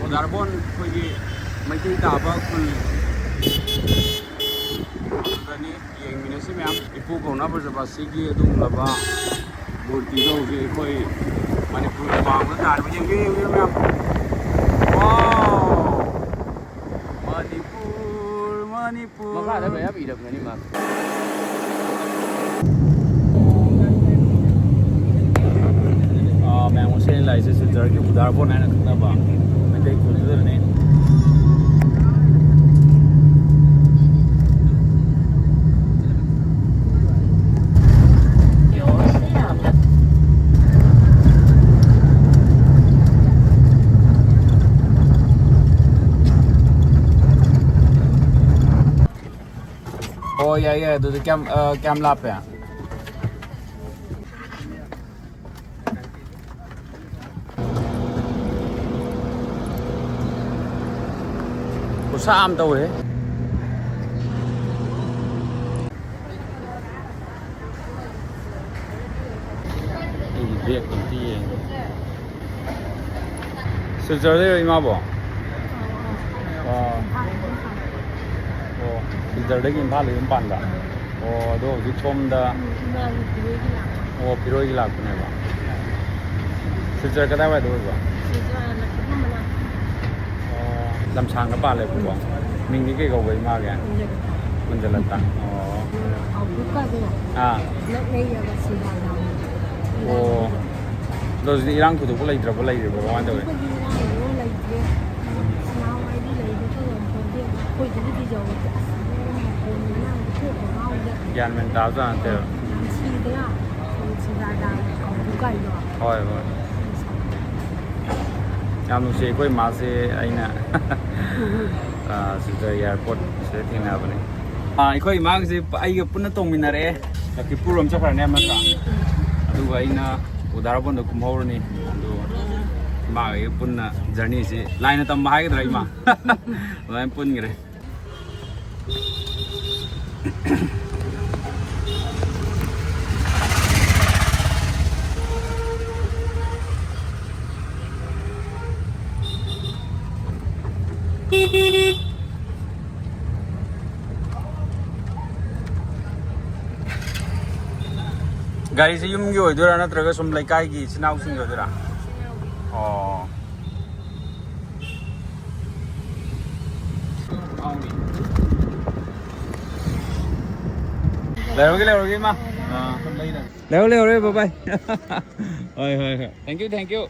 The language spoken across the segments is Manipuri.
Udarbon koigi Meitei taba khul gani yeng minasi myam ipu kona bajaba sigi adum laba Murti do ge koi Manipur bang na tar bajeng ge myam wow Manipur maka ada bayar idap ngani mak मैं उसे लाइसेंस से जड़ के उदारबोन है ना कितना बा मैं देख खुद इधर नहीं ओ या तो कैम लाप है Assam đâu đấy việc công ty sự giờ đây mà bỏ sự giờ đây kim pha lấy bàn đã đồ gì chôm đã piroi lạc này bà sự giờ cái đó vậy thôi bà làm sang các bạn lại cũng bảo mình cái cầu với mà kìa mìnhจะ lật tăng rồi thì đang thủ tục có lấy được bao nhiêu rồi gian mình táo ra từ thôi rồi Yang nusi koi masih aina, sudah airport saya tinggal apa ni? Koi masih ayo pun tu minare, tapi pulang cakap ni macam, aduh aina udara pun tu kumhor ni, aduh, magai pun journey si, lain tu mahai tu lagi mah, lain pun gire. Gari se yum gyo idura na traga som laikai gi sinau sing idura Leo ma leo re bye bye thôi thank you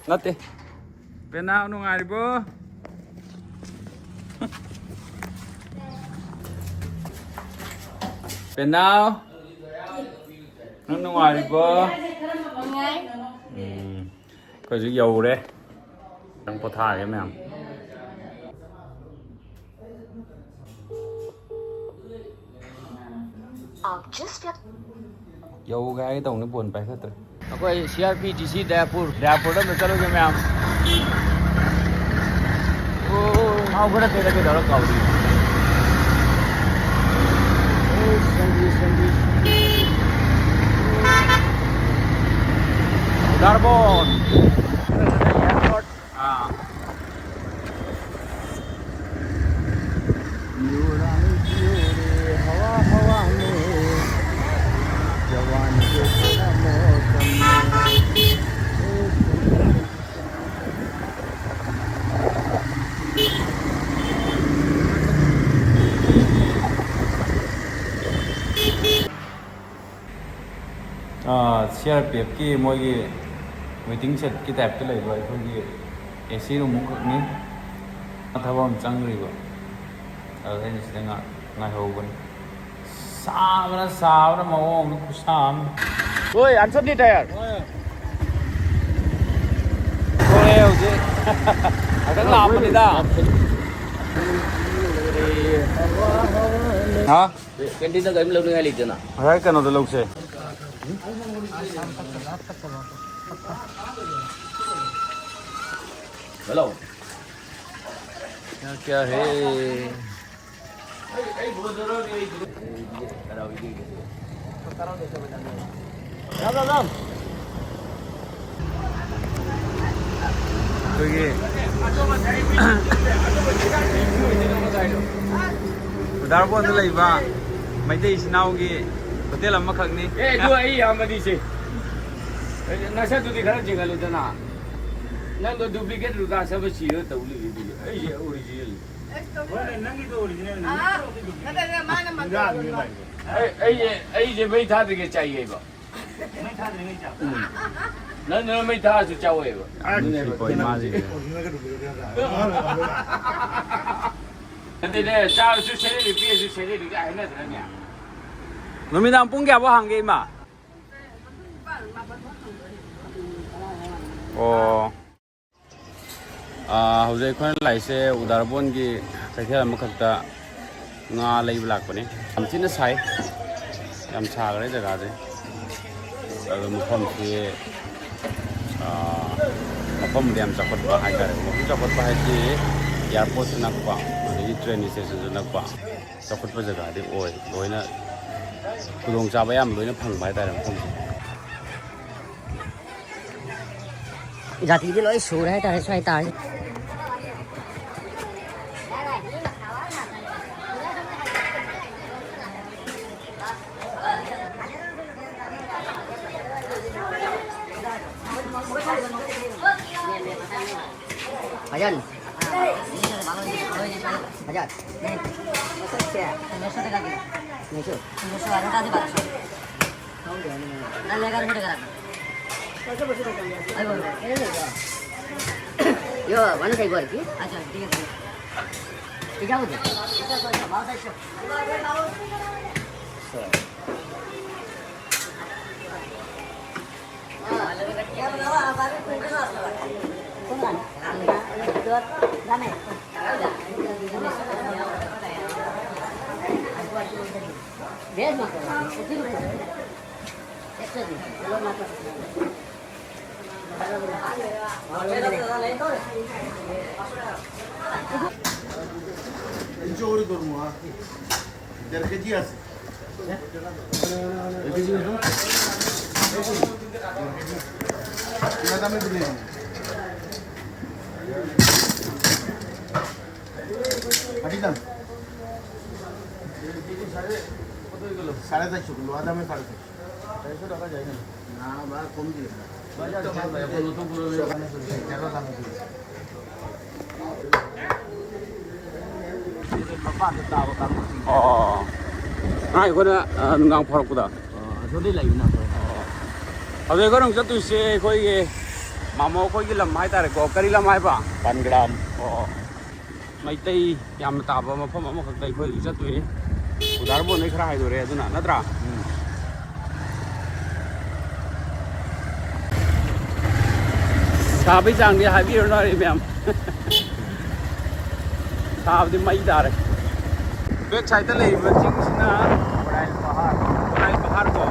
Nati Penau nungai bo Penau nungai bo có chữ dầu đấy đang có thải em em dầu cái tổng nó buồn phải hết rồi Aku CRPTC Dapur dah macam tu macam. Mau berapa kita kita orang kau ni. Darbon. Airport. Hawa में जवान के मौसम CRPF की मोगी मीटिंग सेट की टाइप के लेबो अखोगी एसी रूम खकनी अथवा हम चंगरिबो अदन सिंगा ngaihobon साबना मवोंग खुसाम ओय Unsorted टायर ओए होजे अदन लामनिदा हां कैंटीन दा गम लौने हाली जना हाय कनो द लौसे हेलो क्या है Udarabon na iba Meitei sinawgi hotel amakak ni do ai amadi se nasa tu dikhara jingalu dana nang do duplicate ru da sab chi ro tawli bi ai original nangi to original ai je mai tha de ke chahiye ba mai tha de ke cha na mai tha su chawe ba koi ma ji 근데 내 자수 세례를 비해서 세례를 안 하더냐. Numidang pung kya ba hangge ma Oh hojai khon lai se Udarabon gi kaithel amakakta nga leib lak pani amchina sai yam cha gare jaga je ado mukham ki mafam diam chakot ba hai kare mafam chakot ba hai ki airport nak ba ani train station nak ba chakot ba jaga de oi loina kudong cha ba yam loina phang bai ta mafam जाती लोई शोर है तारे स्वाई तारे Ajan Ajan Yo, mana saya buat ni? Aja, tiga. Tiga betul. Tiga betul. Bawa saya. Ya, bawa apa? Kau Ramai. Best makan. Itu. Extra ni. Kalau makan. 이쪽으로 들어와. 이렇게 지었어. 이렇게 지었어? 이거 담에 들어. 어디다? 450 kilo আদামে 450 টাকা যায় না না বা কম দিয়ে বাজার বলো তো পুরো ওখানে চলে কেন দাম দিয়ে 이제 바빠도 따고 따고 ai ko na ngang phorok da 저리 라이나 ade ko rong chatu se koi ge mamo koi gi lam hai ta re ko kari lam hai ba 반gram. Meitei yam ta ba ma phom ma khak dai koi chatu ni Udarabon nei khara hai do re aduna nadra Sabi jang ni hai bi ro ri mem Sabi mai da re Back side ta lei ba jing sina Orai bahar ko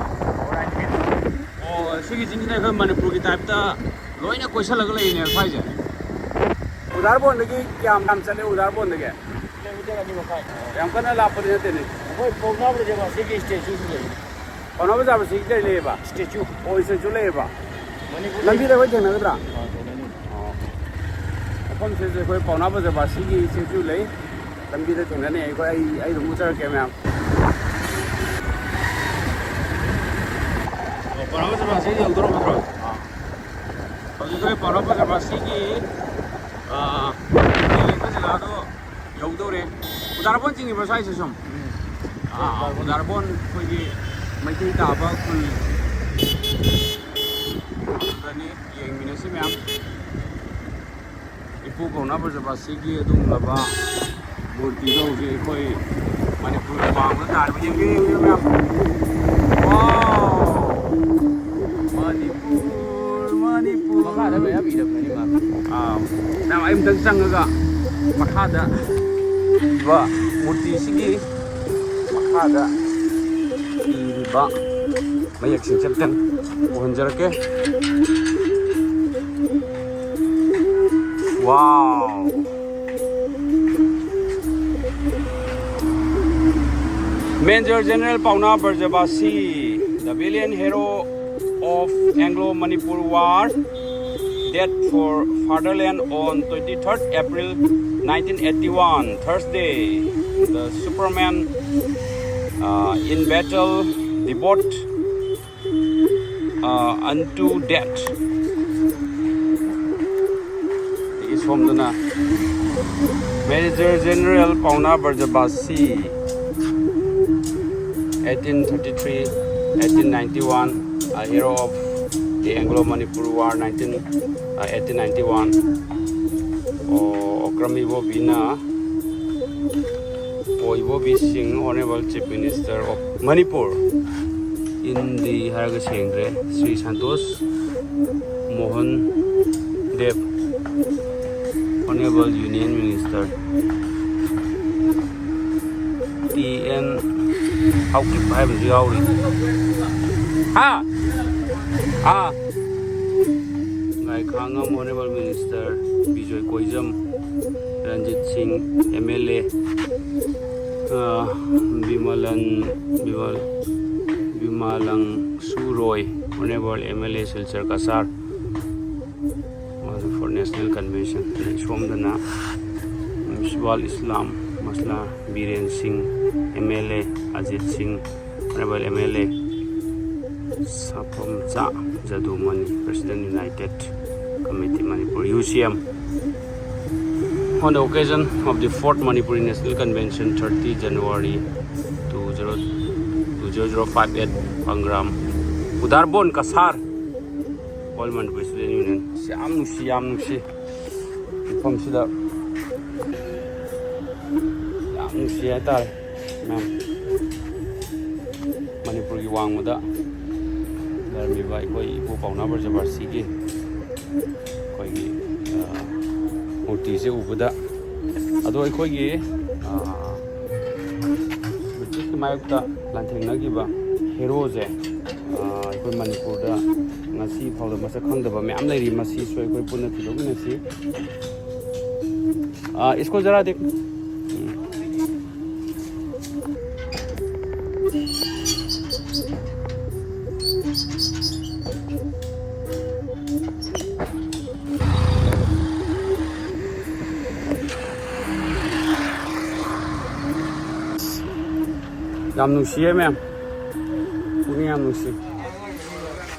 sigi jing na ko Manipur ki type ta loina koisa lag lei ne phai je Udarabon de ki kyam nam chale Udarabon de ke yam kana la pa ne te ne 거의 포함으로 제가 세계 스테이지 ono ba ba sig le ba 스테이지. o se chu le ba lambi de ko jeng na dra kon se ko pauna ba ba sigi se chu le lambi de jeng na ne ko ai ru cha ke ma pauna ba sigi ang dro ma dro ko pauna ba sigi ko jaga do yau do re Udarabon jingi ba sai se som Udarabon koi gi Meitei ta ba khul ani yeng mina se myam ipu ko na ba ba sigi adum la ba Murti do ge koi Manipur ba ma ta ba yeng ge myam wow Manipur makha da ba bi da ni ma na ai mtang sang ga makha da ba Murti sigi makha da ba mayak sing chapten honjar ke wow Major General Pauna Barjabasi, the valiant hero of Anglo-Manipur War, dead for fatherland on 23rd April 1981, Thursday. The Superman in battle devote unto death. Is from the Major General Pauna Barjabasi, 1833-1891, a hero of the Anglo-Manipur War, 1891. Okramibo Bina, Oibo Bising, Honorable Chief Minister of Manipur, in the Haragasengre, Sri Santos Mohan Dev, Honorable Union Minister, TN How keep I have Like Hangam Honorable Minister Bijoy Koijam, Ranjit Singh MLA, Bimalang Suroy, Honorable MLA Silchar Kasar for National Convention. From the Shwal Islam Masla Biren Singh MLA, Ajit Singh Honorable MLA, Sapom Cha Jadumani, President United Committee Manipur UCM. On the occasion of the 4th Manipuri National Convention, 30 January 2058, Pangram, Udarbon Kasar, All Manipur Student Union. Siam Nushi, from Sida Nushi Atal, Manipur Wang Muda, there may buy Ibu Pauna Barjabasi, Murti se Ubada. Ado aikogi British mayokta lanthennagiba hero je aikoi Manipur da ngasi phawda masa khangdaba myam leiri masi soi koi punna thilogi nasi isko jara dekh Yam nushi hai ma'am. Puni yam nushi.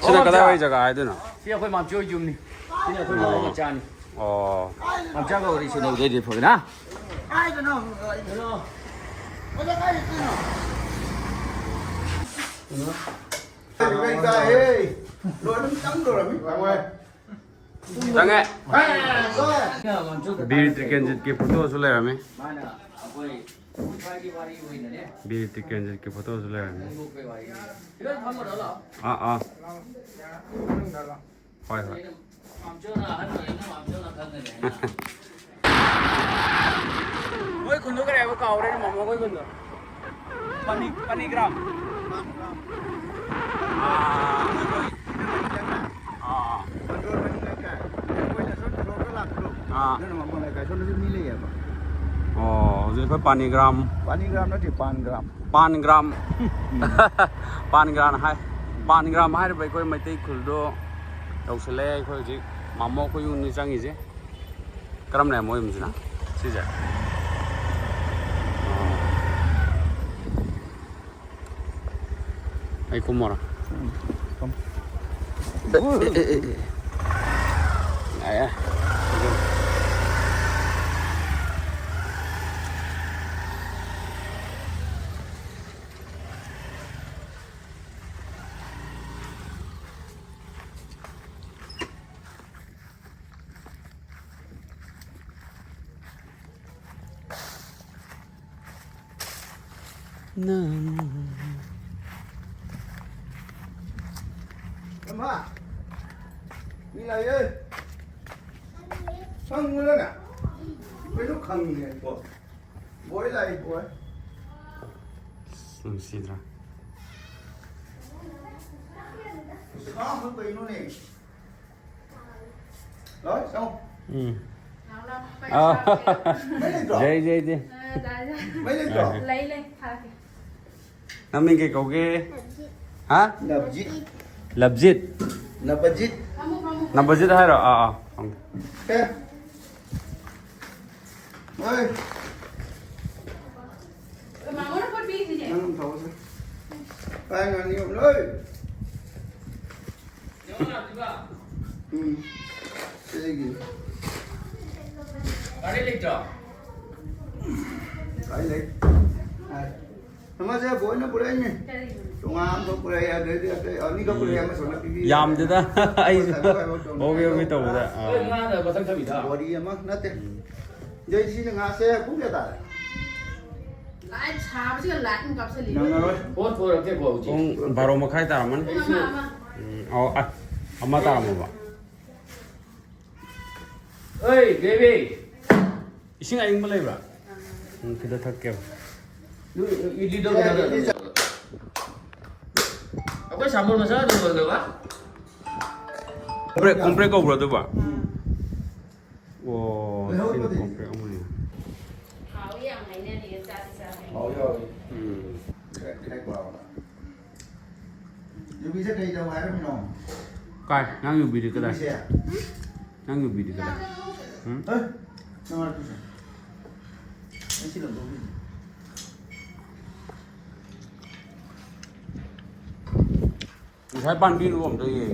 Sida kada wai jaga hai dena. Sia khoi mam choi jum ni. Sina khoi mam cha ni. Oh. Mam cha ga ori sino de phoi na. Ai da no. Oja kai ti no. Cái ra ê. Rồi nó trắng rồi mi bạn ơi. Tang hai. Rồi. Bir Trikenjit ke photo sule hame. Mana khoi Ubadi wari hui na ne. Bir Trikenjit ke photo sule hame. Ilan phang ro lo. Hoi. Mam cho na han ni na mam cho na khang ne. Oi kundu kare ko kaw re mama koi kundu. Pani gram. Oh, jadi kau pani gram. Pani gram nó thì pan gram. Pan gram. Pan gram hai. Pan gram hai rồi kau Meitei Khulda. Đầu xe lê kau jadi mama kau yung ni changi je. Karam này moi mesti na. Sih je. Ai kumara. Kom. Ayah. Em ha. Đi lại ơi. Khăng lên à? Mấy lúc khăng này của bối này của ấy. Sidra. Khó hơn bị nó này. Rồi xong. Mấy lên rồi. Dây. Mấy lên rồi. lấy lên thả kìa. Nami ke kau ke? Ha? Nabjit. Labjit. Nabjit. Nabjit hai ro. Ke. Ơi. Mà muốn nó đi thì vậy. Nó không thấu sao? Ai ngàn nhiều ơi. Cái gì? Cái lịch trở. Cái gì? Nó sẽ bối nó bối đấy nhỉ? Chúng ta không bối đấy, đấy, ở đây có bối đấy mà số nó bị. Yam thế ta? Ai? Okay tàu đó. Ơi, Nga rồi có thằng thằng bị thằng. Body mà, nó thế. Jadi sini ngasih cũng được tại. Lại chả chứ lại không gặp xử lý. Nâng rồi. Ôi, thôi làm thế của chị. Kung baru makai taraman. Mà. Oh, amma taramu ba. Ơi, baby. Ising ayung balay ba? Kita thak kya. Đi đâu ra được? Apa sambal masalah tu boleh tak? Kompre kau berapa tu ba? Wow, sin kompre kamu ni. Hảo yang này nên thì ra thì sao? Ôi rồi. Cái quả. Dù biết đây đâu ai đâu nhỉ? Kai, nang yubi di kedai. Nang yubi di kedai. Ơ, nó là cái gì? Anh xin lỗi. Saya pan di luar tu ye.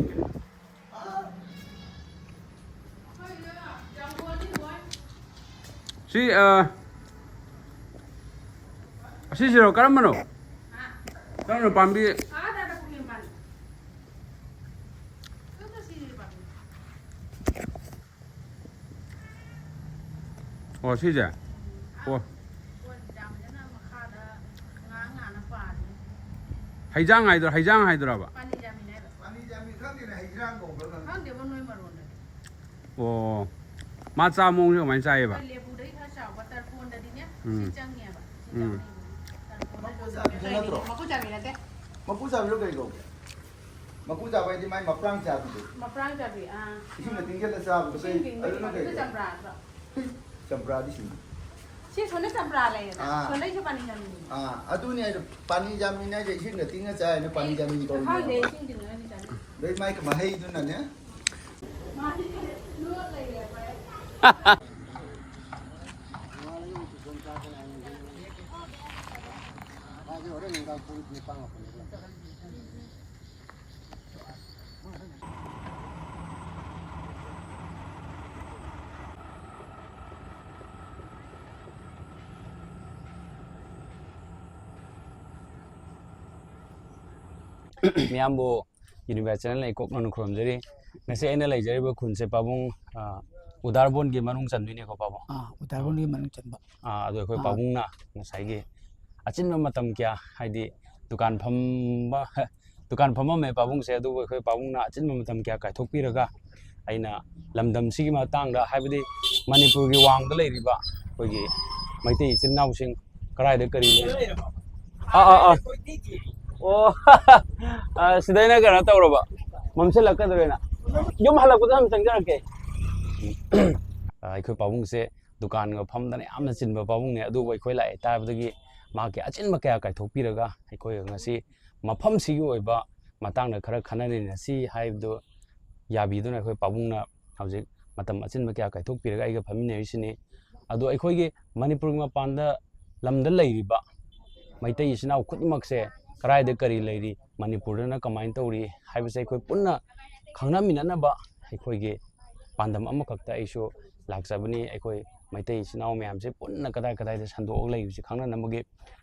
Si jero karam mano. Karam pan di. Ada punya pan. Itu sih pan. Oh si je. Oh, hai jang hai tu apa? Pani jami kan dia hai rang kau kan. Kan dia menuai marun. Oh, macam mung je main saya ba. Lebu dari khasau, batar pun darinya, si cangnya ba. Maku cari nanti. Mapu sa bilo kay ko. Mapu sa ba di mai maprang sa tu. Maprang cari ah. Isim na tinggal na sa tu kay. Ano na kay? Itu jambrat. Campra di sini. Si soalnya jambrat lah ya. Soalnya itu paling jam ini. Adu ni pani jami na je isim na tinggal sa ni pani jami ko. Hal deh sing di mana di sana. Dai mai ka mahai tu na ne. Miambo University lai kok nanu krom jari. Nasi ina lai jari ba khun se pabung udarbon ge manung chandui ne ko pabung. Udarbon ge manung chandba. Ado koi pabung na ngasai ge. Achin ma matam kya haidi dukan pham me pabung se adu koi pabung na achin ma matam kya kai thokpi raga aina lamdam si gi matang da haibadi Manipur gi wang da lai riba koi gi Meitei chin nau sing karai da kari. Oh, sudah nak kena tahu roba. Mamsel nak kena na. Jom halak kita ham sengjar ke. Ikut pabung se dukan ngap ham dan am chin ba pabung ne adu ikoi lai ta bagi ma ke achin ma kaya kai thokpi raga ikoi ngasi mafam si gi oiba matang na khara khanani na si haibdo yabi do na ikoi pabung na hauji matam achin ma kaya kai thokpi raga iga phami ne sini adu ikoi ge Manipur ma panda lamda lai riba Meitei sinau khutmak se karai de kari leiri Manipur na kamain tauri haibase koi punna khangna minana ba aikoi ge pandam amakakta aisu laksabani aikoi Meitei sinau myam se punna kadai de sandok lei si khangna namage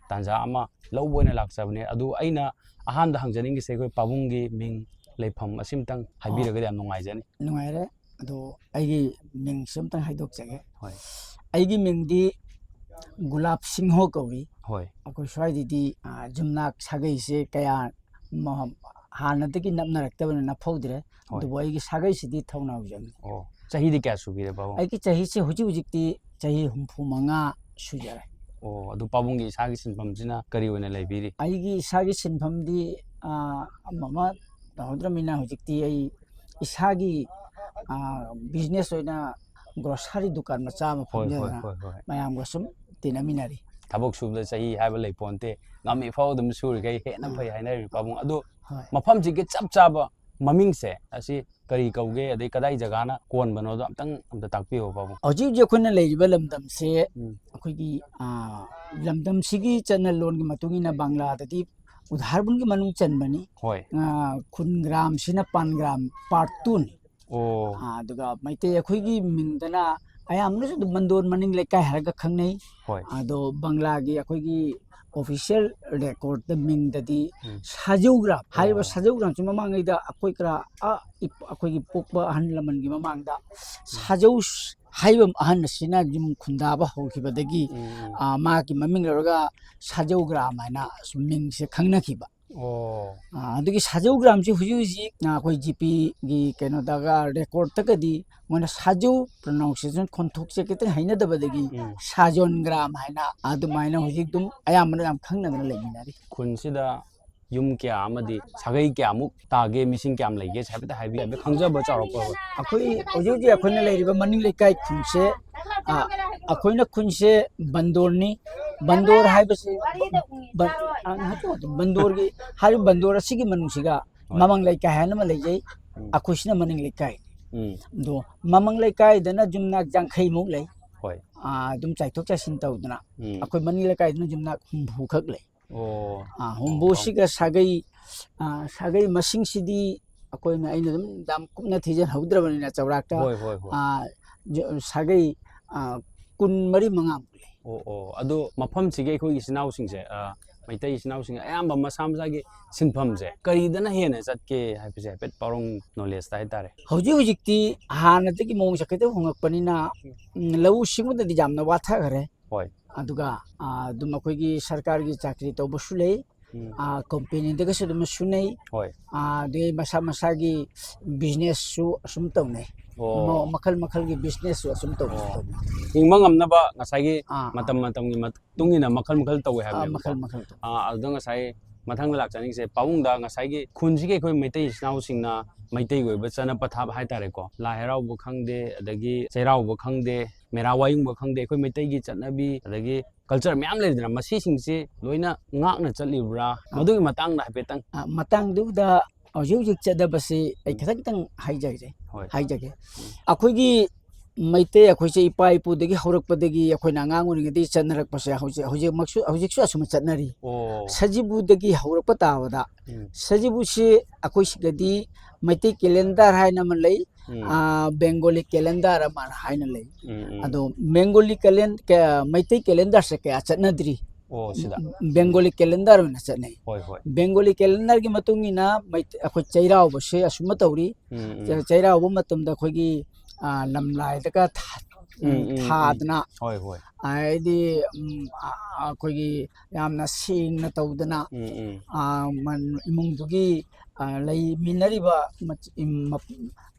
tanja ama lowboina laksabani adu aina ahan da hangjaning ge se koi pabung ge ming leifam asimtang haibiraga yam nungaijani Nungaire ado aigi ming simtang haidok jage. hoi Aigi ming di Gulab Singho kauri. hoi Ako swai di jumnak sagai se kaya hanatiki napnaraktabana naphogdire. Dubo aigi sagai sidi thawna ujang. oh chahi di kya subire pabung Aigi chahi se hujikti chahi humpu manga sujare. oh adu pabung ge sagi sinpam jina kari oina leibiri Aigi sagi sinpam di mama hodramina hujikti ai isagi business oina grocery dukan macha ma hoi phomjana hoi mayam gosum tinaminari. ꯊꯕꯛ ꯁꯨꯕꯗ ꯆꯍꯤ ꯍꯥꯏꯕ ꯂꯩ ꯄꯣꯟꯇꯦ ꯉꯝꯃꯤ ꯐꯥꯎ ꯑꯗꯨꯝ ꯁꯨꯔꯤꯈꯩ ꯍꯦꯟꯅ ꯐꯩ ꯍꯥꯏꯅꯔꯤ ꯄꯥꯕꯨꯡ ꯑꯗꯣ ꯃꯐꯝꯁꯤꯒꯤ ꯆꯞ ꯆꯥꯕ ꯃꯃꯤꯡꯁꯦ ꯑꯁꯤ ꯀꯔꯤ ꯀꯧꯒꯦ ꯑꯗꯩ ꯀꯗꯥꯏ ꯖꯒꯥꯅ ꯀꯣꯟꯕꯅꯣꯗꯣ ꯑꯝꯇ ꯇꯥꯛꯄꯤꯌꯣ ꯄꯥꯕꯨꯡ ꯍꯧꯖꯤꯛ ꯍꯧꯖꯤꯛ ꯑꯩꯈꯣꯏꯅ ꯂꯩꯔꯤꯕ ꯂꯝꯗꯝꯁꯦ ꯑꯩꯈꯣꯏꯒꯤ ꯂꯝꯗꯝꯁꯤꯒꯤ ꯆꯠꯅꯂꯣꯟꯒꯤ ꯃꯇꯨꯡ ꯏꯟꯅ ꯕꯪꯒ꯭ꯂꯥꯗꯗꯤ ꯎꯗꯥꯔꯕꯨꯟꯒꯤ ꯃꯅꯨꯡ ꯆꯟꯕꯅꯤ ꯍꯣꯏ ꯈꯨꯟꯒ꯭ꯔꯥꯝꯁꯤꯅ ꯄꯥꯟꯒ꯭ꯔꯥꯝ ꯄꯥꯔꯠ 2ꯅꯤ ꯑꯣ ꯑꯗꯨꯒ ꯃꯩꯇꯩ ꯑꯩꯈꯣꯏꯒꯤ ꯃꯤꯡꯗꯅ ꯑꯌꯥꯝꯕꯅꯁꯨ ꯑꯗꯨꯝ ꯃꯟꯗꯣꯟ ꯃꯅꯤꯡ ꯂꯩꯀꯥꯏ ꯍꯥꯏꯔꯒ ꯈꯪꯅꯩ ꯍꯣꯏ ꯑꯗꯣ ꯕꯪꯒ꯭ꯂꯥꯒꯤ ꯑꯩꯈꯣꯏꯒꯤ ꯑꯣꯐꯤꯁꯤꯌꯦꯜ ꯔꯦꯀꯣꯔꯗ ꯃꯤꯡꯗꯗꯤ ꯁꯥꯖꯧꯒ꯭ꯔꯥꯝ ꯍꯥꯏꯔꯤꯕ ꯁꯥꯖꯧꯒ꯭ꯔꯥꯝꯁꯤ ꯃꯃꯥꯡꯉꯩꯗ ꯑꯩꯈꯣꯏ ꯈꯔ ꯑꯩꯈꯣꯏꯒꯤ ꯄꯣꯛꯄ ꯑꯍꯜ ꯂꯃꯟꯒꯤ ꯃꯃꯥꯡꯗ ꯁꯥꯖꯧ ꯍꯥꯏꯕ ꯑꯍꯟ ꯑꯁꯤꯅ ꯌꯨꯝ ꯈꯨꯟꯗꯥꯕ ꯍꯧꯈꯤꯕꯗꯒꯤ ꯃꯥꯒꯤ ꯃꯃꯤꯡ ꯂꯧꯔꯒ ꯁꯥꯖꯧꯒ꯭ꯔꯥꯝ ꯍꯥꯏꯅ ꯃꯤꯡꯁꯦ ꯈꯪꯅꯈꯤꯕ ꯑꯣ ꯑꯗꯨꯒꯤ ꯁꯥꯖꯧꯒ꯭ꯔꯥꯝꯁꯤ ꯍꯧꯖꯤꯛ ꯍꯧꯖꯤꯛ ꯑꯩꯈꯣꯏ ꯖꯤꯄꯤꯒꯤ ꯀꯩꯅꯣꯗꯒ ꯔꯦꯀꯣꯔꯗꯇꯒꯗꯤ ꯃꯣꯏꯅ ꯁꯥꯖꯧ ꯄ꯭ꯔꯣꯅꯥꯎꯟꯁꯤꯌꯦꯁꯟ ꯈꯣꯟꯊꯣꯛꯁꯦ ꯈꯤꯇꯪ ꯍꯩꯅꯗꯕꯗꯒꯤ ꯁꯥꯖꯣꯟꯒ꯭ꯔꯥꯝ ꯍꯥꯏꯅ ꯑꯗꯨꯃꯥꯏꯅ ꯍꯧꯖꯤꯛ ꯑꯗꯨꯝ ꯑꯌꯥꯝꯕꯅ ꯌꯥꯝ ꯈꯪꯅꯗꯅ ꯂꯩꯃꯤꯟꯅꯔꯤ ꯈꯨꯟꯁꯤꯗ ꯌꯨꯝ ꯀꯌꯥ ꯑꯃꯗꯤ ꯁꯥꯒꯩ ꯀꯌꯥꯃꯨꯛ ꯇꯥꯒꯦ ꯃꯤꯁꯤꯡ ꯀꯌꯥꯝ ꯂꯩꯒꯦ ꯍꯥꯏꯐꯦꯠ ꯍꯥꯏꯕꯤꯌꯨ ꯍꯥꯏꯐꯦꯠ ꯈꯪꯖꯕ ꯆꯥꯎꯔꯛꯄ ꯑꯩꯈꯣꯏ ꯍꯧꯖꯤꯛ ꯍꯧꯖꯤꯛ ꯑꯩꯈꯣꯏꯅ ꯂꯩꯔꯤꯕ ꯃꯅꯤꯡ ꯂꯩꯀꯥꯏ ꯈꯨꯟꯁꯦ ꯑꯩꯈꯣꯏꯅ ꯈꯨꯟꯁꯦ ꯕꯟꯗꯣꯔꯅꯤ ꯕꯟꯗꯣꯔ ꯍꯥꯏꯕꯁꯤ ꯕꯟꯗꯣꯔꯒꯤ ꯍꯥꯏꯔꯤꯕ ꯕꯟꯗꯣꯔ ꯑꯁꯤꯒꯤ ꯃꯅꯨꯡꯁꯤꯒ ꯃꯃꯥꯡ ꯂꯩꯀꯥꯏ ꯍꯥꯏꯅ ꯑꯃ ꯂꯩꯖꯩ ꯑꯩꯈꯣꯏꯁꯤꯅ ꯃꯅꯤꯡ ꯂꯩꯀꯥꯏ ꯑꯗꯣ ꯃꯃꯥꯡ ꯂꯩꯀꯥꯏꯗꯅ ꯌꯨꯝꯅꯥꯛ 50ꯃꯨꯛ ꯂꯩ ꯍꯣꯏ ꯑꯗꯨꯝ ꯆꯥꯏꯊꯣꯛ ꯆꯥꯏꯁꯤꯟ ꯇꯧꯗꯅ ꯑꯩꯈꯣꯏ ꯃꯅꯤꯡ ꯂꯩꯀꯥꯏꯗꯅ ꯌꯨꯝꯅꯥꯛ 60 ꯈꯛ ꯂꯩ ꯑꯣ ꯍꯨꯝꯐꯨꯁꯤꯒ ꯁꯥꯒꯩ ꯃꯁꯤꯡꯁꯤꯗꯤ ꯑꯩꯅ ꯑꯗꯨꯝ ꯌꯥꯝ ꯀꯨꯞꯅ ꯊꯤꯖꯤꯟꯍꯧꯗ꯭ꯔꯕꯅꯤꯅ ꯆꯥꯎꯔꯥꯛꯇ ꯍꯣꯏ ꯍꯣꯏ ꯍꯣꯏ ꯁꯥꯒꯩ 24-25 ꯂꯩ ꯑꯣ ꯑꯗꯣ ꯃꯐꯝꯁꯤꯒꯤ ꯑꯩꯈꯣꯏꯒꯤ ꯏꯆꯤꯟ ꯏꯅꯥꯎꯁꯤꯡꯁꯦ ꯃꯩꯇꯩ ꯏꯆꯤꯟ ꯏꯅꯥꯎꯁꯤꯡ ꯑꯌꯥꯝꯕ ꯃꯁꯥ ꯃꯁꯥꯒꯤ ꯁꯤꯟꯐꯝꯁꯦ ꯀꯔꯤꯗꯅ ꯍꯦꯟꯅ ꯆꯠꯀꯦ ꯍꯥꯏꯕꯁꯦ ꯍꯥꯏꯐꯦꯠ ꯄꯥꯎꯔꯧ ꯅꯣꯂꯦꯖꯇ ꯍꯥꯏꯇꯥꯔꯦ ꯍꯧꯖꯤꯛ ꯍꯧꯖꯤꯛꯇꯤ ꯍꯥꯟꯅꯗꯒꯤ ꯃꯑꯣꯡꯁꯦ ꯈꯤꯇꯪ ꯍꯣꯡꯉꯛꯄꯅꯤꯅ ꯂꯧꯎ ꯁꯤꯡꯎꯗꯗꯤ ꯌꯥꯝꯅ ꯋꯥꯊꯈ꯭ꯔꯦ ꯍꯣꯏ ꯑꯗꯨꯒ ꯑꯗꯨꯝ ꯑꯩꯈꯣꯏꯒꯤ ꯁꯔꯀꯥꯔꯒꯤ ꯆꯥꯀꯔꯤ ꯇꯧꯕꯁꯨ ꯂꯩ ꯀꯝꯄꯦꯅꯤꯗꯒꯁꯨ ꯑꯗꯨꯝ ꯁꯨꯅꯩ ꯍꯣꯏ ꯑꯗꯩ ꯃꯁꯥ ꯃꯁꯥꯒꯤ ꯕꯤꯖꯤꯅꯦꯁꯁꯨ ꯑꯁꯨꯝ ꯇꯧꯅꯩ ꯃꯈꯜ ꯃꯈꯜꯒꯤ ꯕꯤꯖꯤꯅꯦꯁꯁꯨ ꯑꯁꯨꯝ ꯇꯧꯅꯩ ꯍꯤꯡꯕ ꯉꯝꯅꯕ ꯉꯁꯥꯏꯒꯤ ꯃꯇꯝꯒꯤ ꯃꯇꯨꯡ ꯏꯟꯅ ꯃꯈꯜ ꯇꯧꯋꯦ ꯍꯥꯏꯕꯅꯦꯕꯀꯣ ꯃꯈꯜ ꯑꯗꯨꯗ ꯉꯁꯥꯏ ꯃꯊꯪꯗ ꯂꯥꯛꯆꯅꯤꯡꯁꯦ ꯄꯥꯕꯨꯡꯗ ꯉꯁꯥꯏꯒꯤ ꯈꯨꯟꯁꯤꯒꯤ ꯑꯩꯈꯣꯏ ꯃꯩꯇꯩ ꯏꯆꯤꯟ ꯏꯅꯥꯎꯁꯤꯡꯅ ꯃꯩꯇꯩꯒꯤ ꯑꯣꯏꯕ ꯆꯠꯅ ꯄꯊꯥꯞ ꯍꯥꯏꯇꯥꯔꯦꯀꯣ ꯂꯥꯏ ꯍꯔꯥꯎꯕ ꯈꯪꯗꯦ ꯑꯗꯒꯤ ꯆꯩꯔꯥꯎꯕ ꯈꯪꯗꯦ ꯃꯦꯔꯥ ꯋꯥꯌꯨꯡꯕ ꯈꯪꯗꯦ ꯑꯩꯈꯣꯏ ꯃꯩꯇꯩꯒꯤ ꯆꯠꯅꯕꯤ ꯑꯗꯒꯤ ꯀꯜꯆꯔ ꯃꯌꯥꯝ ꯂꯩꯗꯅ ꯃꯁꯤꯁꯤꯡꯁꯤ ꯂꯣꯏꯅ ꯉꯥꯛꯅ ꯆꯠꯂꯤꯕ꯭ꯔꯥ ꯃꯗꯨꯒꯤ ꯃꯇꯥꯡꯗ ꯍꯥꯏꯐꯦꯠꯇꯪ ꯃꯇꯥꯡꯗꯨꯗ ꯍꯧꯖꯤꯛ ꯍꯧꯖꯤꯛ ꯆꯠꯅꯕꯁꯤ ꯑꯩ ꯈꯤꯇꯪ ꯍꯥꯏꯖꯒꯦ ꯍꯣꯏ ꯑꯩꯈꯣꯏꯒꯤ ꯃꯩꯇꯩ ꯑꯩꯈꯣꯏꯁꯦ ꯏꯄꯥ ꯏꯄꯨꯗꯒꯤ ꯍꯧꯔꯛꯄꯗꯒꯤ ꯑꯩꯈꯣꯏꯅ ꯑꯉꯥꯡ ꯑꯣꯏꯔꯤꯉꯩꯗꯒꯤ ꯆꯠꯅꯔꯛꯄꯁꯦ ꯍꯧꯖꯤꯛꯁꯨ ꯑꯁꯨꯝ ꯆꯠꯅꯔꯤ ꯑꯣ ꯁꯖꯤꯕꯨꯗꯒꯤ ꯍꯧꯔꯛꯄ ꯇꯥꯕꯗ ꯁꯖꯤꯕꯨꯁꯤ ꯑꯩꯈꯣꯏ ꯁꯤꯗꯗꯤ ꯃꯩꯇꯩ ꯀꯦꯂꯦꯟꯗꯔ ꯍꯥꯏꯅ ꯑꯃ ꯂꯩ ꯕꯦꯡꯒꯣꯂꯤ ꯀꯦꯂꯦꯟꯗꯔ ꯑꯃ ꯍꯥꯏꯅ ꯂꯩ ꯑꯗꯣ ꯃꯩꯇꯩ ꯀꯦꯂꯦꯟꯗꯔꯁꯦ ꯀꯌꯥ ꯆꯠꯅꯗ꯭ꯔꯤ ꯑꯣ ꯁꯤꯗ ꯕꯦꯡꯒꯣꯂꯤ ꯀꯦꯂꯦꯟꯗꯔ ꯑꯣꯏꯅ ꯆꯠꯅꯩ ꯍꯣꯏ ꯍꯣꯏ ꯕꯦꯡꯒꯣꯂꯤ ꯀꯦꯂꯦꯟꯗꯔꯒꯤ ꯃꯇꯨꯡ ꯏꯟꯅ ꯑꯩꯈꯣꯏ ꯆꯩꯔꯥꯎꯕꯁꯦ ꯑꯁꯨꯝꯅ ꯇꯧꯔꯤ ꯆꯩꯔꯥꯎꯕ ꯃꯇꯝꯗ ꯑꯩꯈꯣꯏꯒꯤ ꯂꯝꯂꯥꯏꯗꯒ ꯊꯥꯗꯅ ꯍꯣꯏ ꯍꯣꯏ ꯍꯥꯏꯗꯤ ꯑꯩꯈꯣꯏꯒꯤ ꯌꯥꯝꯅ ꯁꯦꯡꯅ ꯇꯧꯗꯅ ꯏꯃꯨꯡꯗꯨꯒꯤ ꯂꯩꯃꯤꯟꯅꯔꯤꯕ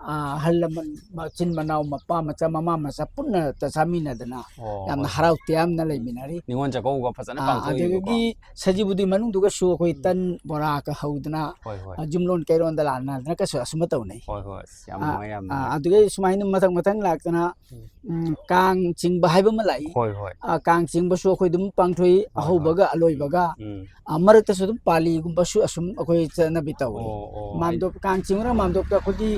ꯑꯍꯜ ꯂꯃꯟ ꯃꯆꯤꯟ ꯃꯅꯥꯎ ꯃꯄꯥ ꯃꯆꯥ ꯃꯃꯥ ꯃꯆꯥ ꯄꯨꯟꯅ ꯑꯣ ꯆꯥꯃꯤꯟꯅꯗꯅ ꯌꯥꯝꯅ ꯍꯣꯏ ꯍꯔꯥꯎ ꯇꯌꯥꯝꯅ ꯂꯩꯃꯤꯟꯅꯔꯤ ꯅꯤꯉꯣꯜ ꯆꯥꯛꯀꯧꯕ ꯐꯖꯅ ꯄꯥꯡꯊꯣꯛꯏꯕꯀꯣ ꯑꯗꯒꯤ ꯁꯖꯤꯕꯨꯗꯤ ꯃꯅꯨꯡꯗꯨꯒꯁꯨ ꯑꯩꯈꯣꯏ ꯇꯟ ꯕꯣꯔꯥꯒ ꯍꯧꯗꯅ ꯍꯣꯏ ꯍꯣꯏ ꯌꯨꯝꯂꯣꯟ ꯀꯩꯔꯣꯟꯗ ꯂꯥꯟꯅꯗꯅ ꯀꯩꯁꯨ ꯑꯁꯨꯝꯕ ꯇꯧꯅꯩ ꯍꯣꯏ ꯍꯣꯏ ꯌꯥꯝ ꯅꯨꯡꯉꯥꯏ ꯌꯥꯝ ꯅꯨꯡꯉꯥꯏ ꯑꯗꯨꯒꯤ ꯁꯨꯃꯥꯏꯅ ꯃꯊꯪ ꯂꯥꯛꯇꯅ ꯀꯥꯡ ꯆꯤꯡꯕ ꯍꯥꯏꯕ ꯑꯃ ꯂꯥꯛꯏ ꯍꯣꯏ ꯍꯣꯏ ꯀꯥꯡ ꯆꯤꯡꯕꯁꯨ ꯑꯩꯈꯣꯏ ꯑꯗꯨꯝ ꯄꯥꯡꯊꯣꯛꯏ ꯍꯣꯏ ꯍꯣꯏ ꯑꯍꯧꯕꯒ ꯑꯂꯣꯏꯕꯒ ꯃꯔꯛꯇꯁꯨ ꯑꯗꯨꯝ ꯄꯥꯂꯤꯒꯨꯝꯕꯁꯨ ꯑꯁꯨꯝ ꯑꯩꯈꯣꯏ ꯆꯠꯅꯕꯤ ꯇꯧꯏ ꯑꯣ ꯃꯥꯝꯗꯣꯞ ꯀꯥꯡ ꯆꯤꯡꯕꯅ ꯃꯥꯝꯗꯣꯞꯇ ꯑꯩꯈꯣꯏꯒꯤ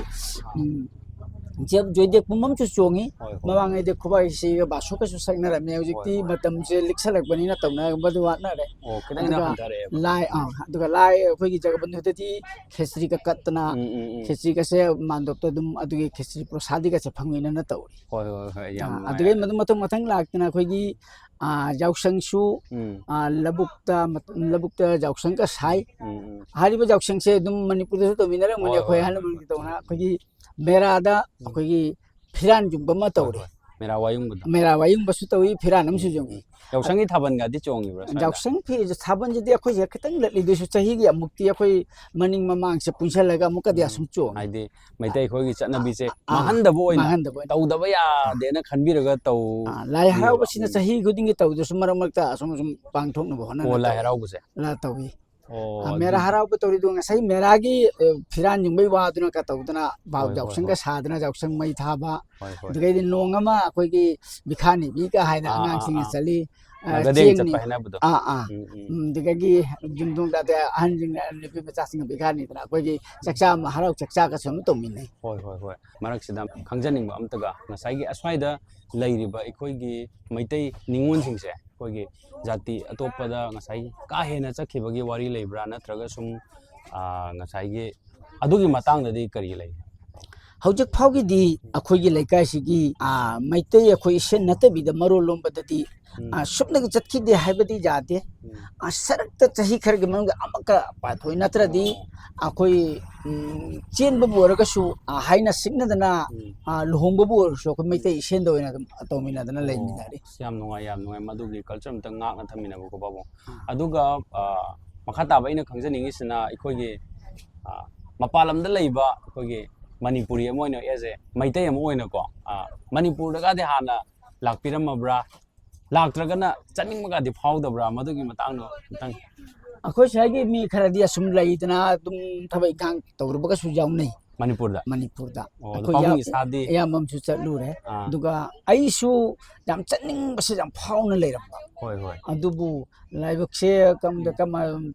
ꯖꯣꯏꯗꯦꯕ ꯀꯨꯝꯕ ꯆꯣꯡꯉꯤ ꯍꯣꯏ ꯍꯣꯏ ꯃꯃꯥꯡꯉꯩꯗꯤ ꯈꯨꯕꯥꯏꯁꯤꯒ ꯕꯥꯁꯣꯛꯀꯁꯨ ꯁꯛꯅꯔꯝꯃꯦ ꯍꯣꯏ ꯍꯧꯖꯤꯛꯇꯤ ꯍꯣꯏ ꯃꯇꯝꯁꯦ ꯂꯤꯛꯁꯜꯂꯛꯄꯅꯤꯅ ꯇꯧꯅꯕꯗꯨ ꯋꯥꯠꯅꯔꯦ ꯑꯣ ꯈꯤꯇꯪ ꯑꯗꯨꯒ ꯍꯟꯊꯔꯛꯑꯦꯕ ꯑꯗꯨꯒ ꯂꯥꯏ ꯑꯩꯈꯣꯏꯒꯤ ꯖꯒꯕꯟꯙꯨꯗꯗꯤ ꯈꯦꯆ꯭ꯔꯤꯒ ꯀꯠꯇꯅ ꯈꯦꯆ꯭ꯔꯤꯒꯁꯦ ꯃꯥꯟꯗꯣꯞꯇ ꯑꯗꯨꯝ ꯑꯗꯨꯒꯤ ꯈꯦꯆ꯭ꯔꯤ ꯄ꯭ꯔꯁꯥꯗꯤꯒꯁꯦ ꯐꯪꯃꯤꯟꯅꯅ ꯇꯧꯔꯤ ꯍꯣꯏ ꯍꯣꯏ ꯍꯣꯏ ꯌꯥꯝ ꯅꯨꯡꯉꯥꯏ ꯑꯗꯨꯗꯩ ꯃꯊꯪ ꯂꯥꯛꯇꯅ ꯑꯩꯈꯣꯏꯒꯤ ꯌꯥꯎꯁꯪꯁꯨ ꯂꯧꯕꯨꯛꯇ ꯌꯥꯎꯁꯪꯒ ꯁꯥꯏ ꯍꯥꯏꯔꯤꯕ ꯌꯥꯎꯁꯪꯁꯦ ꯑꯗꯨꯝ ꯃꯅꯤꯄꯨꯔꯗꯁꯨ ꯇꯧꯃꯤꯟꯅꯔꯝꯒꯅꯤ ꯍꯣꯏ ꯑꯩꯈꯣꯏ ꯍꯣꯏ ꯑꯍꯜ ꯂꯃꯟꯒꯤ ꯇꯧꯅ ꯑꯩꯈꯣꯏꯒꯤ ꯃꯦꯔꯥꯗ ꯑꯩꯈꯣꯏꯒꯤ ꯐꯤꯔꯥꯟ ꯌꯨꯡꯕ ꯑꯃ ꯍꯣꯏ ꯇꯧꯔꯤ ꯍꯣꯏ ꯃꯦꯔꯥ ꯋꯥꯌꯨꯡꯕꯗꯣ ꯃꯦꯔꯥ ꯋꯥꯌꯨꯡꯕꯁꯨ ꯇꯧꯏ ꯐꯤꯔꯥꯟ ꯑꯃꯁꯨ ꯌꯨꯡꯏ ꯌꯥꯎꯁꯪꯒꯤ ꯊꯥꯕꯜꯒꯗꯤ ꯆꯣꯡꯉꯤꯕ꯭ꯔꯥ ꯁ꯭ꯋꯥꯏꯗ ꯌꯥꯎꯁꯪ ꯊꯥꯕꯜꯁꯤꯗꯤ ꯑꯩꯈꯣꯏꯁꯦ ꯈꯤꯇꯪ ꯂꯠꯂꯤꯗꯨꯁꯨ ꯆꯍꯤꯒꯤ ꯑꯃꯨꯛꯇꯤ ꯑꯩꯈꯣꯏ ꯃꯅꯤꯡ ꯃꯃꯥꯡꯁꯦ ꯄꯨꯟꯁꯤꯜꯂꯒ ꯑꯃꯨꯛꯀꯗꯤ ꯑꯁꯨꯝ ꯆꯣꯡꯉꯤ ꯍꯥꯏꯗꯤ ꯃꯩꯇꯩ ꯑꯩꯈꯣꯏꯒꯤ ꯆꯠꯅꯕꯤꯁꯦ ꯃꯥꯡꯍꯟꯗꯕ ꯑꯣꯏꯅ ꯇꯧꯗꯕ ꯌꯥꯗꯦꯅ ꯈꯟꯕꯤꯔꯒ ꯂꯥꯏ ꯇꯧꯕꯤꯔꯕ ꯍꯔꯥꯎꯕꯁꯤꯅ ꯆꯍꯤ ꯈꯨꯗꯤꯡꯒꯤ ꯇꯧꯗ꯭ꯔꯁꯨ ꯃꯔꯛ ꯃꯔꯛꯇ ꯑꯁꯨꯝ ꯄꯥꯡꯊꯣꯛꯅꯕ ꯑꯣ ꯍꯣꯠꯅꯅ ꯂꯥꯏ ꯍꯔꯥꯎꯕꯁꯦ ꯇꯧꯏ ꯑꯣ ꯃꯦꯔꯥ ꯑꯗꯨꯗꯤ ꯍꯔꯥꯎꯕ ꯇꯧꯔꯤꯗꯣ ꯉꯁꯥꯏ ꯃꯦꯔꯥꯒꯤ ꯐꯤꯔꯥꯟ ꯌꯨꯡꯕꯩ ꯋꯥꯗꯨꯅ ꯇꯧꯗꯅ ꯍꯣꯏ ꯍꯣꯏ ꯌꯥꯎꯁꯪꯒ ꯍꯣꯏ ꯁꯥꯗꯅ ꯌꯥꯎꯁꯪ ꯃꯩ ꯊꯥꯕ ꯍꯣꯏ ꯍꯣꯏ ꯑꯗꯨꯗꯩꯗꯤ ꯅꯣꯡ ꯑꯃ ꯑꯩꯈꯣꯏꯒꯤ ꯕꯤꯈꯥꯅꯤꯕꯤꯒ ꯍꯥꯏꯅ ꯑꯉꯥꯡꯁꯤꯡꯅ ꯆꯠꯂꯤ ꯒꯗꯦꯡ ꯆꯠꯄ ꯍꯥꯏꯅꯕꯗꯣ ꯑꯗꯨꯗꯒꯤ ꯌꯨꯝꯊꯣꯡꯗ ꯑꯍꯟꯁꯤꯡꯅ ꯅꯨꯄꯤ ꯃꯆꯥꯁꯤꯡꯅ ꯄꯤꯈꯥꯅꯤꯗꯅ ꯑꯩꯈꯣꯏꯒꯤ ꯆꯥꯛꯆꯥ ꯍꯔꯥꯎ ꯆꯥꯛꯆꯥꯒꯁꯨ ꯑꯃ ꯇꯧꯃꯤꯟꯅꯩ ꯍꯣꯏ ꯍꯣꯏ ꯍꯣꯏ ꯃꯔꯛꯁꯤꯗ ꯈꯪꯖꯅꯤꯡꯕ ꯑꯝꯇꯒ ꯉꯁꯥꯏꯒꯤ ꯑꯁ꯭ꯋꯥꯏꯗ ꯂꯩꯔꯤꯕ ꯑꯩꯈꯣꯏꯒꯤ ꯃꯩꯇꯩ ꯅꯤꯉꯣꯜꯁꯤꯡꯁꯦ ꯑꯩꯈꯣꯏꯒꯤ ꯖꯥꯇꯤ ꯑꯇꯣꯞꯄꯗ ꯉꯁꯥꯏꯒꯤ ꯀꯥ ꯍꯦꯟꯅ ꯆꯠꯈꯤꯕꯒꯤ ꯋꯥꯔꯤ ꯂꯩꯕ꯭ꯔꯥ ꯅꯠꯇ꯭ꯔꯒ ꯁꯨꯝ ꯉꯁꯥꯏꯒꯤ ꯑꯗꯨꯒꯤ ꯃꯇꯥꯡꯗꯗꯤ ꯀꯔꯤ ꯂꯩ ꯍꯧꯖꯤꯛ ꯐꯥꯎꯒꯤꯗꯤ ꯑꯩꯈꯣꯏꯒꯤ ꯂꯩꯀꯥꯏꯁꯤꯒꯤ ꯃꯩꯇꯩ ꯑꯩꯈꯣꯏ ꯏꯁꯦꯟ ꯅꯠꯇꯕꯤꯗ ꯃꯔꯣꯜ ꯂꯣꯝꯕꯗꯗꯤ ꯁꯨꯞꯅꯒꯤ ꯆꯠꯈꯤꯗꯦ ꯍꯥꯏꯕꯗꯤ ꯌꯥꯗꯦ ꯁꯔꯛꯇ ꯆꯍꯤ ꯈꯔꯒꯤ ꯃꯅꯨꯡꯗ ꯑꯃꯛꯀ ꯄꯥꯊꯣꯛꯏ ꯅꯠꯇ꯭ꯔꯗꯤ ꯑꯩꯈꯣꯏ ꯆꯦꯟꯕꯕꯨ ꯑꯣꯏꯔꯒꯁꯨ ꯍꯥꯏꯅ ꯁꯤꯡꯅꯗꯅ ꯂꯨꯍꯣꯡꯕꯕꯨ ꯑꯣꯏꯔꯁꯨ ꯑꯩꯈꯣꯏ ꯃꯩꯇꯩ ꯏꯁꯦꯟꯗ ꯑꯣꯏꯅ ꯑꯗꯨꯝ ꯇꯧꯃꯤꯟꯅꯗꯅ ꯂꯩꯃꯤꯟꯅꯔꯤ ꯌꯥꯝ ꯅꯨꯡꯉꯥꯏ ꯃꯗꯨꯒꯤ ꯀꯜꯆꯔ ꯑꯝꯇ ꯉꯥꯛꯅ ꯊꯝꯃꯤꯟꯅꯕꯀꯣ ꯄꯥꯕꯨꯡ ꯑꯗꯨꯒ ꯃꯈꯥ ꯇꯥꯕ ꯑꯩꯅ ꯈꯪꯖꯅꯤꯡꯉꯤꯁꯤꯅ ꯑꯩꯈꯣꯏꯒꯤ ꯃꯄꯥꯟ ꯂꯝꯗ ꯂꯩꯕ ꯑꯩꯈꯣꯏꯒꯤ ꯃꯅꯤꯄꯨꯔꯤ ꯑꯃ ꯑꯣꯏꯅ ꯑꯦꯖ ꯑꯦ ꯃꯩꯇꯩ ꯑꯃ ꯑꯣꯏꯅꯀꯣ ꯃꯅꯤꯄꯨꯔꯗꯒꯗꯤ ꯍꯥꯟꯅ ꯂꯥꯛꯄꯤꯔꯝꯃꯕ꯭ꯔꯥ ꯂꯥꯛꯇ꯭ꯔꯒꯅ ꯆꯠꯅꯤꯡꯕꯒꯗꯤ ꯐꯥꯎꯗꯕ꯭ꯔꯥ ꯃꯗꯨꯒꯤ ꯃꯇꯥꯡꯗꯣ ꯈꯤꯇꯪ ꯑꯩꯈꯣꯏ ꯁ꯭ꯋꯥꯏꯒꯤ ꯃꯤ ꯈꯔꯗꯤ ꯑꯁꯨꯝ ꯂꯩꯗꯅ ꯑꯗꯨꯝ ꯊꯕꯛ ꯏꯪꯈꯥꯡ ꯇꯧꯔꯨꯕꯒꯁꯨ ꯌꯥꯎꯅꯩ ꯃꯅꯤꯄꯨꯔꯗ ꯄꯥꯕꯨꯡ ꯑꯩꯈꯣꯏ ꯏꯁꯥꯗꯤ ꯑꯌꯥꯝꯕꯝꯁꯨ ꯆꯠꯂꯨꯔꯦ ꯑꯗꯨꯒ ꯑꯩꯁꯨ ꯌꯥꯝ ꯆꯠꯅꯤꯡꯕꯁꯤ ꯌꯥꯝ ꯐꯥꯎꯅ ꯂꯩꯔꯝꯕ ꯑꯗꯨꯕꯨ ꯂꯥꯏꯕꯛꯁꯦ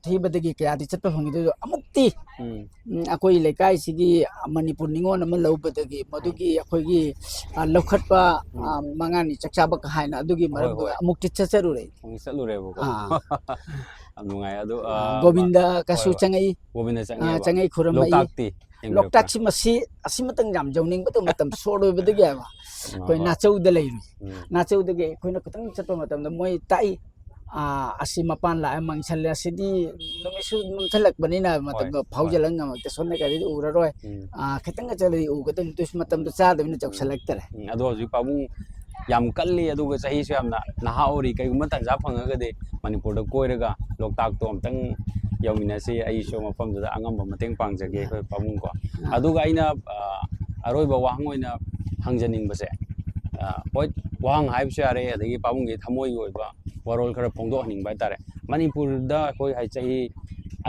ꯊꯤꯕꯗꯒꯤ ꯀꯌꯥꯗꯤ ꯆꯠꯄ ꯐꯪꯈꯤꯗꯣꯏꯗꯣ ꯑꯃꯨꯛꯇꯤ ꯑꯩꯈꯣꯏ ꯂꯩꯀꯥꯏꯁꯤꯒꯤ ꯃꯅꯤꯄꯨꯔ ꯅꯤꯉꯣꯜ ꯑꯃ ꯂꯧꯕꯗꯒꯤ ꯃꯗꯨꯒꯤ ꯑꯩꯈꯣꯏꯒꯤ ꯂꯧꯈꯠꯄ ꯃꯉꯥꯅꯤ ꯆꯥꯛꯆꯥꯕ ꯍꯥꯏꯅ ꯑꯗꯨꯒꯤ ꯃꯔꯝꯗ ꯑꯃꯨꯛꯇꯤ ꯆꯠꯂꯨꯔꯦꯕꯀꯣ ꯌꯥꯝ ꯅꯨꯡꯉꯥꯏ ꯑꯗꯨ ꯒꯣꯕꯤꯟꯗ ꯀꯁꯨ ꯆꯪꯉꯛꯏ ꯒꯣꯕꯤꯟꯗ ꯆꯪꯉꯛꯏ ꯈꯨꯔꯨꯝꯃꯛꯏ ꯂꯣꯛꯇꯥꯛꯁꯤ ꯑꯁꯤꯃꯇꯪ ꯌꯥꯝ ꯌꯧꯅꯤꯡꯕꯗꯣ ꯃꯇꯝ ꯁꯣꯔꯠ ꯑꯣꯏꯕꯗꯒꯤ ꯍꯥꯏꯕ ꯑꯩꯈꯣꯏ ꯅꯥꯆꯧꯗ ꯂꯩꯔꯨꯏ ꯅꯥꯆꯧꯗꯒꯤ ꯑꯩꯈꯣꯏꯅ ꯈꯤꯇꯪ ꯆꯠꯄ ꯃꯇꯝꯗ ꯃꯣꯏ ꯇꯥꯛꯏ ꯑꯁꯤ ꯃꯄꯥꯟ ꯂꯥꯛꯑꯦ ꯃꯥꯡꯁꯜꯂꯦ ꯑꯁꯤꯗꯤ ꯅꯨꯃꯤꯠꯁꯨ ꯃꯝꯁꯜꯂꯛꯄꯅꯤꯅ ꯃꯇꯝꯗꯣ ꯐꯥꯎꯖꯜꯂ ꯉꯝꯃꯛꯇꯦ ꯁꯣꯝꯗ ꯀꯔꯤꯗꯤ ꯎꯔꯔꯣꯏ ꯈꯤꯇꯪꯒ ꯆꯠꯂꯗꯤ ꯎꯒꯗꯕꯅꯤ ꯑꯗꯨꯁꯨ ꯃꯇꯝꯗꯣ ꯆꯥꯗꯕꯅꯤꯅ ꯆꯧꯁꯜꯂꯛꯇꯔꯦ ꯑꯗꯣ ꯍꯧꯖꯤꯛ ꯄꯥꯕꯨꯡ ꯌꯥꯝ ꯀꯜꯂꯤ ꯑꯗꯨꯒ ꯆꯍꯤꯁꯨ ꯌꯥꯝꯅ ꯅꯍꯥ ꯑꯣꯏꯔꯤ ꯀꯩꯒꯨꯝꯕ ꯇꯟꯖꯥ ꯐꯪꯉꯒꯗꯤ ꯃꯅꯤꯄꯨꯔꯗ ꯀꯣꯏꯔꯒ ꯂꯣꯛꯇꯥꯛꯇꯣ ꯑꯝꯇꯪ ꯌꯧꯃꯤꯟꯅꯁꯤ ꯑꯩꯁꯨ ꯃꯐꯝꯗꯨꯗ ꯑꯉꯝꯕ ꯃꯇꯦꯡ ꯄꯥꯡꯖꯒꯦ ꯑꯩꯈꯣꯏ ꯄꯥꯕꯨꯡꯀꯣ ꯑꯗꯨꯒ ꯑꯩꯅ ꯑꯔꯣꯏꯕ ꯋꯥꯍꯪ ꯑꯣꯏꯅ ꯍꯪꯖꯅꯤꯡꯕꯁꯦ ꯍꯣꯏ ꯋꯥꯍꯪ ꯍꯥꯏꯕꯁꯨ ꯌꯥꯔꯦ ꯑꯗꯒꯤ ꯄꯥꯕꯨꯡꯒꯤ ꯊꯃꯣꯏꯒꯤ ꯑꯣꯏꯕ ꯋꯥꯔꯣꯜ ꯈꯔ ꯐꯣꯡꯗꯣꯛꯍꯟꯅꯤꯡꯕ ꯍꯥꯏꯇꯥꯔꯦ ꯃꯅꯤꯄꯨꯔꯗ ꯑꯩꯈꯣꯏ ꯆꯍꯤ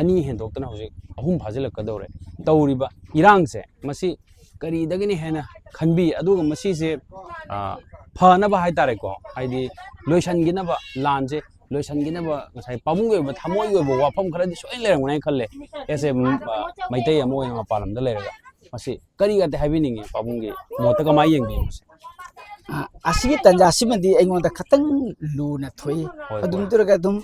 2 ꯍꯦꯟꯗꯣꯛꯇꯅ ꯍꯧꯖꯤꯛ 3 ꯐꯥꯖꯤꯜꯂꯛꯀꯗꯧꯔꯦ ꯇꯧꯔꯤꯕ ꯏꯔꯥꯡꯁꯦ ꯃꯁꯤ ꯀꯔꯤꯗꯒꯤꯅ ꯍꯦꯟꯅ ꯈꯟꯕꯤ ꯑꯗꯨꯒ ꯃꯁꯤꯁꯦ ꯐꯅꯕ ꯍꯥꯏꯇꯥꯔꯦꯀꯣ ꯍꯥꯏꯗꯤ ꯂꯣꯏꯁꯟꯈꯤꯅꯕ ꯂꯥꯟꯁꯦ ꯂꯣꯏꯁꯟꯈꯤꯅꯕ ꯉꯁꯥꯏ ꯄꯥꯕꯨꯡꯒꯤ ꯑꯣꯏꯕ ꯊꯃꯣꯏꯒꯤ ꯑꯣꯏꯕ ꯋꯥꯐꯝ ꯈꯔꯗꯤ ꯁꯣꯏꯅ ꯂꯩꯔꯝꯒꯅꯤ ꯈꯜꯂꯦ ꯑꯦꯁ ꯃꯩꯇꯩ ꯑꯃ ꯑꯣꯏꯅ ꯃꯄꯥꯟ ꯂꯝꯗ ꯂꯩꯔꯒ ꯃꯁꯤ ꯀꯔꯤꯒꯗꯤ ꯍꯥꯏꯕꯤꯅꯤꯡꯉꯤ ꯄꯥꯕꯨꯡꯒꯤ ꯃꯣꯠꯇ ꯀꯃꯥꯏꯅ ꯌꯦꯡꯕꯤꯉꯤ ꯃꯁꯤ ꯑꯁꯤꯒꯤ ꯇꯟꯖꯥꯁꯤꯃꯗꯤ ꯑꯩꯉꯣꯟꯗ ꯈꯤꯇꯪ ꯂꯨꯅ ꯊꯣꯛꯏ ꯑꯗꯨꯝ ꯇꯧꯔꯒ ꯑꯗꯨꯝ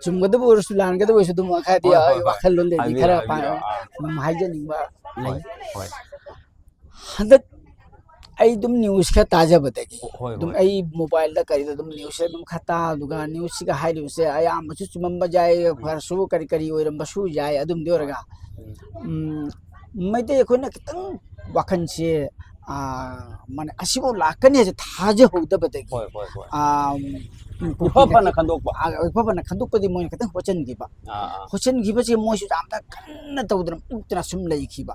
ꯆꯨꯝꯒꯗꯕ ꯑꯣꯏꯔꯁꯨ ꯂꯥꯟꯒꯗꯕ ꯑꯣꯏꯔꯁꯨ ꯑꯗꯨꯝ ꯍꯥꯏꯗꯤ ꯋꯥꯈꯜꯂꯣꯟꯗꯗꯤ ꯈꯔ ꯑꯗꯨꯝ ꯍꯥꯏꯖꯅꯤꯡꯕ ꯂꯩ ꯍꯟꯗꯛ ꯑꯩ ꯑꯗꯨꯝ ꯅ꯭ꯌꯨꯁ ꯈꯔ ꯇꯥꯖꯕꯗꯒꯤ ꯑꯗꯨꯝ ꯑꯩ ꯃꯣꯕꯥꯏꯜꯗ ꯀꯔꯤꯗ ꯑꯗꯨꯝ ꯅ꯭ꯌꯨꯁꯁꯦ ꯑꯗꯨꯝ ꯈꯔ ꯇꯥ ꯑꯗꯨꯒ ꯅ꯭ꯌꯨꯁꯁꯤꯒ ꯍꯥꯏꯔꯤꯕꯁꯦ ꯑꯌꯥꯝꯕꯁꯨ ꯆꯨꯝꯃꯝꯕ ꯌꯥꯏ ꯈꯔꯁꯨ ꯀꯔꯤ ꯑꯣꯏꯔꯝꯕꯁꯨ ꯌꯥꯏ ꯑꯗꯨꯝꯗꯤ ꯑꯣꯏꯔꯒ ꯃꯩꯇꯩ ꯑꯩꯈꯣꯏꯅ ꯈꯤꯇꯪ ꯋꯥꯈꯜꯁꯦ ꯑꯁꯤꯐꯥꯎ ꯂꯥꯛꯀꯅꯤꯁꯦ ꯊꯥꯖꯍꯧꯗꯕꯗꯒꯤ ꯏꯐ ꯐꯅ ꯈꯟꯗꯣꯛꯄ ꯏꯐ ꯐꯅ ꯈꯟꯗꯣꯛꯄꯗꯤ ꯃꯣꯏꯅ ꯈꯤꯇꯪ ꯍꯣꯠꯆꯤꯟꯈꯤꯕꯁꯦ ꯃꯣꯏꯁꯨ ꯌꯥꯝꯅ ꯀꯟꯅ ꯇꯧꯗꯅ ꯎꯛꯇꯅ ꯁꯨꯝ ꯂꯩꯈꯤꯕ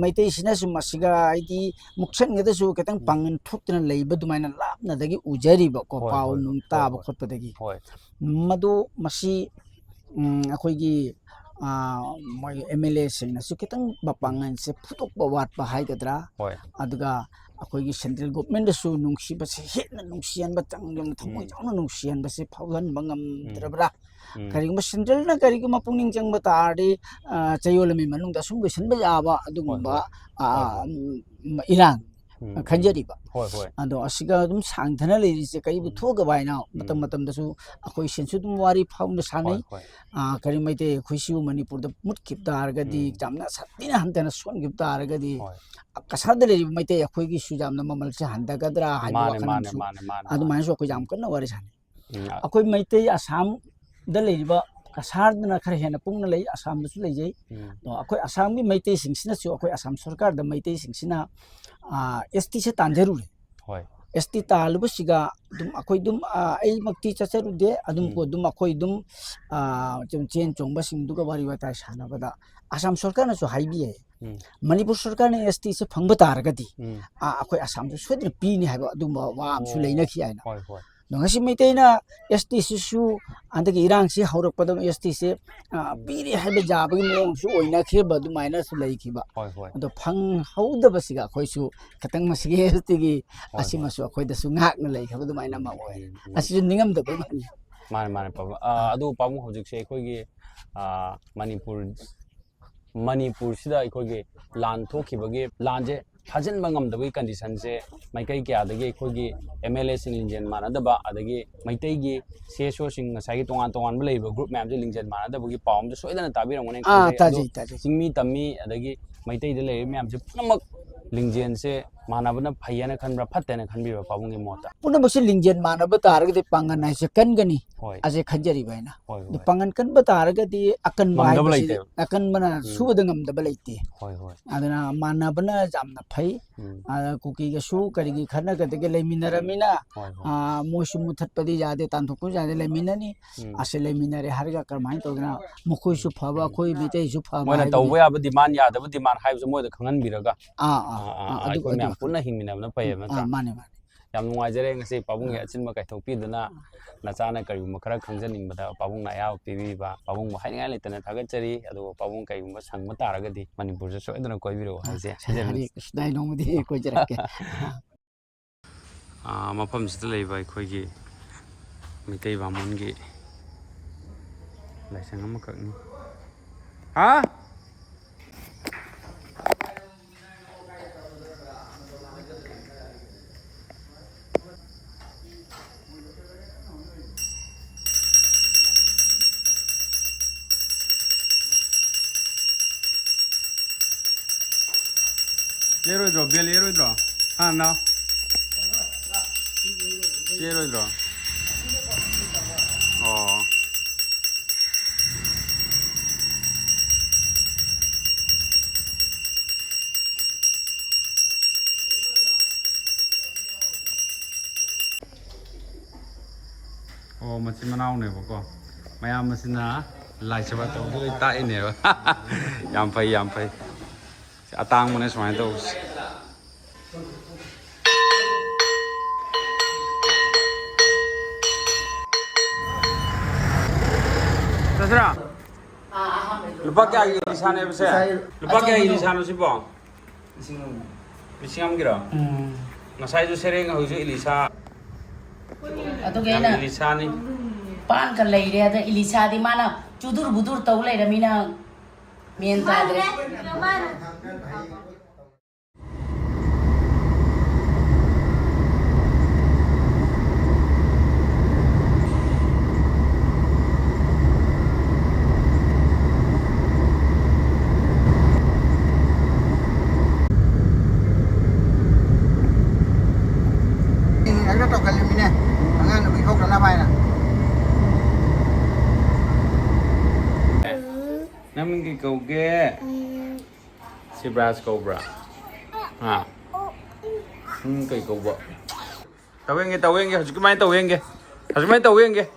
ꯃꯩꯇꯩꯁꯤꯅꯁꯨ ꯃꯁꯤꯒ ꯍꯥꯏꯗꯤ ꯃꯨꯛꯁꯟꯒꯗꯁꯨ ꯈꯤꯇꯪ ꯄꯥꯡꯒꯟ ꯊꯣꯛꯇꯅ ꯂꯩꯕ ꯑꯗꯨꯃꯥꯏꯅ ꯂꯥꯞꯅꯗꯒꯤ ꯎꯖꯔꯤꯕꯀꯣ ꯄꯥꯎ ꯅꯨꯡ ꯇꯥꯕ ꯈꯣꯠꯄꯗꯒꯤ ꯃꯗꯨ ꯃꯁꯤ ꯑꯩꯈꯣꯏꯒꯤ ꯃꯣꯏ MLAꯁꯤꯡꯅꯁꯨ ꯈꯤꯇꯪ ꯃꯄꯥꯡꯒꯜꯁꯦ ꯐꯨꯗꯣꯛꯄ ꯋꯥꯠꯄ ꯍꯥꯏꯒꯗ꯭ꯔꯥ ꯑꯗꯨꯒ ꯑꯩꯈꯣꯏꯒꯤ ꯁꯦꯟꯇ꯭ꯔꯦꯜ ꯒꯣꯚꯔꯟꯃꯦꯟꯇꯁꯨ ꯅꯨꯡꯁꯤꯕꯁꯦ ꯍꯦꯟꯅ ꯅꯨꯡꯁꯤꯍꯟꯕ ꯆꯪꯗꯅ ꯊꯃꯣꯏ ꯌꯥꯎꯅ ꯅꯨꯡꯁꯤꯍꯟꯕꯁꯦ ꯐꯥꯎꯍꯟꯕ ꯉꯝꯗ꯭ꯔꯕ꯭ꯔꯥ ꯀꯔꯤꯒꯨꯝꯕ ꯁꯦꯟꯇ꯭ꯔꯦꯜꯅ ꯀꯔꯤꯒꯨꯝꯕ ꯄꯨꯛꯅꯤꯡ ꯆꯪꯕ ꯇꯥꯔꯗꯤ ꯆꯌꯣꯜ ꯑꯃꯒꯤ ꯃꯅꯨꯡꯗ ꯑꯁꯨꯝ ꯂꯣꯏꯁꯤꯟꯕ ꯌꯥꯕ ꯑꯗꯨꯒꯨꯝꯕ ꯏꯔꯥꯡ ꯈꯟꯖꯔꯤꯕ ꯑꯗꯣ ꯑꯁꯤꯒ ꯑꯗꯨꯝ ꯁꯥꯡꯊꯅ ꯂꯩꯔꯤꯁꯦ ꯀꯔꯤꯕꯨ ꯊꯣꯛꯑꯒꯕ ꯍꯥꯏꯅ ꯃꯇꯝꯗꯁꯨ ꯑꯩꯈꯣꯏ ꯁꯤꯟꯁꯨ ꯑꯗꯨꯝ ꯋꯥꯔꯤ ꯐꯥꯎꯅ ꯁꯥꯟꯅꯩ ꯀꯔꯤ ꯃꯩꯇꯩ ꯑꯩꯈꯣꯏꯁꯤꯕꯨ ꯃꯅꯤꯄꯨꯔꯗ ꯃꯨꯠꯈꯤꯕ ꯇꯥꯔꯒꯗꯤ ꯌꯥꯝꯅ ꯁꯥꯊꯤꯅ ꯍꯟꯊꯅ ꯁꯣꯟꯈꯤꯕ ꯇꯥꯔꯒꯗꯤ ꯀꯁꯥꯔꯗ ꯂꯩꯔꯤꯕ ꯃꯩꯇꯩ ꯑꯩꯈꯣꯏꯒꯤꯁꯨ ꯌꯥꯝꯅ ꯃꯃꯜꯁꯦ ꯍꯟꯊꯒꯗ꯭ꯔꯥ ꯍꯥꯏꯕ ꯋꯥꯈꯜ ꯑꯃꯁꯨ ꯑꯗꯨꯃꯥꯏꯅꯁꯨ ꯑꯩꯈꯣꯏ ꯌꯥꯝ ꯀꯟꯅ ꯋꯥꯔꯤ ꯁꯥꯟꯅꯩ ꯑꯩꯈꯣꯏ ꯃꯩꯇꯩ ꯑꯁꯥꯝꯗ ꯂꯩꯔꯤꯕ ꯀꯁꯥꯔꯗꯅ ꯈꯔ ꯍꯦꯟꯅ ꯄꯨꯡꯅ ꯂꯩ ꯑꯁꯥꯝꯗꯁꯨ ꯂꯩꯖꯩ ꯑꯗꯣ ꯑꯩꯈꯣꯏ ꯑꯁꯥꯝꯒꯤ ꯃꯩꯇꯩꯁꯤꯡꯁꯤꯅꯁꯨ ꯑꯩꯈꯣꯏ ꯑꯁꯥꯝ ꯁꯔꯀꯥꯔꯗ ꯃꯩꯇꯩꯁꯤꯡꯁꯤꯅ STꯁꯦ ꯇꯥꯟꯖꯔꯨꯔꯦ ST ꯇꯥꯜꯂꯨꯕꯁꯤꯒ ꯑꯗꯨꯝ ꯑꯩꯈꯣꯏ ꯑꯗꯨꯝ ꯑꯩꯃꯛꯇꯤ ꯆꯠꯆꯔꯨꯗꯦ ꯑꯗꯨꯝ ꯑꯩꯈꯣই ꯑꯗꯨꯝ ꯆꯦꯟ ꯆꯣꯡꯕꯁꯤꯡꯗꯨꯒ ꯋꯥꯔꯤ ꯋꯥꯇꯥꯏ ꯁꯥꯟꯅꯕꯗ ꯑꯁꯥꯝ ꯁꯔꯀꯥꯔꯅꯁꯨ ꯍꯥꯏꯕꯤꯌꯦ ꯃꯅꯤꯄꯨꯔ ꯁꯔꯀꯥꯔꯅ STꯁꯦ ꯐꯪꯕ ꯇꯥꯔꯒꯗꯤ ꯑꯩꯈꯣꯏ ꯑꯁꯥꯝꯁꯨ ꯁꯣꯏꯗꯅ ꯄꯤꯅꯤ ꯍꯥꯏꯕ ꯑꯗꯨꯒꯨꯝꯕ ꯋꯥ ꯑꯃꯁꯨ ꯂꯩꯅꯈꯤ ꯍꯥꯏꯅ ngasi Meitei ST sisu andagi irang si haurakpadam ST se piri haibe jabagi mong su oina kheba du minus lai khiba hoi hoi ado phang haudaba siga khoi su katang masigi ST gi asima su khoi da su ngak na lai khaba du maina ma oi asi ningam da ba mani mane mane pabung adu pabung hojik se khoi gi Manipur sida aikoge lan thokibage lanje thajinba ngamdabagi condition se maikai kya adagi aikoge MLA sing lingjen manadaba adagi Meitei gi CSO sing ngasai tongan tongan belaiba group map je lingjen manadabagi pawam je soidana tabirangone taji singmi tammi adagi Meitei de lei map je punamak lingjen se manabana phayana khanbra phattena khanbiba pawungi mota puna basi lingjen manaba taragadi pangan na se kan gani hoi aje khajari baina hoi di pangan kan ba taragadi akan ba Ngamdaba basi laite. akan bana subada ngam da balaitti hoi hoi adana manabana jamna phai kuki ga su karigi khana ga de leminaramina hoi hoi mosu muthatpadi jade tanthokku jade leminani ase leminare harga karmai todna mukhui su phaba khoi Meitei su phaba moina tawba yaba demand yadaba demand haibsu moida khangan biraga adu aiko myam pulna hingminabna paye natra mane mane yam nungaijare ngasi pabunggi achinba kaithokpiduna nachana karigumba khara khangjaningbada pabungna ayaw pibiba pabungbu haingai leitana thagachari adu pabung kaigumba sangma taragadi manipurse soidana koibiro haise hari krishnai nomudi ko jarakke mafam sida leiba aikoigi Meitei bamongi laisang amakakni ha Leroydro, bel leroydro. No. Leroydro. Oh. Oh, macam mana ni boko? Mayam masina lai coba tahu tu tak ini ba. Yampai. Atang mana semua itu. Terserah. Lupa kaya ini sana besar. Lupa kaya ini sana sih bang. Bising kira. Ngasai tu sering harus Elisa. Atau kena Elisa ni. pan kan lay dia ada Elisa di mana budur tahu lay dah mina mienta ada. Agak tak kali mina, angan lebih kau kena apa ya? Namin kau ke? Si Bras kau bra. Ha. Kau buat. Taweng ke, harus main taweng ke.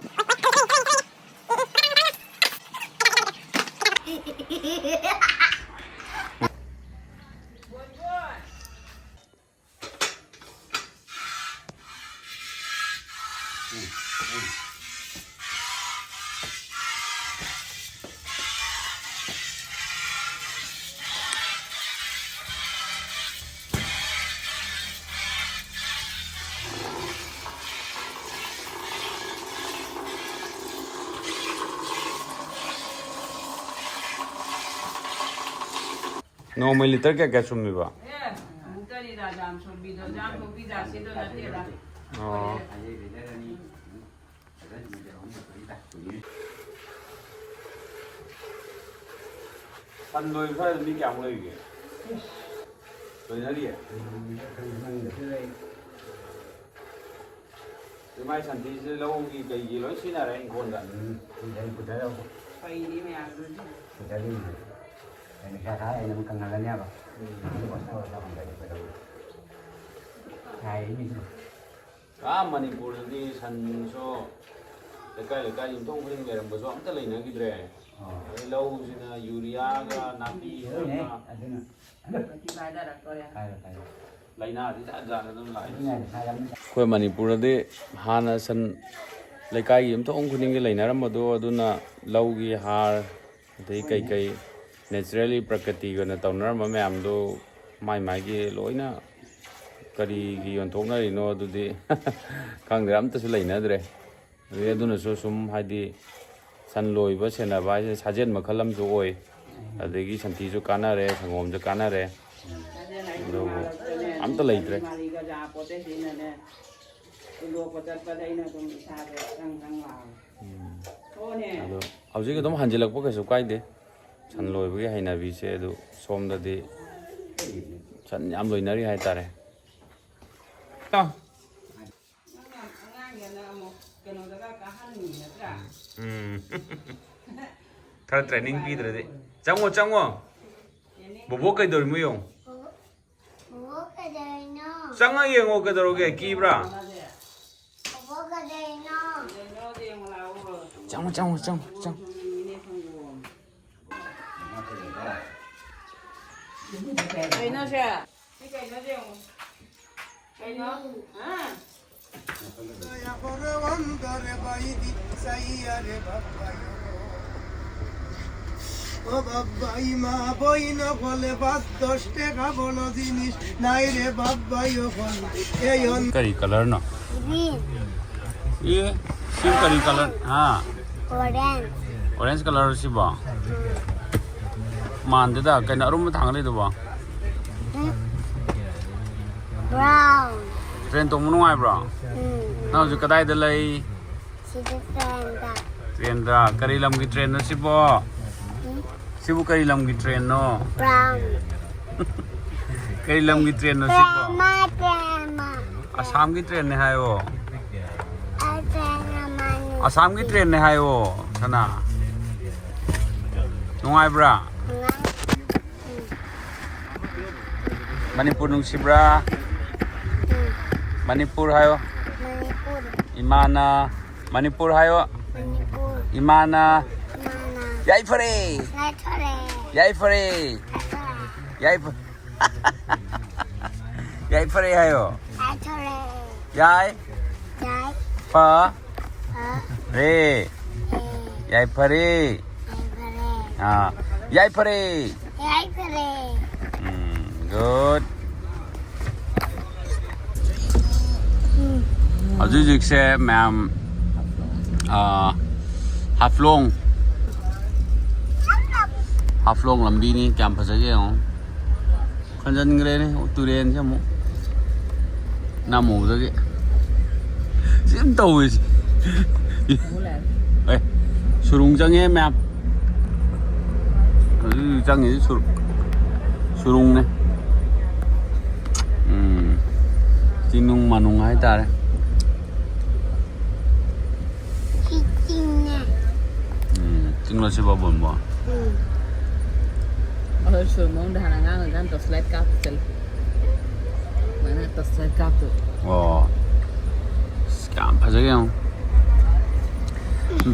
Normal liter क्या सुमी बा? Oh. Pandoi phải đi kẹoเลยkìa. Culinary. Cái mai sản thị sẽ lâu cái gì nói xin là anh còn đàn. Phải đi mẹ rồi. Ini saya ini bukan nagannya apa? Ini bosnya orang dari pada. Saya ini. Manipur di san so lekai yung tong kuling meron ba so ang talay na gidre. Hello sina urea ga napi Ini ga. ada na. Di ba dah rak ya. Kaya. ꯂꯥꯏꯅꯥꯗꯤ ꯖꯥꯠ ꯖꯥꯠ ꯑꯗꯨꯝ ꯂꯥꯛꯏ นี่ไงใช่แล้ว ꯑꯩꯈꯣꯏ ꯃꯅꯤꯄꯨꯔꯗꯗꯤ ꯍꯥꯟꯅ ꯁꯟ ꯂꯩꯀꯥꯏꯒꯤ ꯌꯨꯝꯊꯣꯡ ꯈꯨꯗꯤꯡꯒꯤ ꯂꯩꯅꯔꯝꯕꯗꯣ ꯑꯗꯨꯅ ꯂꯧꯒꯤ ꯍꯥꯔ ꯑꯗꯩ ꯀꯩꯀꯩ ꯅꯦꯆꯔꯦꯜꯂꯤ ꯄ꯭ꯔꯀ꯭ꯔꯤꯇꯤꯒꯤ ꯑꯣꯏꯅ ꯇꯧꯅꯔꯝꯕ ꯃꯌꯥꯝꯗꯣ ꯃꯥꯏ ꯃꯥꯏꯒꯤ ꯂꯣꯏꯅ ꯀꯔꯤꯒꯤ ꯌꯣꯟꯊꯣꯛꯅꯔꯤꯅꯣ ꯑꯗꯨꯗꯤ ꯈꯪꯗ꯭ꯔꯦ ꯑꯝꯇꯁꯨ ꯂꯩꯅꯗ꯭ꯔꯦ ꯑꯗꯩ ꯑꯗꯨꯅꯁꯨ ꯁꯨꯝ ꯍꯥꯏꯗꯤ ꯁꯟ ꯂꯣꯏꯕ ꯁꯦꯟꯅꯕ ꯍꯥꯏꯁꯦ ꯁꯥꯖꯦꯜ ꯃꯈꯜ ꯑꯃꯁꯨ ꯑꯣꯏ ꯑꯗꯒꯤ ꯁꯟꯊꯤꯁꯨ ꯀꯥꯟꯅꯔꯦ ꯁꯪꯒꯣꯝꯁꯨ ꯀꯥꯟꯅꯔꯦ ꯑꯗꯨꯕꯨ ꯑꯝꯇ ꯂꯩꯇ꯭ꯔꯦ ꯑꯗꯣ ꯍꯧꯖꯤꯛ ꯑꯗꯨꯝ ꯍꯟꯖꯤꯜꯂꯛꯄ ꯀꯩꯁꯨ ꯀꯥꯏꯗꯦ ꯁꯟ ꯂꯣꯏꯕꯒꯤ ꯍꯩꯅꯕꯤꯁꯦ ꯑꯗꯨ ꯁꯣꯝꯗꯗꯤ ꯁꯟ ꯌꯥꯝ ꯂꯣꯏꯅꯔꯤ ꯍꯥꯏꯇꯥꯔꯦ ꯈꯔ ꯇ꯭ꯔꯦꯅꯤꯡ ꯄꯤꯗ꯭ꯔꯗꯤ ꯆꯪꯉꯣ ꯆꯪꯉꯣ ꯕꯣꯕꯣꯛ ꯀꯩꯗꯧꯔꯤꯃꯣ ꯌꯦꯡꯉꯣ ꯆꯪꯉ ꯌꯦꯡꯉꯣ ꯀꯩꯗꯧꯔꯒꯦ ꯀꯤꯕ꯭ꯔꯥ ꯆꯪꯉꯣ ꯆꯪꯉꯣ ꯆꯪꯉꯣ ꯆꯪꯉꯣ Kayaknya ও বাবাই মা বই না বলে 5-10 টাকা বলো জিনিস নাই রে বাবাই ও বল এই करी कलर ना ये सिम करी कलर हाँ ऑरेंज कलर सिबा मानते दा कहीं अरुम में थांगले तो बा brown ट्रेन तो मुनुआ है ब्रा ना जो कदाई दलाई ट्रेन दा करी लम की ट्रेन न सिबा सिबु करी लम की ट्रेन नो brown करी लम की ट्रेन नो सिबा असम की ट्रेन ने है वो असम की ट्रेन ने है वो सना नुआई ब्रा मणिपुर नुसिब्रा मणिपुर हायो इमाना मणिपुर हायो इमाना याई फरे याई फरे याई याई फरे हायो याई फ रे याई फरे हाँ याई फरे good hꯧꯖꯤꯛꯁꯦ ꯃꯌꯥꯝ ꯍꯥꯐꯂꯣꯡ ꯂꯝꯕꯤꯅꯤ ꯀꯌꯥꯝ ꯐꯖꯒꯦ ꯌꯦꯡꯉꯣ ꯈꯟꯖꯟꯈ꯭ꯔꯦꯅꯦ ꯇꯨꯔꯦꯟꯁꯦ ꯑꯃꯨꯛ ꯅꯥꯃꯣꯗꯒꯤ ꯁꯤꯝ ꯇꯧꯋꯦꯁꯤ ꯑꯦ ꯁꯨꯔꯨꯡ ꯆꯪꯉꯦ ꯃꯌꯥꯝ ꯍꯧꯖꯤꯛ ꯆꯪꯉꯤꯁꯤ ꯁꯨꯔꯨꯡꯅꯦ ꯆꯤꯡꯅꯨꯡ ꯃꯥꯅꯨꯡ ꯍꯥꯏꯇꯥꯔꯦ ꯆꯤꯡꯂꯣ ꯁꯤꯕ ꯕꯣꯟꯕꯣ Hồi sửa mong đã là ngang ở gan tật slide cao tự mà nó tật slide cao tự cảm phải dễ không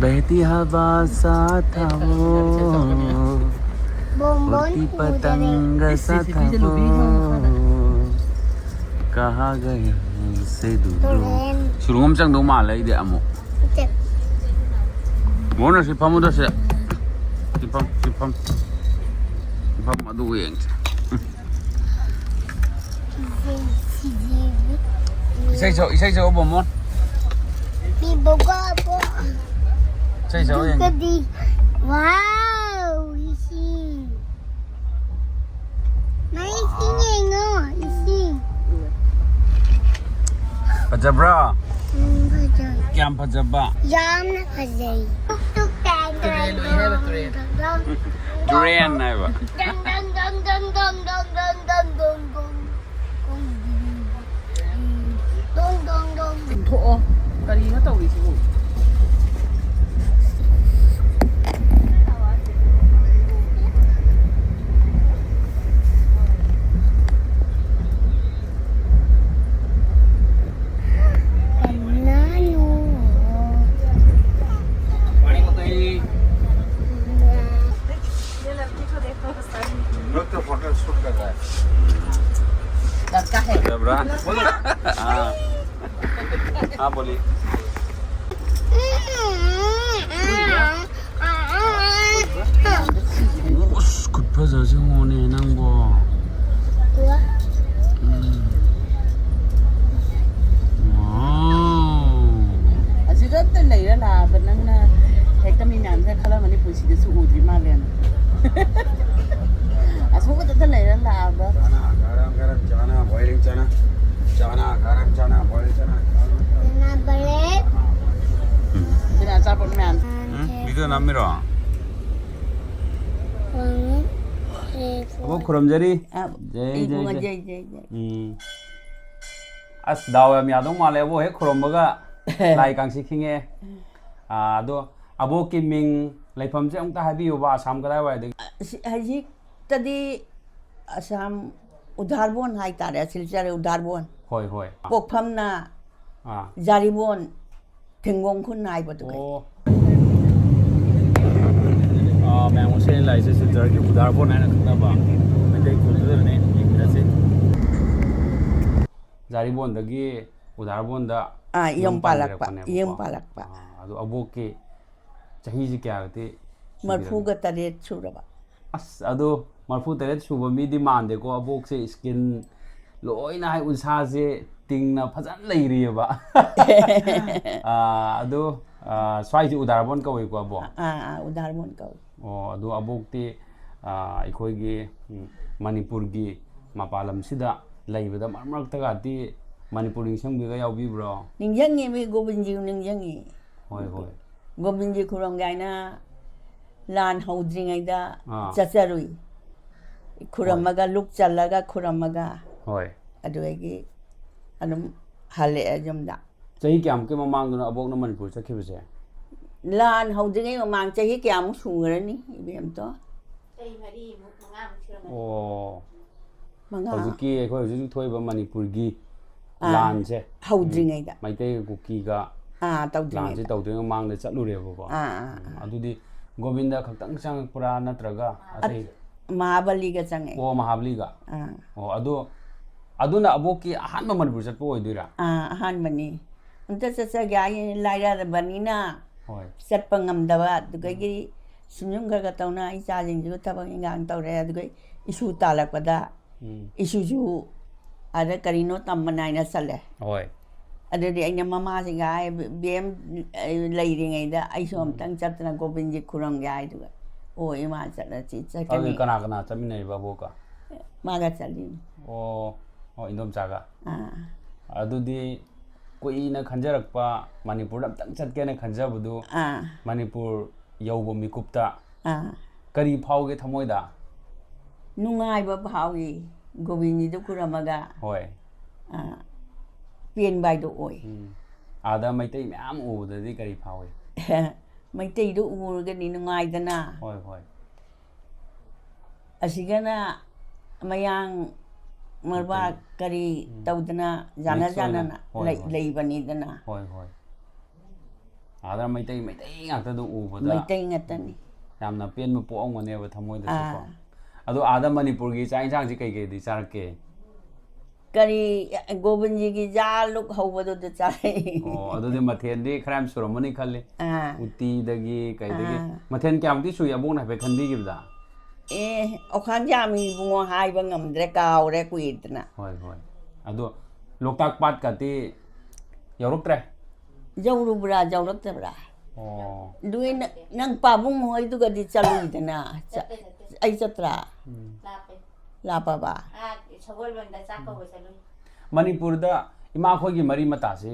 behti hava saath ho उड़ती पतंग सा था वो कहाँ गए से दूर सुरुंग हम चंग दो माल है इधर अमो मोना सिपम उधर से सिपम अदू ये इसे जो बोमोन इसे जो ये wow Pajabra. Kayam pajabba. Yam na pajay. Tuk tang. Durian na ba? Dang dang dang dang dang dang dang dang dang dang. Dong dong dong. thổ cái gì nó tàu đi xuống Đặt Dabra. Boleh. Us, good pasal sih ngone nang bo. Asal này đó là bên năng na thấy cái mình làm ra khá là mình phụ sự sự ủ thì mà liền. Asal cái này đó là đó. Garam chana boiling chana. Chana garam chana boiling chana. Nah, balik. Bên là sao bọn mình? Video namiro. Wangi. Abo kuram jari. Ibu ngajai. As daw am yadong male abo he kuram baga lai kang sikhinge. Do abo ki ming laifam se ongta habi yoba Assam kadai wai de. Haji tadi Assam Udarbon hai tare silchare Udarbon. Hoi. Pokpham na Jaribon Thengong khun nai batu kai. मैं उसे लाइसेंस से जर के उधार बोल ना करना बा मैं तो खुलदर ने एक से जारी बोन दगी उधार बोन दा Iyong palakpa. अदो अबो के चाही जी क्या होते Marfu ga tare suraba. अस अदो मरफू तेरे सुबह मी डिमांड देखो अबो से स्किन लोइना है उनसा से टिंगना फजन लई रही है बा अदो स्वाई से उधार बोन कवई को अबो Udarbon kau. ꯑꯗꯨ ꯑꯕꯣꯛꯇꯤ ꯑꯩꯈꯣꯏꯒꯤ ꯃꯅꯤꯄꯨꯔꯒꯤ ꯃꯄꯥꯟꯂꯝꯁꯤꯗ ꯂꯩꯕꯗ ꯃꯔꯛ ꯃꯔꯛꯇꯒꯗꯤ ꯃꯅꯤꯄꯨꯔ ꯅꯤꯡꯁꯤꯡꯕꯤꯒ ꯌꯥꯎꯕꯤꯕ꯭ꯔꯣ? Ningyangi mi Gobinji ningyangi. Hoi. Gobinji khuronggaina lan haudringaida chacharui. Khuramaga luk challaga khuramaga. Hoi. Aduegi adum hale ajumda. Chahi kyam ke mamangduna abokna Manipur chakhibase? Lan haudringai mamang chahi kyam sungrani ibem to. Hꯧjiki akhoi hojik thoiba Manipurgi lan se haudringaida. Meitei kukiga lan se tawdringa mangda chatlureba. Adudi Govinda khaktang changpura natraga atai Mahabali ga changai. Mahabali ga. Aduna aboki ahanba Manipur chatpo oidoira. Ahanbani. Unta chacha gya laira banina. Hoi. Chatpa ngamdaba dugai sumyum ga tawna icha jingju tabang ingang tawre dugai isu talakpada isu ju ada karino tamanaina sale. Hoi. Ada di aina mama singa bem lairingai da aisu amtang chatna Gobinji khurang gai duga. O ima chatna chi chakani. Kana chaminai baboka. Maga chalin. Indom chaga. Adudi Koina khanjarakpa Manipur amtang chatkena khanjabudu Manipur yaubo mikupta kari phauge thamoida Nungai ba phaugi Gobinji du kuramaga hoi pien bai do oi ada Meitei myam ubudadi kari phauge Meitei du urga ni nungai dana hoi asigana mayang marba kari taudana jana na leibani dana hoi ada Meitei ngakta du ubada Meitei ngatani yamna pien mo po ongone ba thamoida ko ado ada Manipur gi chang chang ji kai di charke kari Gobinji gi jaluk hawbado de chai ado de mathen di khram suromani khalle uti dagi kai dagi mathen kyam ti su yabong na be khandi gi da okhan jami bungo hai ba ngamdre kaw re kuitna hoi ado loktak pat ka ti yoruktre Jaurubra jauraktabra duin nang pabung hoi tu gadi chalu dana ai chatra lapa ba Manipur da ima khoi gi mari mata se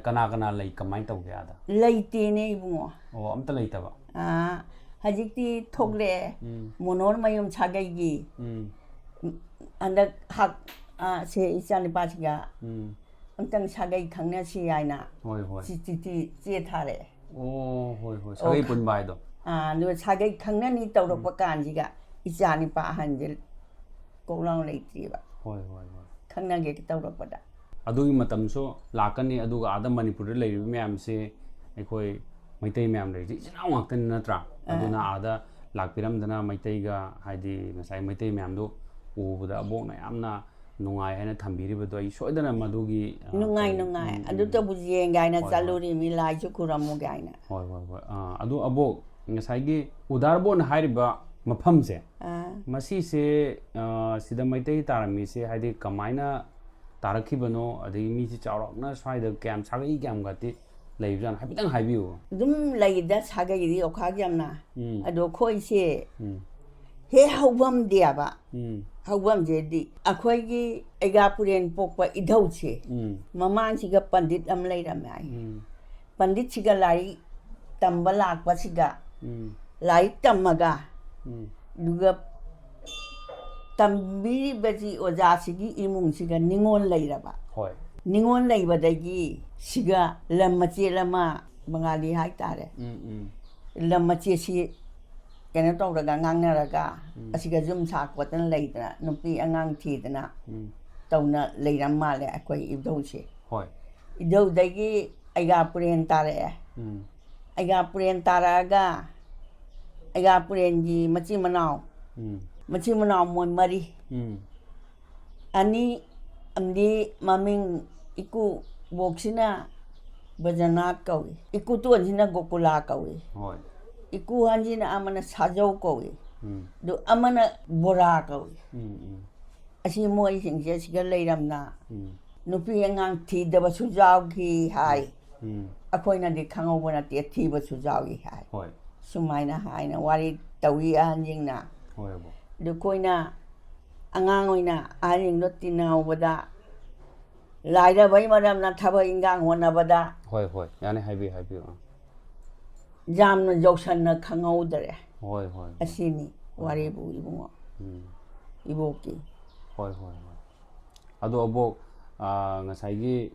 kana lei kamai tau ga da leite ne bungo amta leita ba hajikti thogle monor mayum chagai gi andak hak se ichani pasga amtang sagai khangna si aina hoi che thare hoi sagai pun bai do lu sagai khangna ni tawrok pa kan ji ga ichani pa hanjil kolong leitri ba hoi khangna ge tawrok pa da adu gi matam so lakani adu ga ada Manipur le ri myam se ekhoi Meitei myam le ji jinau ngaktan natra aduna ada lakpiram dana Meitei ga haidi ngasai Meitei myam do ubuda abok na yamna ꯅꯨꯡꯉꯥꯏ ꯍꯥꯏꯅ ꯊꯝꯕꯤꯔꯤꯕꯗꯣ ꯑꯩ ꯁꯣꯏꯗꯅ ꯃꯗꯨꯒꯤ ꯅꯨꯡꯉꯥꯏ ꯑꯗꯨꯇꯕꯨ ꯌꯦꯡꯒꯥꯏꯅ ꯆꯠꯂꯨꯔꯤꯃꯤ ꯂꯥꯏꯁꯨ ꯈꯨꯔꯝꯃꯨ ꯒꯥꯏꯅ ꯍꯣꯏ ꯑꯗꯨ ꯑꯕꯣꯛ ꯉꯁꯥꯏꯒꯤ ꯎꯗꯥꯔꯕꯣꯟ ꯍꯥꯏꯔꯤꯕ ꯃꯐꯝꯁꯦ ꯃꯁꯤꯁꯦ ꯁꯤꯗ ꯃꯩꯇꯩ ꯇꯥꯔꯝꯃꯤꯁꯦ ꯍꯥꯏꯗꯤ ꯀꯃꯥꯏꯅ ꯇꯥꯔꯛꯈꯤꯕꯅꯣ ꯑꯗꯒꯤ ꯃꯤꯁꯤ ꯆꯥꯎꯔꯛꯅ ꯁ꯭ꯋꯥꯏꯗ ꯀꯌꯥꯝ ꯁꯥꯒꯩ ꯀꯌꯥꯝ ꯒꯥꯇꯤ ꯂꯩꯕꯖꯥꯠꯅꯣ ꯍꯥꯏꯐꯦꯠꯇꯪ ꯍꯥꯏꯕꯤꯌꯨ ꯑꯗꯨꯝ ꯂꯩꯗ ꯁꯥꯒꯩꯗꯤ ꯑꯣꯈꯥꯛ ꯌꯥꯝꯅ ꯑꯗꯣ ꯑꯩꯈꯣꯏꯁꯦ ꯍꯦꯛ ꯍꯧꯐꯝꯗꯦꯕ ꯍꯧꯐꯝꯁꯦꯗꯤ ꯑꯩꯈꯣꯏꯒꯤ ꯑꯩꯒꯥꯄꯨꯔꯦꯟ ꯄꯣꯛꯄ ꯏꯙꯧꯁꯦ ꯃꯃꯥꯡꯁꯤꯒ ꯄꯟꯗꯤꯠ ꯑꯃ ꯂꯩꯔꯝꯃꯦ ꯄꯟꯗꯤꯠꯁꯤꯒ ꯂꯥꯏꯔꯤꯛ ꯇꯝꯕ ꯂꯥꯛꯄꯁꯤꯒ ꯂꯥꯏꯔꯤꯛ ꯇꯝꯃꯒ ꯑꯗꯨꯒ ꯇꯝꯕꯤꯔꯤꯕꯁꯤ ꯑꯣꯖꯥꯁꯤꯒꯤ ꯏꯃꯨꯡꯁꯤꯒ ꯅꯤꯉꯣꯜ ꯂꯩꯔꯕ ꯅꯤꯉꯣꯜ ꯂꯩꯕꯗꯒꯤ ꯁꯤꯒ ꯂꯝ ꯃꯆꯦꯠ ꯑꯃ ꯕꯉꯥꯂꯤ ꯍꯥꯏꯇꯥꯔꯦ ꯂꯝ ꯃꯆꯦꯠꯁꯤ ꯀꯩꯅꯣ ꯇꯧꯔꯒ ꯉꯥꯡꯅꯔꯒ ꯑꯁꯤꯒ ꯌꯨꯝ ꯁꯥꯛꯄꯗꯅ ꯂꯩꯗꯅ ꯅꯨꯄꯤ ꯑꯉꯥꯡ ꯊꯤꯗꯅ ꯇꯧꯅ ꯂꯩꯔꯝ ꯃꯥꯜꯂꯦ ꯑꯩꯈꯣꯏ ꯏꯙꯧꯁꯦ ꯏꯙꯧꯗꯒꯤ ꯑꯩꯒꯥꯄꯨꯔꯦꯟ ꯇꯥꯔꯛꯑꯦ ꯑꯩꯒꯥꯄꯨꯔꯦꯟ ꯇꯥꯔꯛꯑꯒ ꯑꯩꯒꯥꯄꯨꯔꯦꯟꯒꯤ ꯃꯆꯤꯟ ꯃꯅꯥꯎ ꯃꯣꯏ ꯃꯔꯤ ꯑꯅꯤ ꯑꯃꯗꯤ ꯃꯃꯤꯡ ꯏꯀꯨꯕꯣꯛꯁꯤꯅ ꯕꯖꯅꯥꯊ ꯀꯧꯏ ꯏꯀꯨꯇꯣꯟꯁꯤꯅ ꯒꯣꯀꯨꯂꯥ ꯀꯧꯏ ꯏꯀꯨ ꯑꯍꯟꯁꯤꯅ ꯑꯃꯅ ꯁꯥꯖꯧ ꯀꯧꯏ ꯑꯗꯨ ꯑꯃꯅ ꯕꯣꯔꯥ ꯀꯧꯏ ꯑꯁꯤ ꯃꯣꯏꯁꯤꯡꯁꯦ ꯁꯤꯒ ꯂꯩꯔꯝꯅ ꯅꯨꯄꯤ ꯑꯉꯥꯡ ꯊꯤꯗꯕꯁꯨ ꯌꯥꯎꯈꯤ ꯍꯥꯏ ꯑꯩꯈꯣꯏꯅꯗꯤ ꯈꯪꯍꯧꯕ ꯅꯠꯇꯦ ꯊꯤꯕꯁꯨ ꯌꯥꯎꯏ ꯍꯥꯏ ꯁꯨꯃꯥꯏꯅ ꯍꯥꯏꯅ ꯋꯥꯔꯤ ꯇꯧꯏ ꯑꯍꯟꯁꯤꯡꯅ ꯑꯗꯨ ꯑꯩꯈꯣꯏꯅ ꯑꯉꯥꯡ ꯑꯣꯏꯅ ꯑꯍꯟꯁꯤꯡꯗꯣ ꯇꯤꯟꯅꯍꯧꯕꯗ ꯂꯥꯏꯔꯕꯩ ꯃꯔꯝꯅ ꯊꯕꯛ ꯏꯟꯈꯥꯡ ꯍꯣꯠꯅꯕꯗ ꯌꯥꯅꯤ ꯍꯥꯏꯕꯤꯌꯨ ꯌꯥꯝꯅ ꯌꯧꯁꯟꯅ ꯈꯪꯍꯧꯗꯔꯦ ꯑꯁꯤꯅꯤ ꯋꯥꯔꯤꯕꯨ ꯏꯕꯨꯡꯉꯣ 이복기. ꯍꯣꯏ ꯍꯣꯏ ꯍꯣꯏ. ꯑꯗꯣ ꯑꯕꯣꯛ ꯉꯁꯥꯏꯒꯤ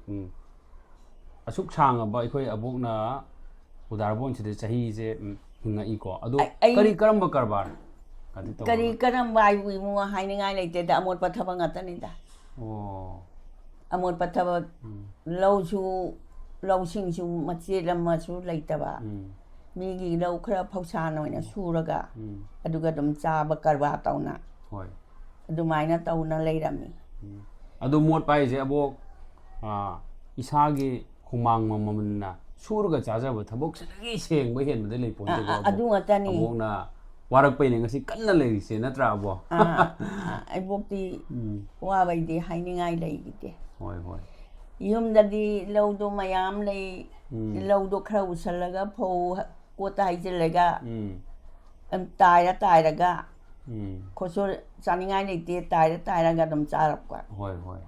ꯑꯁꯨꯛ ꯁꯥꯡꯉꯕ ꯑꯩꯈꯣꯏ ꯑꯕꯣꯛꯅ ꯎꯗꯥꯔꯕꯣꯟꯁꯤꯗ ꯆꯍꯤꯁꯦ ꯍꯤꯡꯉꯛꯏꯀꯣ. ꯑꯗꯣ ꯀꯔꯤ ꯀꯔꯝꯕ ꯀꯔꯕꯥꯔ ꯀꯔꯤ ꯀꯔꯝꯕ ꯍꯥꯏꯕꯨ ꯏꯕꯨꯡꯉꯣ ꯍꯥꯏꯅꯤꯡꯉꯥꯏ ꯂꯩꯇꯦꯗ ꯑꯃꯣꯠꯄ ꯊꯕꯛ ꯉꯥꯛꯇꯅꯤꯗ. ꯑꯣ. ꯑꯃꯣꯠꯄ ꯊꯕꯛ ꯂꯧꯁꯤꯡꯁꯨ ꯃꯆꯦꯠ ꯑꯃꯁꯨ ꯂꯩꯇꯕ. ꯃꯤꯒꯤ ꯂꯧ ꯈꯔ ꯐꯧꯁꯥꯅ ꯑꯣꯏꯅ ꯁꯨꯔꯒ ꯑꯗꯨꯒ ꯑꯗꯨꯝ ꯆꯥꯕ ꯀꯔꯕꯥꯔ ꯇꯧꯅ ꯑꯗꯨꯃꯥꯏꯅ ꯇꯧꯅ ꯂꯩꯔꯝꯃꯤ. ꯑꯗꯨ ꯃꯣꯠꯄ ꯍꯥꯏꯁꯦ ꯑꯕꯣꯛ ꯏꯁꯥꯒꯤ ꯍꯨꯃꯥꯡ ꯃꯃꯜꯅ ꯁꯨꯔꯒ ꯆꯥꯖꯕ ꯊꯕꯛꯁꯤꯗꯒꯤ ꯁꯦꯡꯕ ꯍꯦꯟꯕꯗ ꯂꯩ ꯄꯣꯟꯇꯦꯀꯣ ꯑꯗꯨ ꯉꯥꯛꯇꯅꯤ. ꯑꯕꯣꯛꯅ ꯋꯥꯔꯛꯄꯩꯅꯦ ꯉꯁꯤ ꯀꯟꯅ ꯂꯩꯔꯤꯁꯦ ꯅꯠꯇ꯭ꯔꯥ ꯑꯕꯣꯛ? ꯑꯩꯕꯣꯛꯇꯤ ꯋꯥꯕꯩꯗꯤ ꯍꯥꯏꯅꯤꯡꯉꯥꯏ ꯂꯩꯈꯤꯗꯦ. ꯍꯣꯏ ꯍꯣꯏ. ꯌꯨꯝꯗꯗꯤ ꯂꯧꯗꯣ ꯃꯌꯥꯝ ꯂꯩ. ꯂꯧꯗꯣ ꯈꯔ ꯎꯁꯜꯂꯒ ꯐꯧ ꯀꯣꯠꯇ ꯍꯩꯖꯤꯜꯂꯒ ꯇꯥꯏꯔꯒ ꯈꯣꯠꯁꯣ ꯆꯥꯅꯤꯡꯉꯥꯏ ꯂꯩꯇꯦ ꯇꯥꯏꯔꯒ ꯑꯗꯨꯝ ꯆꯥꯔꯛꯄ. ꯍꯣꯏ ꯍꯣꯏ.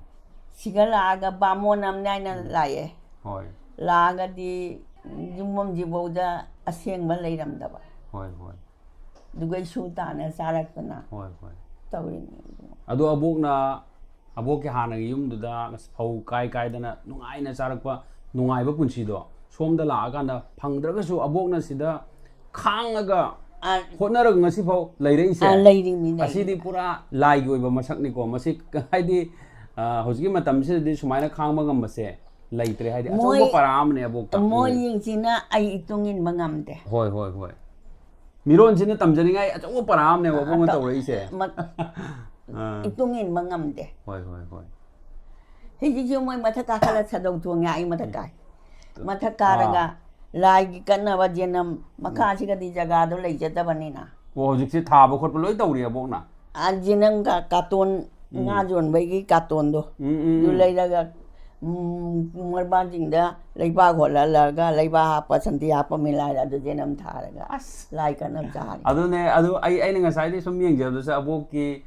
시가 라가 바모남 나이나 라예. ꯍꯣꯏ. 라가디 유몸 집보다 아생만 레이람다바. ꯍꯣꯏ ꯍꯣꯏ. 누가 수다나 살았구나. ꯍꯣꯏ ꯍꯣꯏ. 떠오르네. ꯑꯗꯣ ꯑꯕꯣꯛꯅ ꯑꯕꯣꯛꯀꯤ ꯍꯥꯟꯅꯒꯤ ꯌꯨꯝꯗꯨꯗ ꯐꯧ ꯀꯥꯏꯗꯅ ꯅꯨꯡꯉꯥꯏꯅ ꯆꯥꯔꯛꯄ ꯅꯨꯡꯉꯥꯏꯕ ꯄꯨꯟꯁꯤꯗꯣ ꯁꯣꯝꯗ ꯂꯥꯛꯑꯀꯥꯟꯗ ꯐꯪꯗ꯭ꯔꯒꯁꯨ ꯑꯕꯣꯛꯅ ꯁꯤꯗ ꯈꯥꯡꯉꯒ ꯍꯣꯠꯅꯔꯒ ꯉꯁꯤꯐꯥꯎ ꯂꯩꯔꯛꯏꯁꯦ. ꯂꯩꯔꯤꯃꯤ. ꯑꯁꯤꯗꯤ ꯄꯨꯔꯥ ꯂꯥꯏꯒꯤ ꯑꯣꯏꯕ ꯃꯁꯛꯅꯤꯀꯣ. ꯃꯁꯤ ꯍꯥꯏꯗꯤ ꯍꯧꯖꯤꯛꯀꯤ ꯃꯇꯝꯁꯤꯗꯗꯤ ꯁꯨꯃꯥꯏꯅ ꯈꯥꯡꯕ ꯉꯝꯕꯁꯦ ꯂꯩꯇ꯭ꯔꯦ. ꯍꯥꯏꯗꯤ ꯑꯆꯧꯕ ꯄꯔꯥ ꯑꯃꯅꯦ ꯑꯕꯣꯛꯇ. ꯃꯣꯏꯁꯤꯡꯁꯤꯅ ꯑꯩ ꯏꯇꯨꯡ ꯏꯟꯕ ꯉꯝꯗꯦ. ꯍꯣꯏ ꯍꯣꯏ ꯍꯣꯏ. ꯃꯤꯔꯣꯟꯁꯤꯅ ꯇꯝꯖꯅꯤꯡꯉꯥꯏ ꯑꯆꯧꯕ ꯄꯔꯥ ꯑꯃꯅꯦꯕ ꯑꯕꯣꯛꯅ ꯇꯧꯔꯛꯏꯁꯦ. 이tung 인망 amde. ꯍꯣꯏ ꯍꯣꯏ ꯍꯣꯏ. Hiji mo mata kakala sa daw tuwang ay mata kay. Mata karaga lagi ka na wajenam makasi ka di jagado lay jeta banina. Oo, hujiksi thaba khotpa loi tawri abokna. Ajinang katon nga jon bagi katon do. Du lay daga marban jingda lay ba khola laga lay ba hapa santi hapa milay da jenam tharaga. Lay ka na jari. Adu ay ngasai di sum yengjab sa abokki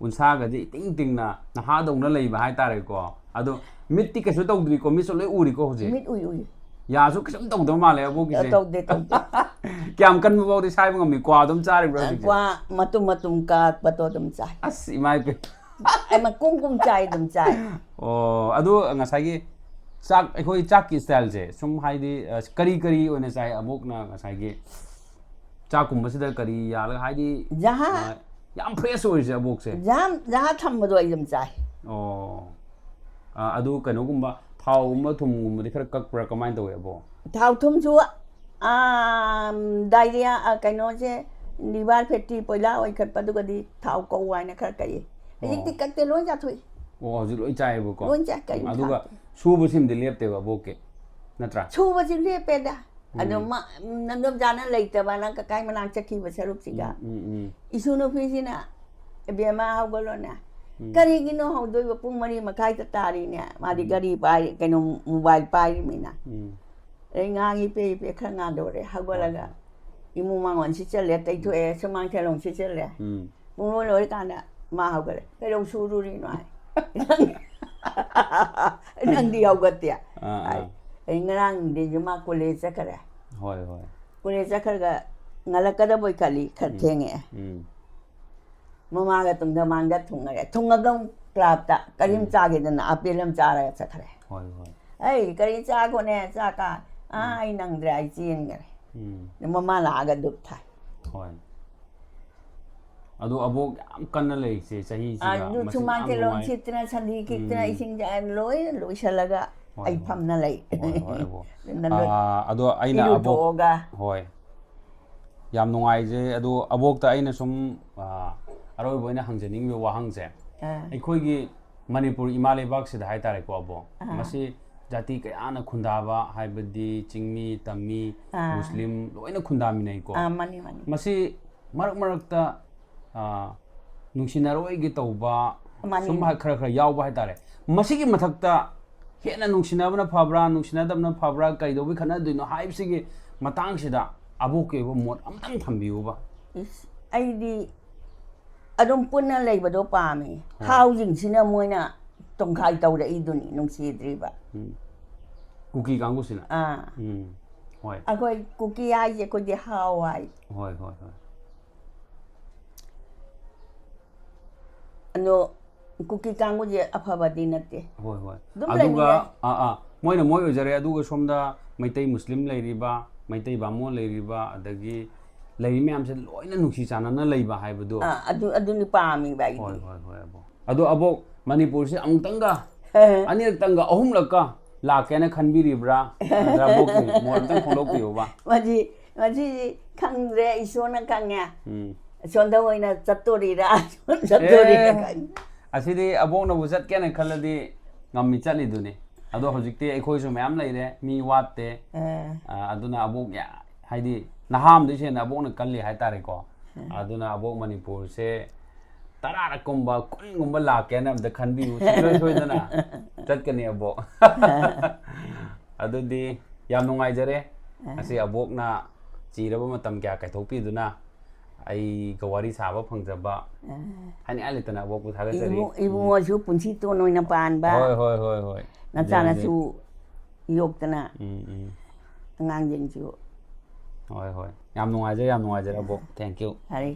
unsaagadi ting-tingna nahadong na layba haitare-ko. Ado mitti kaso tawdri ko miso lay uri ko hujik. Mit uy. Yaso kasam tawdaw male abokki se. Tawde. Kiyam kan mo bawdi sai mga mi kwa dum chari bro. Kwa matum ka pato dum chai. As imay pe. Ay magkungkum chai dum chai. Oh, ado ngasai gi chak ekhoi chak ki style je sum haidi kari oina chai abok na ngasai gi chak kum basida kari ya la haidi jaha yam fresh oise abok se jaha thambado ai dum chai. Oh. Adu kano gumba thau gumba thum gumba di khara kakpra kamain tawe abo. Thau thum chu diarrhea kano je liver fatty poila oi khat padu gadi thau ko wai na khar kai ꯍꯧꯖꯤꯛꯇꯤ ꯀꯛꯇꯦ ꯂꯣꯏ ꯆꯥꯊꯣꯛꯏ ꯑꯣ ꯍꯧꯖꯤꯛ ꯂꯣꯏ ꯆꯥꯏꯌꯦꯕꯀꯣ ꯂꯣꯏ ꯆꯥꯏ ꯀꯔꯤꯝ ꯑꯗꯨꯒ ꯊꯥꯛꯇꯦ ꯁꯨꯕꯁꯤꯃꯗꯤ ꯂꯦꯞꯇꯦꯕ ꯑꯕꯣꯛꯀꯤ ꯅꯠꯇ꯭ꯔꯥ ꯁꯨꯕꯁꯤ ꯂꯦꯞꯄꯦꯗ ꯑꯗꯣ ꯅꯝꯗꯣꯝꯆꯥꯅ ꯂꯩꯇꯕ ꯅꯪ ꯀꯀꯥꯏ ꯃꯅꯥꯛ ꯆꯠꯈꯤꯕ ꯁꯔꯨꯛꯁꯤꯒ 이수 ꯅꯨꯄꯤꯁꯤꯅ ꯏꯕꯦꯝꯃ ꯍꯧꯒꯠꯂꯣꯅꯦ ꯀꯔꯤꯒꯤꯅꯣ ꯍꯧꯗꯣꯏꯕ ꯄꯨꯡ 4:30ꯗ ꯇꯥꯔꯤꯅꯦ ꯃꯥꯗꯤ ꯒꯥꯔꯤ ꯄꯥꯏ ꯀꯩꯅꯣ ꯃꯣꯕꯥꯏꯜ ꯄꯥꯏꯔꯤꯃꯤꯅ ꯑꯗꯩ ꯉꯥꯡꯉꯤ ꯄꯦ ꯈꯔ ꯉꯥꯟꯗꯣꯔꯦ ꯍꯧꯒꯠꯂꯒ ꯏꯃꯨꯡ ꯃꯥꯡꯒꯣꯟ ꯁꯤꯠꯆꯜꯂꯦ ꯇꯩꯊꯣꯛꯑꯦ ꯁꯨꯃꯥꯡ ꯊꯦꯂꯣꯡ ꯁꯤꯠꯆꯜꯂꯦ ꯄꯨꯡ ꯂꯣꯏꯔꯀꯥꯟꯗ ꯃꯥ ꯍꯧꯒꯠꯂꯦ ꯀꯩꯗꯧ ꯁꯨꯔꯨꯔꯤꯅꯣ ꯍꯥꯏ ꯅꯪꯗꯤ ꯍꯧꯒꯠꯇꯦ ꯑꯩ ꯉꯔꯥꯡ ꯅꯨꯡꯊꯤꯟꯁꯨ ꯃꯥ ꯀꯣꯂꯦꯖ ꯆꯠꯈꯔꯦ ꯍꯣꯏ ꯍꯣꯏ ꯀꯣꯂꯦꯖ ꯆꯠꯈ꯭ꯔꯒ ꯉꯜꯂꯛꯀꯗꯕꯣꯏ ꯈꯜꯂꯤ ꯈꯔ ꯊꯦꯡꯉꯛꯑꯦ ꯃꯃꯥꯒ ꯇꯨꯡꯗ ꯃꯥꯡꯗ ꯊꯨꯡꯉꯔꯦ ꯊꯨꯡꯉꯒ ꯀ꯭ꯂꯥꯞꯇ ꯀꯔꯤꯝ ꯆꯥꯒꯦꯗꯅ ꯑꯄꯦꯜ ꯑꯃ ꯆꯥꯔꯒ ꯆꯠꯈ꯭ꯔꯦ ꯍꯣꯏ ꯍꯣꯏ ꯑꯩ ꯀꯔꯤ ꯆꯥꯈꯣꯅꯦ ꯆꯥꯀꯥ ꯑꯩ ꯅꯪꯗ꯭ꯔꯦ ꯑꯩ ꯆꯦꯟꯈꯔꯦ ꯃꯃꯥ ꯂꯥꯛꯑꯒ ꯗꯨꯞ ꯊꯥꯏ ꯍꯣꯏ ꯑꯗꯣ ꯑꯕꯣꯛ ꯌꯥꯝ ꯀꯟꯅ ꯂꯩꯔꯤꯁꯦ ꯆꯍꯤꯁꯤꯒ ꯑꯗꯨ ꯃꯁꯤ ꯁꯨꯃꯥꯡ ꯌꯥꯝ ꯊꯦꯂꯣꯡ ꯅꯨꯡꯉꯥꯏ ꯁꯤꯠꯇꯅ ꯁꯟꯗꯤ ꯈꯤꯛꯇꯅ ꯏꯁꯤꯡ ꯂꯣꯏꯅ ꯂꯣꯏꯁꯤꯜꯂꯒ ꯑꯩ ꯐꯝꯅ ꯂꯩ ꯍꯣꯏ ꯑꯕꯣꯛ ꯑꯗꯣ ꯑꯩꯅ ꯑꯕꯣꯛ ꯍꯣꯏ ꯌꯥꯝ ꯅꯨꯡꯉꯥꯏꯖꯩ ꯑꯗꯣ ꯑꯕꯣꯛꯇ ꯑꯩꯅ ꯁꯨꯝ ꯑꯔꯣꯏꯕ ꯑꯣꯏꯅ ꯍꯪꯖꯅꯤꯡꯉꯤꯕ ꯋꯥꯍꯪꯁꯦ ꯑꯩꯈꯣꯏꯒꯤ ꯃꯅꯤꯄꯨꯔ ꯏꯃꯥ ꯂꯩꯕꯥꯛꯁꯤꯗ ꯍꯥꯏꯇꯥꯔꯦꯀꯣ ꯑꯕꯣꯛ ꯃꯁꯤ ꯖꯥꯇꯤ ꯀꯌꯥꯅ ꯈꯨꯟꯗꯥꯕ ꯍꯥꯏꯕꯗꯤ ꯆꯤꯡꯃꯤ ꯇꯝꯃꯤ ꯃꯨꯁꯂꯤꯝ ꯂꯣꯏꯅ ꯈꯨꯟꯗꯥꯃꯤꯟꯅꯩꯀꯣ ꯃꯁꯤ ꯃꯔꯛ ꯃꯔꯛꯇ ꯅꯨꯡꯁꯤꯅꯔꯣꯏꯒꯤ ꯇꯧꯕ ꯁꯨꯝ ꯈꯔ ꯌꯥꯎꯕ ꯍꯥꯏꯇꯥꯔꯦ ꯃꯁꯤꯒꯤ ꯃꯊꯛꯇ ꯍꯦꯟꯅ ꯅꯨꯡꯁꯤꯅꯕꯅ ꯐꯕ꯭ꯔꯥ ꯅꯨꯡꯁꯤꯅꯗꯕꯅ ꯐꯕ꯭ꯔꯥ ꯀꯩꯗꯧꯕꯩ ꯈꯠꯅꯗꯣꯏꯅꯣ ꯍꯥꯏꯕꯁꯤꯒꯤ ꯃꯇꯥꯡꯁꯤꯗ ꯑꯕꯣꯛꯀꯤ ꯑꯣꯏꯕ ꯃꯣꯠ ꯑꯃꯇꯪ ꯊꯝꯕꯤꯌꯨꯕ ꯑꯩꯗꯤ ꯑꯗꯨꯝ ꯄꯨꯟꯅ ꯂꯩꯕꯗꯣ ꯄꯥꯝꯃꯤ ꯍꯥꯎꯁꯤꯡꯁꯤꯅ ꯃꯣꯏꯅ ꯇꯣꯡꯈꯥꯏ ꯇꯧꯔꯛꯏꯗꯨꯅꯤ ꯅꯨꯡꯁꯤꯗ꯭ꯔꯤꯕ ꯀꯨꯀꯤ ꯀꯥꯡꯕꯨꯁꯤꯅ ꯍꯣꯏ ꯑꯩꯈꯣই ꯀꯨꯀꯤ ꯍꯥꯏꯁꯦ ꯑꯩꯈꯣꯏꯗꯤ ꯍꯥꯎ ꯍꯥꯏ ꯍꯣꯏ ꯍꯣꯏ ꯍꯣꯏ ꯑꯗꯣ ꯀꯨꯀꯤ ꯀꯥꯡꯕꯨꯁꯦ ꯑꯐꯕꯗꯤ ꯅꯠꯇꯦ ꯍꯣꯏ ꯍꯣꯏ ꯑꯗꯨꯒ ꯃꯣꯏꯅ ꯃꯣꯏ ꯑꯣꯏꯖꯔꯦ ꯑꯗꯨꯒ ꯁꯣꯝꯗ ꯃꯩꯇꯩ ꯃꯨꯁꯂꯤꯝ ꯂꯩꯔꯤꯕ ꯃꯩꯇꯩ ꯕꯥꯃꯣꯟ ꯂꯩꯔꯤꯕ ꯑꯗꯒꯤ ꯂꯩꯔꯤ ꯃꯌꯥꯝꯁꯦ ꯂꯣꯏꯅ ꯅꯨꯡꯁꯤ ꯆꯥꯟꯅꯅ ꯂꯩꯕ ꯍꯥꯏꯕꯗꯣ ꯑꯗꯨꯅꯤ ꯄꯥꯝꯃꯤꯕ ꯑꯩꯗꯤ ꯍꯣꯏ ꯍꯣꯏ ꯍꯣꯏ ꯑꯕꯣꯛ ꯑꯗꯣ ꯑꯕꯣꯛ ꯃꯅꯤꯄꯨꯔꯁꯦ ꯑꯃꯨꯛꯇꯪꯒ ꯑꯅꯤꯔꯛꯇꯪꯒ ꯑꯍꯨꯝꯂꯛꯀ ꯂꯥꯛꯀꯦꯅ ꯈꯟꯕꯤꯔꯤꯕ꯭ꯔꯥ ꯅꯠꯇ꯭ꯔꯒ ꯑꯕꯣꯛꯀꯤ ꯃꯣꯠ ꯑꯝꯇꯪ ꯐꯣꯡꯗꯣꯛꯄꯤꯌꯨꯕ ꯃꯁꯤ ꯈꯪꯗ꯭ꯔꯦ ꯏꯁꯣꯔꯅ ꯈꯪꯉꯦ ꯁꯣꯝꯗ ꯑꯣꯏꯅ ꯆꯠꯇꯣꯔꯤꯔꯥ ꯆꯠꯇꯣꯔꯤꯔꯥ ꯈꯪꯉꯦ ꯑꯁꯤꯗꯤ ꯑꯕꯣꯛꯅꯕꯨ ꯆꯠꯀꯦꯅ ꯈꯜꯂꯗꯤ ꯉꯝꯃꯤ ꯆꯠꯂꯤꯗꯨꯅꯤ ꯑꯗꯣ ꯍꯧꯖꯤꯛꯇꯤ ꯑꯩꯈꯣꯏꯁꯨ ꯃꯌꯥꯝ ꯂꯩꯔꯦ ꯃꯤ ꯋꯥꯠꯇꯦ ꯑꯗꯨꯅ ꯑꯕꯣꯛ ꯍꯥꯏꯗꯤ ꯅꯍꯥ ꯑꯃꯗꯩꯁꯨ ꯍꯦꯟꯅ ꯑꯕꯣꯛꯅ ꯀꯜꯂꯤ ꯍꯥꯏꯇꯥꯔꯦꯀꯣ ꯑꯗꯨꯅ ꯑꯕꯣꯛ ꯃꯅꯤꯄꯨꯔꯁꯦ 10ꯔꯛꯀꯨꯝꯕ 10ꯒꯨꯝꯕ ꯂꯥꯛꯀꯦꯅ ꯑꯝꯇ ꯈꯟꯕꯤꯌꯨ ꯁꯨꯡꯁꯣꯏ ꯁꯣꯏꯗꯅ ꯆꯠꯀꯅꯤ ꯑꯕꯣꯛ ꯑꯗꯨꯗꯤ ꯌꯥꯝ ꯅꯨꯡꯉꯥꯏꯖꯔꯦ ꯉꯁꯤ ꯑꯕꯣꯛꯅ ꯆꯤꯔꯕ ꯃꯇꯝ ꯀꯌꯥ ꯀꯥꯏꯊꯣꯛꯄꯤꯗꯨꯅ ꯑꯩꯒ ꯋꯥꯔꯤ ꯁꯥꯕ ꯐꯪꯖꯕ ꯍꯥꯏꯅꯤꯡꯉꯥꯏ ꯂꯩꯇꯅ ꯑꯕꯣꯛꯄꯨ ꯊꯥꯒꯠꯆꯔꯤ 이부모주 분치돈 오이나 반바 ꯍꯣꯏ 나타나수 욕드나 응앙쟁주 ꯍꯣꯏ ꯌꯥꯝ ꯅꯨꯡꯉꯥꯏꯖꯔꯦ ꯑꯕꯣꯛ ꯊꯦꯡꯛ ꯌꯨ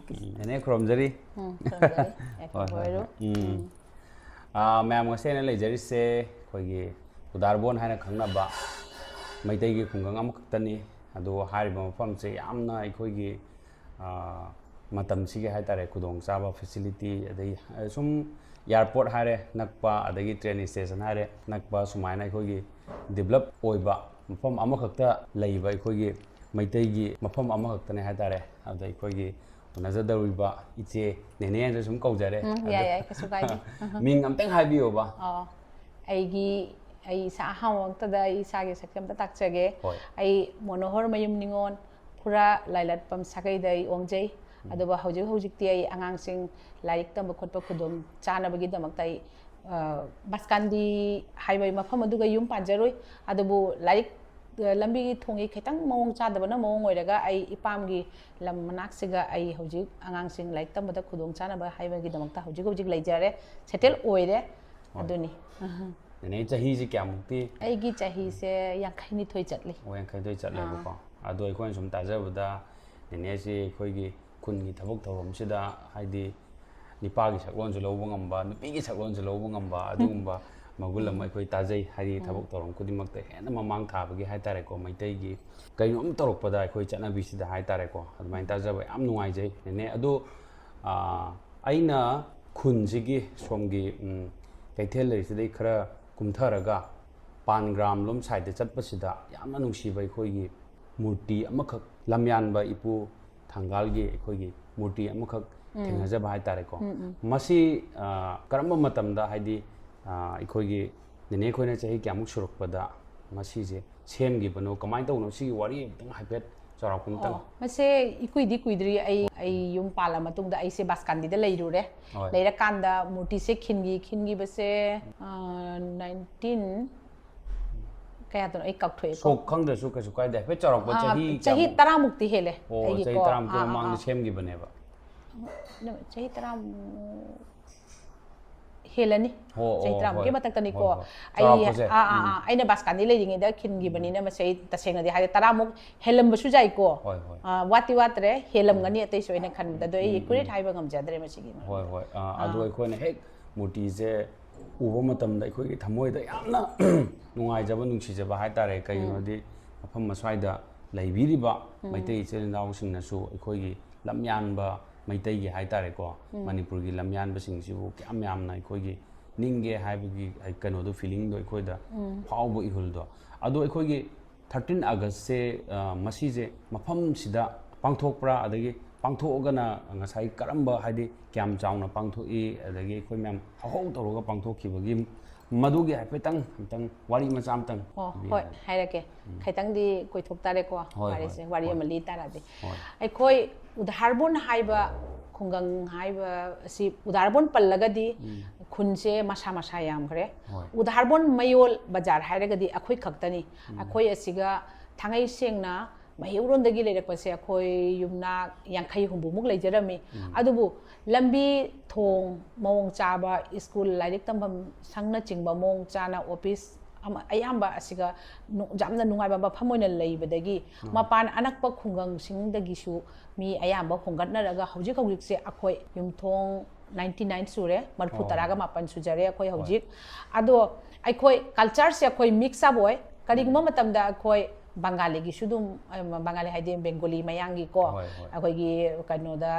ꯅꯦꯅꯦ ꯈꯨꯔꯨꯝꯖꯔꯤ ꯃꯌꯥꯝ ꯉꯁꯤ ꯑꯩꯅ ꯂꯩꯖꯔꯤꯁꯦ ꯑꯩꯈꯣꯏꯒꯤ ꯎꯗꯥꯔꯕꯣꯟ ꯍꯥꯏꯅ ꯈꯪꯅꯕ ꯃꯩꯇꯩꯒꯤ ꯈꯨꯡꯒꯪ ꯑꯃꯈꯛꯇꯅꯤ ꯑꯗꯣ ꯍꯥꯏꯔꯤꯕ ꯃꯐꯝꯁꯦ ꯌꯥꯝꯅ ꯑꯩꯈꯣꯏꯒꯤ ꯃꯇꯝꯁꯤꯒꯤ ꯍꯥꯏꯇꯥꯔꯦ ꯈꯨꯗꯣꯡꯆꯥꯕ ꯐꯦꯁꯤꯂꯤꯇꯤ ꯑꯗꯩ ꯁꯨꯝ ꯏꯌꯥꯔꯄꯣꯔꯠ ꯍꯥꯏꯔꯦ ꯅꯛꯄ ꯑꯗꯒꯤ ꯇ꯭ꯔꯦꯟ ꯁ꯭ꯇꯦꯁꯟ ꯍꯥꯏꯔꯦ ꯅꯛꯄ ꯁꯨꯃꯥꯏꯅ ꯑꯩꯈꯣꯏꯒꯤ ꯗꯤꯕꯦꯂꯞ ꯑꯣꯏꯕ ꯃꯐꯝ ꯑꯃꯈꯛꯇ ꯂꯩꯕ ꯑꯩꯈꯣꯏꯒꯤ ꯃꯩꯇꯩꯒꯤ ꯃꯐꯝ ꯑꯃꯈꯛꯇꯅꯦ ꯍꯥꯏꯇꯥꯔꯦ ꯑꯗꯨꯗ ꯑꯩꯈꯣꯏꯒꯤ ꯎꯅꯖꯗꯧꯔꯤꯕ ꯏꯆꯦ ꯅꯦꯅꯦꯅ ꯁꯨꯝ ꯀꯧꯖꯔꯦ ꯌꯥꯏ ꯀꯩꯁꯨ ꯀꯥꯏꯗꯦ ꯃꯤꯡ ꯑꯝꯇꯪ ꯍꯥꯏꯕꯤꯌꯣꯕ ꯑꯩ ꯏꯁꯥ ꯑꯍꯥꯟꯕꯃꯛꯇꯗ ꯑꯩ ꯏꯁꯥꯒꯤ ꯁꯛꯇꯝ ꯑꯝꯇ ꯇꯥꯛꯆꯒꯦ ꯑꯩ ꯃꯣꯅꯣꯍꯔ ꯃꯌꯨꯝ ꯅꯤꯉꯣꯟ ꯐꯨꯔꯥ ꯂꯥꯏꯂꯠꯄꯝ ꯁꯥꯒꯩꯗ ꯑꯩ ꯑꯣꯡꯖꯩ ꯑꯗꯨꯒ ꯍꯧꯖꯤꯛꯇꯤ ꯑꯩ ꯑꯉꯥꯡꯁꯤꯡ ꯂꯥꯏꯔꯤꯛ ꯇꯝꯕ ꯈꯣꯠꯄ ꯈꯨꯗꯣꯡ ꯆꯥꯅꯕꯒꯤꯗꯃꯛꯇ ꯑꯩ ꯕꯥꯁꯀꯥꯟꯗꯤ ꯍꯥꯏꯕ ꯃꯐꯝ ꯑꯗꯨꯒ ꯌꯨꯝ ꯄꯥꯟꯖꯔꯣꯏ ꯑꯗꯨꯕꯨ ꯂꯥꯏꯔꯤꯛ ꯂꯝꯕꯤꯒꯤ ꯊꯣꯡꯒꯤ ꯈꯤꯇꯪ ꯃꯑꯣꯡ ꯆꯥꯗꯕꯅ ꯃꯑꯣꯡ ꯑꯣꯏꯔꯒ ꯑꯩ ꯏꯄꯥꯝꯒꯤ ꯂꯝ ꯃꯅꯥꯛꯁꯤꯒ ꯑꯩ ꯍꯧꯖꯤꯛ ꯑꯉꯥꯡꯁꯤꯡ ꯂꯥꯏꯔꯤꯛ ꯇꯝꯕꯗ ꯈꯨꯗꯣꯡ ꯆꯥꯅꯕ ꯍꯥꯏꯕꯒꯤꯗꯃꯛꯇ ꯍꯧꯖꯤꯛ ꯂꯩꯖꯔꯦ ꯁꯦꯇꯦꯜ ꯑꯣꯏꯔꯦ ꯑꯗꯨꯅꯤ ꯅꯦꯅꯦ ꯆꯍꯤꯁꯤ ꯀꯌꯥꯃꯨꯛꯇꯤ ꯑꯩꯒꯤ ꯆꯍꯤꯁꯦ 52 ꯆꯠꯂꯤ 52 ꯆꯠꯂꯦꯕꯀꯣ ꯑꯗꯣ ꯑꯩꯈꯣꯏꯅ ꯁꯨꯝ ꯇꯥꯖꯕꯗ ꯅꯦꯅꯦꯁꯤ ꯑꯩꯈꯣꯏꯒꯤ ꯈꯨꯟꯒꯤ ꯊꯕꯛ ꯊꯧꯔꯝꯁꯤꯗ ꯍꯥꯏꯗꯤ ꯅꯤꯄꯥꯒꯤ ꯁꯛꯂꯣꯟꯁꯨ ꯂꯧꯕ ꯉꯝꯕ ꯅꯨꯄꯤꯒꯤ ꯁꯛꯂꯣꯟꯁꯨ ꯂꯧꯕ ꯉꯝꯕ ꯑꯗꯨꯒꯨꯝꯕ ꯃꯒꯨꯟ ꯑꯃ ꯑꯩꯈꯣꯏ ꯇꯥꯖꯩ ꯍꯥꯏꯗꯤ ꯊꯕꯛ ꯊꯧꯔꯝ ꯈꯨꯗꯤꯡꯃꯛꯇ ꯍꯦꯟꯅ ꯃꯃꯥꯡ ꯊꯥꯕꯒꯤ ꯍꯥꯏꯇꯥꯔꯦꯀꯣ ꯃꯩꯇꯩꯒꯤ ꯀꯩꯅꯣꯝ ꯇꯧꯔꯛꯄꯗ ꯑꯩꯈꯣꯏ ꯆꯠꯅꯕꯤꯁꯤꯗ ꯍꯥꯏꯇꯥꯔꯦꯀꯣ ꯑꯗꯨꯃꯥꯏꯅ ꯇꯥꯖꯕ ꯌꯥꯝ ꯅꯨꯡꯉꯥꯏꯖꯩ ꯅꯦꯅꯦ ꯑꯗꯣ ꯑꯩꯅ ꯈꯨꯟꯁꯤꯒꯤ ꯁꯣꯝꯒꯤ ꯀꯩꯊꯦꯜ ꯂꯩꯔꯤꯁꯤꯗꯩ ꯈꯔ ꯀꯨꯝꯊꯔꯒ ꯄꯥꯟꯒ꯭ꯔꯥꯝ ꯂꯣꯝ ꯁꯥꯏꯗꯇ ꯆꯠꯄꯁꯤꯗ ꯌꯥꯝꯅ ꯅꯨꯡꯁꯤꯕ ꯑꯩꯈꯣꯏꯒꯤ ꯃꯨꯔꯇꯤ ꯑꯃꯈꯛ ꯂꯝꯌꯥꯟꯕ ꯏꯄꯨ ꯊꯥꯡꯒꯥꯜꯒꯤ ꯑꯩꯈꯣꯏꯒꯤ ꯃꯨꯔꯇꯤ ꯑꯃꯈꯛ ꯊꯦꯡꯅꯖꯕ ꯍꯥꯏꯇꯥꯔꯦꯀꯣ ꯃꯁꯤ ꯀꯔꯝꯕ ꯃꯇꯝꯗ ꯍꯥꯏꯗꯤ ꯑꯩꯈꯣꯏꯒꯤ ꯅꯦꯅꯦ ꯑꯩꯈꯣꯏꯅ ꯆꯍꯤ ꯀꯌꯥꯃꯨꯛ ꯁꯨꯔꯛꯄꯗ ꯃꯁꯤꯁꯦ ꯁꯦꯝꯈꯤꯕꯅꯣ ꯀꯃꯥꯏꯅ ꯇꯧꯕꯅꯣ ꯁꯤꯒꯤ ꯋꯥꯔꯤ ꯑꯃꯇꯪ ꯍꯥꯏꯐꯦꯠ ꯆꯥꯎꯔꯥꯛꯄ ꯑꯃꯇꯪ ꯃꯁꯦ ꯏꯀꯨꯏꯗꯤ ꯀꯨꯏꯗ꯭ꯔꯤ ꯑꯩ ꯌꯨꯝ ꯄꯥꯜꯂ ꯃꯇꯨꯡꯗ ꯑꯩꯁꯦ ꯕꯥꯁꯀꯥꯟꯗꯤꯗ ꯂꯩꯔꯨꯔꯦ ꯂꯩꯔꯀꯥꯟꯗ ꯃꯨꯔꯇꯤꯁꯦ ꯈꯤꯟꯈꯤꯕꯁꯦ 19 ꯀꯌꯥꯗꯅꯣ ꯑꯩ ꯀꯥꯎꯊꯣꯛꯑꯦ ꯁꯣꯛ ꯈꯪꯗ꯭ꯔꯁꯨ ꯀꯩꯁꯨ ꯀꯥꯏꯗꯦ ꯍꯥꯏꯐꯦꯠ ꯆꯥꯎꯔꯥꯛꯄ ꯆꯍꯤ 10 ꯃꯨꯛꯇꯤ ꯍꯦꯜꯂꯦ ꯑꯩꯒꯤ ꯆꯍꯤ 10 ꯃꯃꯥꯡꯗ ꯁꯦꯝꯈꯤꯕꯅꯦꯕ ꯆꯍꯤ 10 ꯍꯦꯜꯂꯅꯤ ꯆꯍꯤ 10ꯃꯨꯛꯀꯤ ꯃꯊꯛꯇꯅꯤꯀꯣ ꯑꯩꯅ ꯕꯥꯁꯀꯥꯟꯗꯤ ꯂꯩꯔꯤꯉꯩꯗ ꯈꯤꯟꯈꯤꯕꯅꯤꯅ ꯃꯁꯤ ꯇꯁꯦꯡꯅꯗꯤ ꯍꯥꯏꯗꯤ 10ꯃꯨꯛ ꯍꯦꯜꯂꯝꯕꯁꯨ ꯌꯥꯏꯀꯣ ꯋꯥꯠꯇꯤ ꯋꯥꯠꯇ꯭ꯔꯦ ꯍꯦꯜꯂꯝꯒꯅꯤ ꯑꯇꯩꯁꯨ ꯑꯩꯅ ꯈꯟꯕꯗ ꯑꯗꯣ ꯑꯩ ꯑꯦꯀꯨꯔꯦꯠ ꯍꯥꯏꯕ ꯉꯝꯖꯗ꯭ꯔꯦ ꯃꯁꯤꯒꯤ ꯑꯗꯣ ꯑꯩꯈꯣꯏꯅ ꯍꯦꯛ ꯃꯨꯔꯇꯤꯁꯦ ꯎꯕ ꯃꯇꯝꯗ ꯑꯩꯈꯣꯏꯒꯤ ꯊꯃꯣꯏꯗ ꯌꯥꯝꯅ ꯅꯨꯡꯉꯥꯏꯖꯕ ꯅꯨꯡꯁꯤꯖꯕ ꯍꯥꯏꯇꯥꯔꯦ ꯀꯩꯒꯤꯅꯣꯗꯤ ꯃꯐꯝ ꯑꯁ꯭ꯋꯥꯏꯗ ꯂꯩꯕꯤꯔꯤꯕ ꯃꯩꯇꯩ ꯏꯆꯤꯜ ꯏꯅꯥꯎꯁꯤꯡꯅꯁꯨ ꯑꯩꯈꯣꯏꯒꯤ ꯂꯝꯌꯥꯟꯕ ꯃꯩꯇꯩꯒꯤ ꯍꯥꯏꯇꯥꯔꯦꯀꯣ ꯃꯅꯤꯄꯨꯔꯒꯤ ꯂꯝꯌꯥꯟꯕꯁꯤꯡꯁꯤꯕꯨ ꯀꯌꯥꯝ ꯌꯥꯝꯅ ꯑꯩꯈꯣꯏꯒꯤ ꯅꯤꯡꯒꯦ ꯍꯥꯏꯕꯒꯤ ꯀꯩꯅꯣꯗꯣ ꯐꯤꯂꯤꯡꯗꯣ ꯑꯩꯈꯣꯏꯗ ꯐꯥꯎꯕꯏꯍꯨꯜꯗꯣ ꯑꯗꯣ ꯑꯩꯈꯣꯏꯒꯤ 13 ꯑꯥꯒꯁꯁꯦ ꯃꯁꯤꯁꯦ ꯃꯐꯝꯁꯤꯗ ꯄꯥꯡꯊꯣꯛꯄ꯭ꯔꯥ ꯑꯗꯒꯤ ꯄꯥꯡꯊꯣꯛꯑꯒꯅ ꯉꯁꯥꯏ ꯀꯔꯝꯕ ꯍꯥꯏꯗꯤ ꯀꯌꯥꯝ ꯆꯥꯎꯅ ꯄꯥꯡꯊꯣꯛꯏ ꯑꯗꯒꯤ ꯑꯩꯈꯣꯏ ꯃꯌꯥꯝ ꯍꯧꯍꯧ ꯇꯧꯔꯒ ꯄꯥꯡꯊꯣꯛꯈꯤꯕꯒꯤ ꯃꯗꯨꯒꯤ ꯍꯥꯏꯐꯦꯠꯇꯪ ꯋꯥꯔꯤ ꯃꯆꯥ ꯑꯃꯇꯪ ꯍꯣꯏ ꯍꯥꯏꯔꯛꯀꯦ ꯈꯤꯇꯪꯗꯤ ꯀꯣꯏꯊꯣꯛꯇꯥꯔꯦꯀꯣ ꯋꯥꯔꯤꯁꯦ ꯋꯥꯔꯤ ꯑꯃ ꯂꯤ ꯇꯥꯔꯗꯤ ꯑꯩꯈꯣꯏ ꯎꯗꯥꯔꯕꯣꯟ ꯍꯥꯏꯕ ꯈꯨꯡꯒꯪ ꯍꯥꯏꯕ ꯑꯁꯤ ꯎꯗꯥꯔꯕꯣꯟ ꯄꯜꯂꯒꯗꯤ ꯈꯨꯟꯁꯦ ꯃꯁꯥ ꯃꯁꯥ ꯌꯥꯝꯈ꯭ꯔꯦ ꯎꯗꯥꯔꯕꯣꯟ ꯃꯌꯣꯜ ꯕꯖꯥꯔ ꯍꯥꯏꯔꯒꯗꯤ ꯑꯩꯈꯣꯏ ꯈꯛꯇꯅꯤ ꯑꯩꯈꯣꯏ ꯑꯁꯤꯒ ꯊꯥꯡꯉꯩ ꯁꯦꯡꯅ ꯃꯍꯩꯔꯣꯟꯗꯒꯤ ꯂꯩꯔꯛꯄꯁꯦ ꯑꯩꯈꯣꯏ ꯌꯨꯝꯅꯥꯛ 50-60 ꯃꯨꯛ ꯂꯩꯖꯔꯝꯃꯤ ꯑꯗꯨꯕꯨ ꯂꯝꯕꯤ ꯊꯣꯡ ꯃꯑꯣꯡ ꯆꯥꯕ ꯁ꯭ꯀꯨꯜ ꯂꯥꯏꯔꯤꯛ ꯇꯝꯐꯝ ꯁꯪꯅꯆꯤꯡꯕ ꯃꯑꯣꯡ ꯆꯥꯅ ꯑꯣꯐꯤꯁ ꯑꯌꯥꯝꯕ ꯑꯁꯤꯒ ꯌꯥꯝꯅ ꯅꯨꯡꯉꯥꯏꯕ ꯃꯐꯝ ꯑꯣꯏꯅ ꯂꯩꯕꯗꯒꯤ ꯃꯄꯥꯟ ꯑꯅꯛꯄ ꯈꯨꯡꯒꯪꯁꯤꯡꯗꯒꯤꯁꯨ ꯃꯤ ꯑꯌꯥꯝꯕ ꯍꯣꯡꯒꯠꯅꯔꯒ ꯍꯧꯖꯤꯛꯁꯦ ꯑꯩꯈꯣꯏ ꯌꯨꯝꯊꯣꯡ 99 ꯁꯨꯔꯦ 39 ꯁꯨꯖꯔꯦ ꯑꯩꯈꯣꯏ ꯍꯧꯖꯤꯛ ꯑꯗꯣ ꯑꯩꯈꯣꯏ ꯀꯜꯆꯔꯁꯦ ꯑꯩꯈꯣꯏ ꯃꯤꯛꯁ ꯑꯞ ꯑꯣꯏ ꯀꯔꯤꯒꯨꯝꯕ ꯃꯇꯝꯗ ꯑꯩꯈꯣꯏ ꯕꯪꯒꯥꯂꯤꯒꯤꯁꯨ ꯑꯗꯨꯝ ꯕꯪꯒꯥꯂꯤ ꯍꯥꯏꯗꯤ ꯕꯦꯡꯒꯣꯂꯤ ꯃꯌꯥꯡꯒꯤꯀꯣ ꯑꯩꯈꯣꯏꯒꯤ ꯀꯩꯅꯣꯗ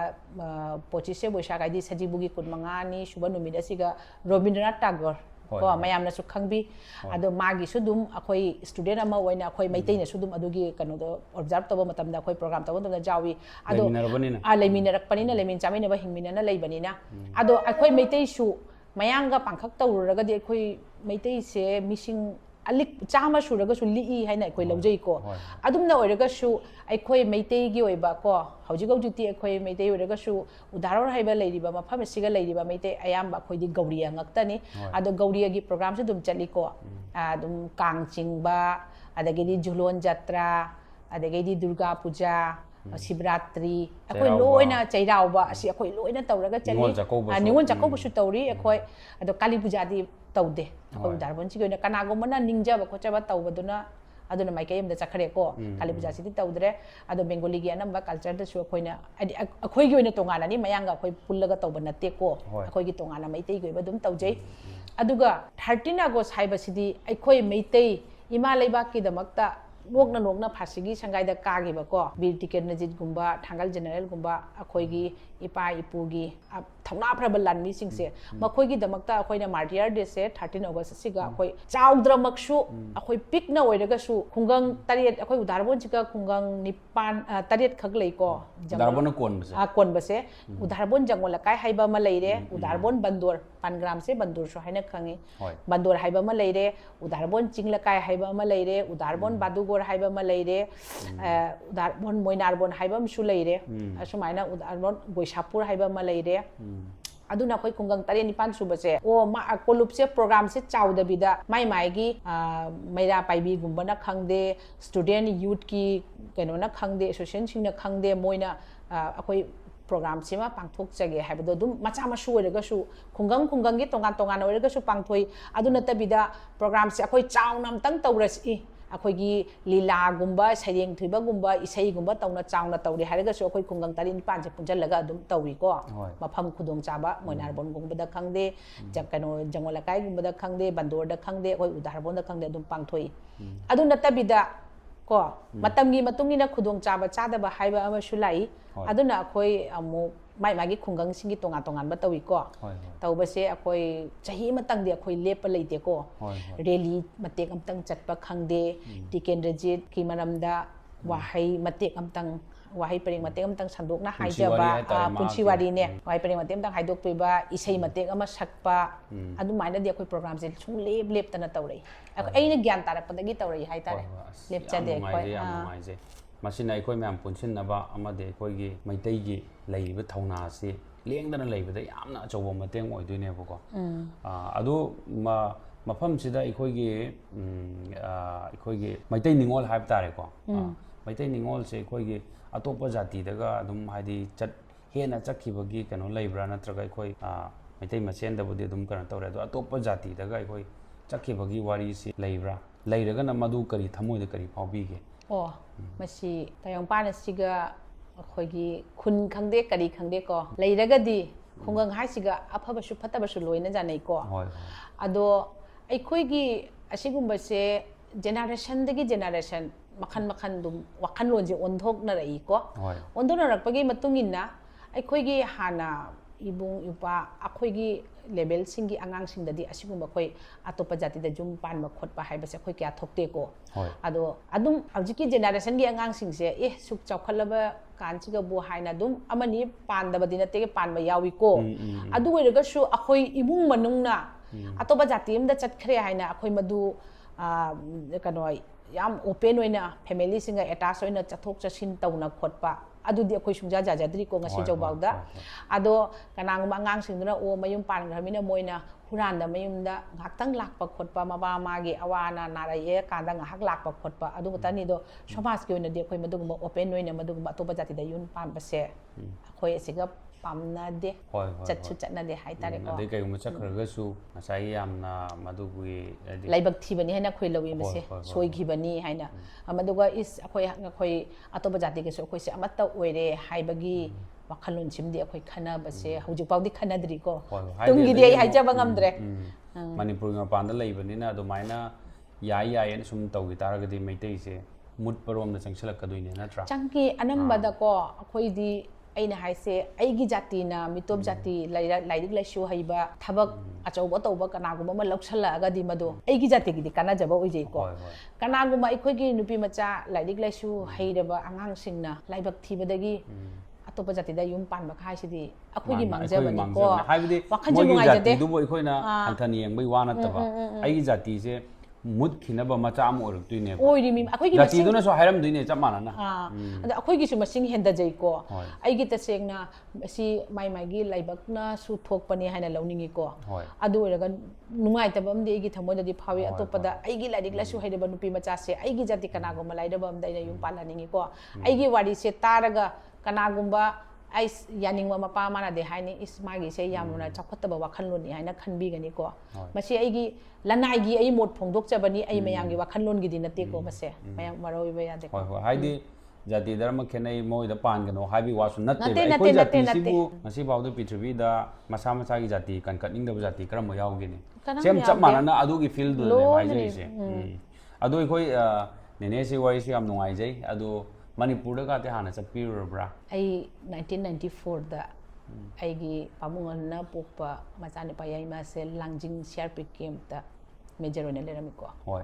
ꯄꯣꯆꯤꯁꯦ ꯕꯣꯏꯁꯥꯈ ꯍꯥꯏꯗꯤ ꯁꯖꯤꯕꯨꯒꯤ 15ꯅꯤ ꯁꯨꯕ ꯅꯨꯃꯤꯠ ꯑꯁꯤꯒ ꯔꯣꯕꯤꯟꯗ꯭ꯔꯅꯥꯊ ꯇꯥꯒꯣꯔ ꯀꯣ ꯃꯌꯥꯝꯅꯁꯨ ꯈꯪꯕꯤ ꯑꯗꯣ ꯃꯥꯒꯤꯁꯨ ꯑꯗꯨꯝ ꯑꯩꯈꯣꯏ ꯁ꯭ꯇꯨꯗꯦꯟꯠ ꯑꯃ ꯑꯣꯏꯅ ꯑꯩꯈꯣꯏ ꯃꯩꯇꯩꯅꯁꯨ ꯑꯗꯨꯝ ꯑꯗꯨꯒꯤ ꯀꯩꯅꯣꯗꯣ ꯑꯣꯕꯖꯥꯔꯕ ꯇꯧꯕ ꯃꯇꯝꯗ ꯑꯩꯈꯣꯏ ꯄ꯭ꯔꯣꯒ꯭ꯔꯥꯝ ꯇꯧꯕ ꯃꯇꯝꯗ ꯌꯥꯎꯏ ꯑꯗꯣ ꯂꯩꯃꯤꯟꯅꯔꯛꯄꯅꯤꯅ ꯂꯩꯃꯤꯟ ꯆꯥꯃꯤꯟꯅꯕ ꯍꯤꯡꯃꯤꯟꯅꯅ ꯂꯩꯕꯅꯤꯅ ꯑꯗꯣ ꯑꯩꯈꯣꯏ ꯃꯩꯇꯩꯁꯨ ꯃꯌꯥꯡꯒ ꯄꯥꯡꯈꯛ ꯇꯧꯔꯨꯔꯒꯗꯤ ꯑꯩꯈꯣꯏ ꯃꯩꯇꯩꯁꯦ ꯃꯤꯁꯤꯡ ꯑꯂꯤꯛ 100 ꯁꯨꯔꯒꯁꯨ ꯂꯤꯛꯏ ꯍꯥꯏꯅ ꯑꯩꯈꯣꯏ ꯂꯧꯖꯩꯀꯣ ꯑꯗꯨꯝꯅ ꯑꯣꯏꯔꯒꯁꯨ ꯑꯩꯈꯣꯏ ꯃꯩꯇꯩꯒꯤ ꯑꯣꯏꯕ ꯀꯣ ꯍꯧꯖꯤꯛꯇꯤ ꯑꯩꯈꯣꯏ ꯃꯩꯇꯩ ꯑꯣꯏꯔꯒꯁꯨ ꯎꯗꯥꯔꯣꯟ ꯍꯥꯏꯕ ꯂꯩꯔꯤꯕ ꯃꯐꯝ ꯑꯁꯤꯒ ꯂꯩꯔꯤꯕ ꯃꯩꯇꯩ ꯑꯌꯥꯝꯕ ꯑꯩꯈꯣꯏꯗꯤ ꯒꯧꯔꯤꯌꯥ ꯉꯛꯇꯅꯤ ꯑꯗꯣ ꯒꯧꯔꯤꯌꯥꯒꯤ ꯄ꯭ꯔꯣꯒ꯭ꯔꯥꯝꯁꯨ ꯑꯗꯨꯝ ꯆꯠꯂꯤꯀꯣ ꯑꯗꯨꯝ ꯀꯥꯡ ꯆꯤꯡꯕ ꯑꯗꯒꯤꯗꯤ ꯖꯨꯂꯣꯟ ꯖꯇ꯭ꯔꯥ ꯑꯗꯒꯤꯗꯤ ꯗꯨꯔꯒꯥ ꯄꯨꯖꯥ ꯁꯤꯕꯔꯥꯇ꯭ꯔꯤ ꯑꯩꯈꯣꯏ ꯂꯣꯏꯅ ꯆꯩꯔꯥꯎꯕ ꯑꯁꯤ ꯑꯩꯈꯣꯏ ꯂꯣꯏꯅ ꯇꯧꯔꯒ ꯆꯠꯂꯤ ꯅꯤꯉꯣꯜ ꯆꯥꯛꯀꯧꯕꯁꯨ ꯇꯧꯔꯤ ꯑꯩꯈꯣꯏ ꯑꯗꯣ ꯀꯥꯂꯤ ꯄꯨꯖꯥꯗꯤ ꯇꯧꯗꯦ ꯑꯩꯈꯣꯏ ꯎꯗꯥꯔꯕꯣꯟꯁꯤꯒꯤ ꯑꯣꯏꯅ ꯀꯅꯥꯒꯨꯝꯕꯅ ꯅꯤꯡꯖꯕ ꯈꯣꯠꯆꯕ ꯇꯧꯕꯗꯨꯅ ꯑꯗꯨꯅ ꯃꯥꯏꯀꯩ ꯑꯃꯗ ꯆꯠꯈ꯭ꯔꯦꯀꯣ ꯀꯥꯂꯤ ꯄꯨꯖꯥꯁꯤꯗꯤ ꯇꯧꯗ꯭ꯔꯦ ꯑꯗꯣ ꯕꯦꯡꯒꯣꯂꯤꯒꯤ ꯑꯅꯝꯕ ꯀꯜꯆꯔꯗꯁꯨ ꯑꯩꯈꯣꯏꯅ ꯍꯥꯏꯗꯤ ꯑꯩꯈꯣꯏꯒꯤ ꯑꯣꯏꯅ ꯇꯣꯉꯥꯟꯅꯅꯤ ꯃꯌꯥꯡꯒ ꯑꯩꯈꯣꯏ ꯄꯨꯜꯂꯒ ꯇꯧꯕ ꯅꯠꯇꯦꯀꯣ ꯑꯩꯈꯣꯏꯒꯤ ꯇꯣꯉꯥꯟꯅ ꯃꯩꯇꯩꯒꯤ ꯑꯣꯏꯕ ꯑꯗꯨꯝ ꯇꯧꯖꯩ ꯑꯗꯨꯒ 13 ꯑꯥꯒꯁ ꯍꯥꯏꯕꯁꯤꯗꯤ ꯑꯩꯈꯣꯏ ꯃꯩꯇꯩ ꯏꯃꯥ ꯂꯩꯕꯥꯛꯀꯤꯗꯃꯛꯇ ꯅꯣꯛꯅ ꯐꯥꯁꯤꯒꯤ ꯁꯪꯒꯥꯏꯗ ꯀꯥꯈꯤꯕꯀꯣ ꯕꯤꯔ ꯇꯤꯀꯦꯟꯗ꯭ꯔꯖꯤꯠꯒꯨꯝꯕ ꯊꯥꯡꯒꯥꯜ ꯖꯦꯅꯔꯦꯜꯒꯨꯝꯕ ꯑꯩꯈꯣꯏꯒꯤ ꯏꯄꯥ ꯏꯄꯨꯒꯤ ꯊꯧꯅꯥ ꯐꯔꯕ ꯂꯥꯟꯃꯤꯁꯤꯡꯁꯦ ꯃꯈꯣꯏꯒꯤꯗꯃꯛꯇ ꯑꯩꯈꯣꯏꯅ ꯃꯥꯔꯇꯤꯌꯔ ꯗꯦꯁꯦ 13 ꯑꯣꯒꯁ ꯑꯁꯤꯒ ꯑꯩꯈꯣꯏ ꯆꯥꯎꯗ꯭ꯔꯃꯛꯁꯨ ꯑꯩꯈꯣꯏ ꯄꯤꯛꯅ ꯑꯣꯏꯔꯒꯁꯨ ꯈꯨꯡꯒꯪ 7 ꯑꯩꯈꯣꯏ ꯎꯗꯥꯔꯕꯣꯟꯁꯤꯒ ꯈꯨꯡꯒꯪ 9 ꯈꯛ ꯂꯩꯀꯣ ꯎꯗꯥꯔꯕꯣꯟꯅ ꯀꯣꯟꯕꯁꯦ ꯎꯗꯥꯔꯕꯣꯟ ꯖꯪꯒꯣꯜ ꯂꯩꯀꯥꯏ ꯍꯥꯏꯕ ꯑꯃ ꯂꯩꯔꯦ ꯎꯗꯥꯔꯕꯣꯟ ꯕꯟꯗꯣꯔ ꯄꯥꯟꯒ꯭ꯔꯥꯝꯁꯦ ꯕꯟꯗꯣꯔꯁꯨ ꯍꯥꯏꯅ ꯈꯪꯉꯤ ꯕꯟꯗꯣꯔ ꯍꯥꯏꯕ ꯑꯃ ꯂꯩꯔꯦ ꯎꯗꯥꯔꯕꯣꯟ ꯆꯤꯡ ꯂꯩꯀꯥꯏ ꯍꯥꯏꯕ ꯑꯃ ꯂꯩꯔꯦ ꯎꯗꯥꯔꯕꯣꯟ ꯕꯥꯗꯨꯒꯣꯔ ꯍꯥꯏꯕ ꯑꯃ ꯂꯩꯔꯦ ꯎꯗꯥꯔꯕꯣꯟ ꯃꯣꯏꯅꯥꯔꯕꯣꯟ ꯍꯥꯏꯕ ꯑꯃꯁꯨ ꯂꯩꯔꯦ ꯑꯁꯨꯃꯥꯏꯅ ꯎꯗꯥꯔꯕꯣꯟ ꯒꯣꯏꯁꯥꯄꯨꯔ ꯍꯥꯏꯕ ꯑꯃ ꯂꯩꯔꯦ ꯑꯗꯨꯅ ꯑꯩꯈꯣꯏ ꯈꯨꯡꯒꯪ 7-9 ꯁꯨꯕꯁꯦ ꯀꯣꯂꯨꯞꯁꯦ ꯄ꯭ꯔꯣꯒ꯭ꯔꯥꯝꯁꯦ ꯆꯥꯎꯗꯕꯤꯗ ꯃꯥꯏꯒꯤ ꯃꯩꯔꯥ ꯄꯥꯏꯕꯤꯒꯨꯝꯕꯅ ꯈꯪꯗꯦ ꯁ꯭ꯇꯨꯗꯦꯟꯠ ꯌꯨꯠꯀꯤ ꯀꯩꯅꯣꯅ ꯈꯪꯗꯦ ꯑꯦꯁꯣꯁꯤꯌꯦꯁꯟꯁꯤꯡꯅ ꯈꯪꯗꯦ ꯃꯣꯏꯅ ꯑꯩꯈꯣꯏ ꯄ꯭ꯔꯣꯒ꯭ꯔꯥꯝꯁꯤꯃ ꯄꯥꯡꯊꯣꯛꯆꯒꯦ ꯍꯥꯏꯕꯗꯣ ꯑꯗꯨꯝ ꯃꯆꯥ ꯃꯁꯨ ꯑꯣꯏꯔꯒꯁꯨ ꯈꯨꯡꯒꯪꯒꯤ ꯇꯣꯉꯥꯟ ꯑꯣꯏꯔꯒꯁꯨ ꯄꯥꯡꯊꯣꯛꯏ ꯑꯗꯨ ꯅꯠꯇꯕꯤꯗ ꯄ꯭ꯔꯣꯒ꯭ꯔꯥꯝꯁꯦ ꯑꯩꯈꯣꯏ ꯆꯥꯎꯅ ꯑꯝꯇꯪ ꯇꯧꯔꯁꯤ ꯑꯩꯈꯣꯏꯒꯤ ꯂꯤꯂꯥꯒꯨꯝꯕ ꯁꯩꯔꯦꯡ ꯊꯤꯕꯒꯨꯝꯕ ꯏꯁꯩꯒꯨꯝꯕ ꯆꯥꯎꯅ ꯇꯧꯔꯤ ꯍꯥꯏꯔꯒꯁꯨ ꯑꯩꯈꯣꯏ ꯈꯨꯡꯒꯪ 7-9ꯁꯦ ꯄꯨꯟꯁꯤꯜꯂꯒ ꯑꯗꯨꯝ ꯇꯧꯏꯀꯣ ꯃꯐꯝ ꯈꯨꯗꯣꯡꯆꯥꯕ ꯃꯣꯏꯅꯥꯔꯕꯣꯟꯒꯨꯝꯕꯗ ꯈꯪꯗꯦ ꯀꯩꯅꯣ ꯖꯪꯒꯣꯜ ꯂꯩꯀꯥꯏꯒꯨꯝꯕꯗ ꯈꯪꯗꯦ ꯕꯟꯗꯣꯔꯗ ꯈꯪꯗꯦ ꯑꯩꯈꯣꯏ ꯎꯗꯥꯔꯕꯣꯟꯗ ꯈꯪꯗꯦ ꯑꯗꯨꯝ ꯄꯥꯡꯊꯣꯛꯏ ꯑꯗꯨ ꯅꯠꯇꯕꯤꯗ ꯀꯣ ꯃꯇꯝꯒꯤ ꯃꯇꯨꯡ 이나 ꯈꯨꯗꯣꯡꯆꯥꯕ ꯆꯥꯗꯕ ꯍꯥꯏꯕ ꯑꯃꯁꯨ ꯂꯥꯛꯏ ꯑꯗꯨꯅ ꯑꯩꯈꯣꯏ ꯑꯃꯨꯛ ꯃꯥꯒꯤ ꯈꯨꯡꯒꯪꯁꯤꯡꯒꯤ ꯇꯣꯉꯥꯟꯕ ꯇꯧꯏꯀꯣ ꯇꯧꯕꯁꯦ ꯑꯩꯈꯣꯏ ꯆꯍꯤ ꯑꯃꯇꯪꯗꯤ ꯑꯩꯈꯣꯏ ꯂꯦꯞꯄ ꯂꯩꯇꯦꯀꯣ ꯔꯦꯂꯤ ꯃꯇꯦꯛ ꯑꯃꯇꯪ ꯆꯠꯄ ꯈꯪꯗꯦ ꯇꯤꯀꯦꯟꯗ꯭ꯔꯖꯤꯠꯀꯤ ꯃꯔꯝꯗ ꯋꯥꯍꯩ ꯃꯇꯦꯛ ꯑꯃꯇꯪ wahai pering matek amtang sandokna haijaba punchi wari ne wahai pering matek amtang haidok piba isei matek ama sakpa adu maina di akoi program se chung lep tana tawrei aina gyan tarak padagi tawrei hai tare lep chade koi masina aikoi myam punsin naba amade aikoi gi Meitei gi leiba thauna si lengdana leibada yamna achobo mateng oidune bako adu mafam sida aikoi gi Meitei ningol haib tare ko Meitei ningol se aikoi gi atopa jati daga adum haidi chat hena chakhibagi kano leibra natraga aikoi Meitei masen da budi adum kana tawre adu atopa jati daga aikoi chakhibagi wari si leibra leiraga na madu kari thamoi da kari phaubi ge masi tayong pana siga khoigi khun khangde kari khangde ko leiragadi khungang hai siga afaba su fataba su loina janai ko ado ai khoigi asigumba se generation dagi generation makhan dum wakhan lonje ondhok na rai ko ondhok na rakpagi matunginna ai khoigi hana ibung ipa akhoigi level singi angang singdadi asigumba khoi atopa jati da jum pan ma khotpa haibase khoi kya thokte ko ado adum aujiki generation gi angang singse suk chawkhalaba kanchiga bo haina dum amani pandaba dinate pan ma yawi ko adu weraga su akhoi ibung manungna atopa jati amda chatkhre haina akhoi madu kanoi yam open oina family singa attach oina chathok chasin tauna khotpa adudi akhoi sungja jajadri ko ngasi jawbawda ado kanang angang singduna o mayum pan gramina moina huranda mayumda ngaktang lakpa khotpa maba magi awana naraye kanda ngahak lakpa khotpa adu gotani do samas ki oina di akhoi maduguma open oina maduguma toba jati da yun pan base akhoi asiga pamna de chatchu chatna de hai tare ko adai kai uma chakhraga su ngasai yamna madugui laibak thibani haina khoi lawi mase soi khibani haina amaduga is akhoi atoba jati ke so akhoi se amatta oire haibagi wakhalun chimdi akhoi khana base hujik pawdi khana dri ko tungi di hai jaba ngamdre Manipur nga panda laibani na adumaina yai en sum tawgi taragadi Meitei se mut parom na changsalak kaduine natra changki anambada ko akhoi di aina haise aigi jati na mitop jati lairik laisu haiba thabak achauba tauba kanaguma ma laukshala ga di madu aigi jati gi kana jaba oijei ko kanaguma ikoi gi nupi macha lairik laisu hairaba angang singna laibak thibadagi atopa jati da yum pan ba khai sidi akoi gi mangjaba ni ko haibidi moi jati dubo ikoi na anthani yengbai wana taba aigi jati se mut khinaba macha am oruktuine oiri mi akoi gi jati duna so hairam duine chamana na ada akoi gi su masing henda jai ko aigi ta sengna si mai gi laibak na su thokpani haina launingi ko adu oraga nungai tabam de gi thamoi da di phawi atopada aigi lairik la su haidaba nupi macha se aigi jati kanago malai da bam daina yum palaningi ko aigi wari se taraga kanagumba ai yaning ma pa mana de haini ismagi se yamuna chakhotaba wakhanlon ni haina khanbi gani ko masi aigi lanai gi ai mod phongdok chabani ai mayang gi wakhanlon gi dinate ko mase mayang maroi ba yade ko haidi jati dharma khenai moi da pan gano habi wasu natte ko jati sibu masi bawdu pichvi da masa masa gi jati kankaning da jati karam yawgi ni sem chap mana na adu gi field le mai jai se adu koi nene se wai se am nungai jai adu Manipur da te hana chapirubra ai 1994 da aigi pamungan pokpa machani payai ma se langjing CRP camp da major one lerami ko hoi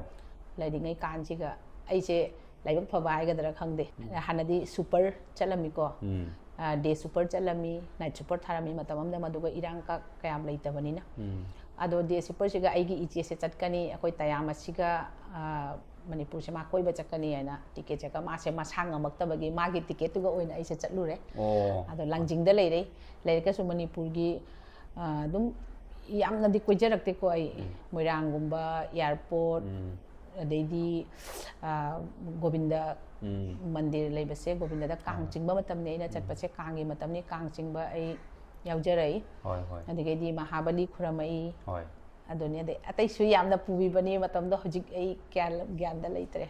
laidingai kanji ga ai se laibak phabai ga dara khangde hanadi super chalami ko day super chalami night super tharami matamam da maduga irang ka kayam leitabani na ado day super siga aigi iche se chatkani akoi tayama siga Manipur se ma koi ba chakani aina ticket chaka ma se ma sang amakta bagi ma gi ticket tu ga oina ai se chatlure ado langjing da leire ka su Manipur gi dum yamna di koi jarakte ko ai moirang gumba airport adedi Govinda mandir leiba se Govinda da kang chingba matam ne ina chatpa se kang gi matam ni kang chingba ai yaujarai adege di Mahabali khuramai adoni de atai su yamna pubi bani matam do hojik ai kya gyan da leitre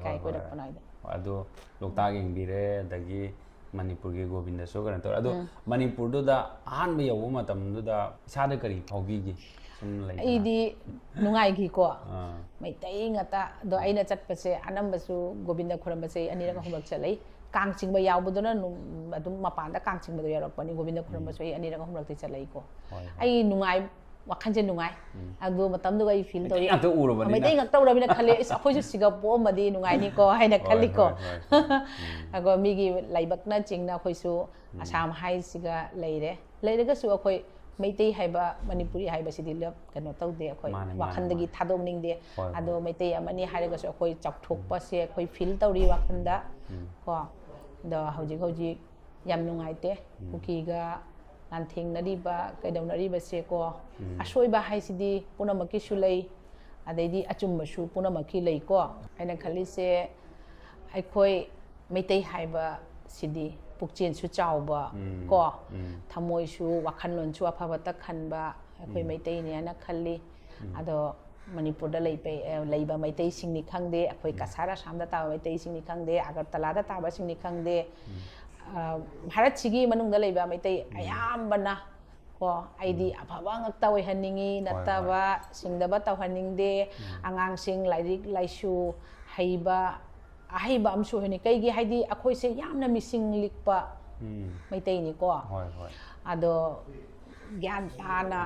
kai ko rak panai da ado lokta ging bire dagi Manipur ge Govinda so kan to ado Manipur do da han be yawu matam do da sa da kari phaugi gi sum lai ai di nungai gi ko Meitei ngata do aina chatpa se anamba su Govinda khuram se ani ra humrak chalai kang chingba yawbuduna adum mapanda kang chingba do yarak pani Govinda khuram se ani ra humrak te chalai ko ai nungai ꯋꯥꯈꯟꯁꯦ ꯅꯨꯡꯉꯥꯏ ꯑꯗꯨ ꯃꯇꯝꯗꯨꯒ ꯑꯩ ꯐꯤꯜ ꯇꯧꯔꯤ ꯉꯥꯛꯇ ꯎꯔꯕꯅꯤꯅ ꯃꯩꯇꯩ ꯉꯥꯛꯇ ꯎꯔꯕꯅꯤꯅ ꯈꯜꯂꯦ ꯏꯁ ꯑꯩꯈꯣꯏꯁꯨ ꯁꯤꯒ ꯄꯣꯛꯑꯝꯃꯗꯤ ꯅꯨꯡꯉꯥꯏꯅꯤꯀꯣ ꯍꯥꯏꯅ ꯈꯜꯂꯤꯀꯣ ꯑꯩꯈꯣꯏ ꯃꯤꯒꯤ ꯂꯥꯏꯕꯛꯅ ꯆꯤꯡꯅ ꯑꯩꯈꯣꯏꯁꯨ ꯑꯁꯥꯝ ꯍꯥꯏꯁꯤꯒ ꯂꯩꯔꯒꯁꯨ ꯑꯩꯈꯣꯏ ꯃꯩꯇꯩ ꯍꯥꯏꯕ ꯃꯅꯤꯄꯨꯔꯤ ꯍꯥꯏꯕꯁꯤꯗꯤ ꯀꯩꯅꯣ ꯇꯧꯗꯦ ꯑꯩꯈꯣꯏ ꯋꯥꯈꯟꯗꯒꯤ ꯊꯥꯗꯣꯛꯅꯤꯡꯗꯦ ꯑꯗꯣ ꯃꯩꯇꯩ ꯑꯃꯅꯤ ꯍꯥꯏꯔꯒꯁꯨ ꯑꯩꯈꯣꯏ ꯆꯥꯎꯊꯣꯛꯄꯁꯦ ꯑꯩꯈꯣꯏ ꯐꯤꯜ ꯇꯧꯔꯤ ꯋꯥꯈꯟꯗ ꯀꯣ ꯑꯗꯣ ꯍꯧꯖꯤꯛ ꯌꯥꯝ ꯅꯨꯡꯉꯥꯏꯇꯦ ꯀꯨꯀꯤꯒ ꯂꯥꯟꯊꯦꯡꯅꯔꯤꯕ ꯀꯩꯗꯧꯅꯔꯤꯕꯁꯦ ꯀꯣ ꯑꯁꯣꯏꯕ ꯍꯥꯏꯁꯤꯗꯤ ꯄꯨꯝꯅꯃꯛꯀꯤꯁꯨ ꯂꯩ ꯑꯗꯩꯗꯤ ꯑꯆꯨꯝꯕꯁꯨ ꯄꯨꯝꯅꯃꯛꯀꯤ ꯂꯩꯀꯣ ꯑꯩꯅ ꯈꯜꯂꯤꯁꯦ ꯑꯩꯈꯣꯏ ꯃꯩꯇꯩ ꯍꯥꯏꯕꯁꯤꯗꯤ ꯄꯨꯛꯆꯦꯜꯁꯨ ꯆꯥꯎꯕ ꯀꯣ ꯊꯃꯣꯏꯁꯨ ꯋꯥꯈꯜꯂꯣꯟꯁꯨ ꯑꯐꯕꯇ ꯈꯟꯕ ꯑꯩꯈꯣꯏ ꯃꯩꯇꯩꯅꯤ ꯍꯥꯏꯅ ꯈꯜꯂꯤ ꯑꯗꯣ ꯃꯅꯤꯄꯨꯔꯗ ꯂꯩꯕ ꯃꯩꯇꯩꯁꯤꯡꯅꯤ ꯈꯪꯗꯦ ꯑꯩꯈꯣꯏ ꯀꯁꯥꯔ ꯑꯁꯥꯝꯗ ꯇꯥꯕ ꯃꯩꯇꯩꯁꯤꯡꯅꯤ ꯈꯪꯗꯦ ꯑꯒꯔꯇꯂꯥꯗ ꯇꯥꯕꯁꯤꯡꯅꯤ ꯈꯪꯗꯦ ꯚꯥꯔꯠꯁꯤꯒꯤ ꯃꯅꯨꯡꯗ ꯂꯩꯕ ꯃꯩꯇꯩ ꯑꯌꯥꯝꯕꯅ ꯀꯣ ꯑꯩꯗꯤ ꯑꯐꯕ ꯉꯛꯇ ꯑꯣꯏꯍꯟꯅꯤꯡꯉꯤ ꯅꯠꯇꯕ ꯁꯤꯡꯗꯕ ꯇꯧꯍꯟꯅꯤꯡꯗꯦ ꯑꯉꯥꯡꯁꯤꯡ ꯂꯥꯏꯔꯤꯛ ꯂꯥꯏꯁꯨ ꯍꯩꯕ ꯑꯍꯩꯕ ꯑꯃꯁꯨ ꯑꯣꯏꯍꯟꯅꯤꯡꯉꯤ ꯀꯩꯒꯤ ꯍꯥꯏꯗꯤ ꯑꯩꯈꯣꯏꯁꯦ ꯌꯥꯝꯅ ꯃꯤꯁꯤꯡ ꯂꯤꯛꯄ ꯃꯩꯇꯩꯅꯤꯀꯣ ꯑꯗꯣ ꯒ꯭ꯌꯥꯟ ꯇꯥꯅ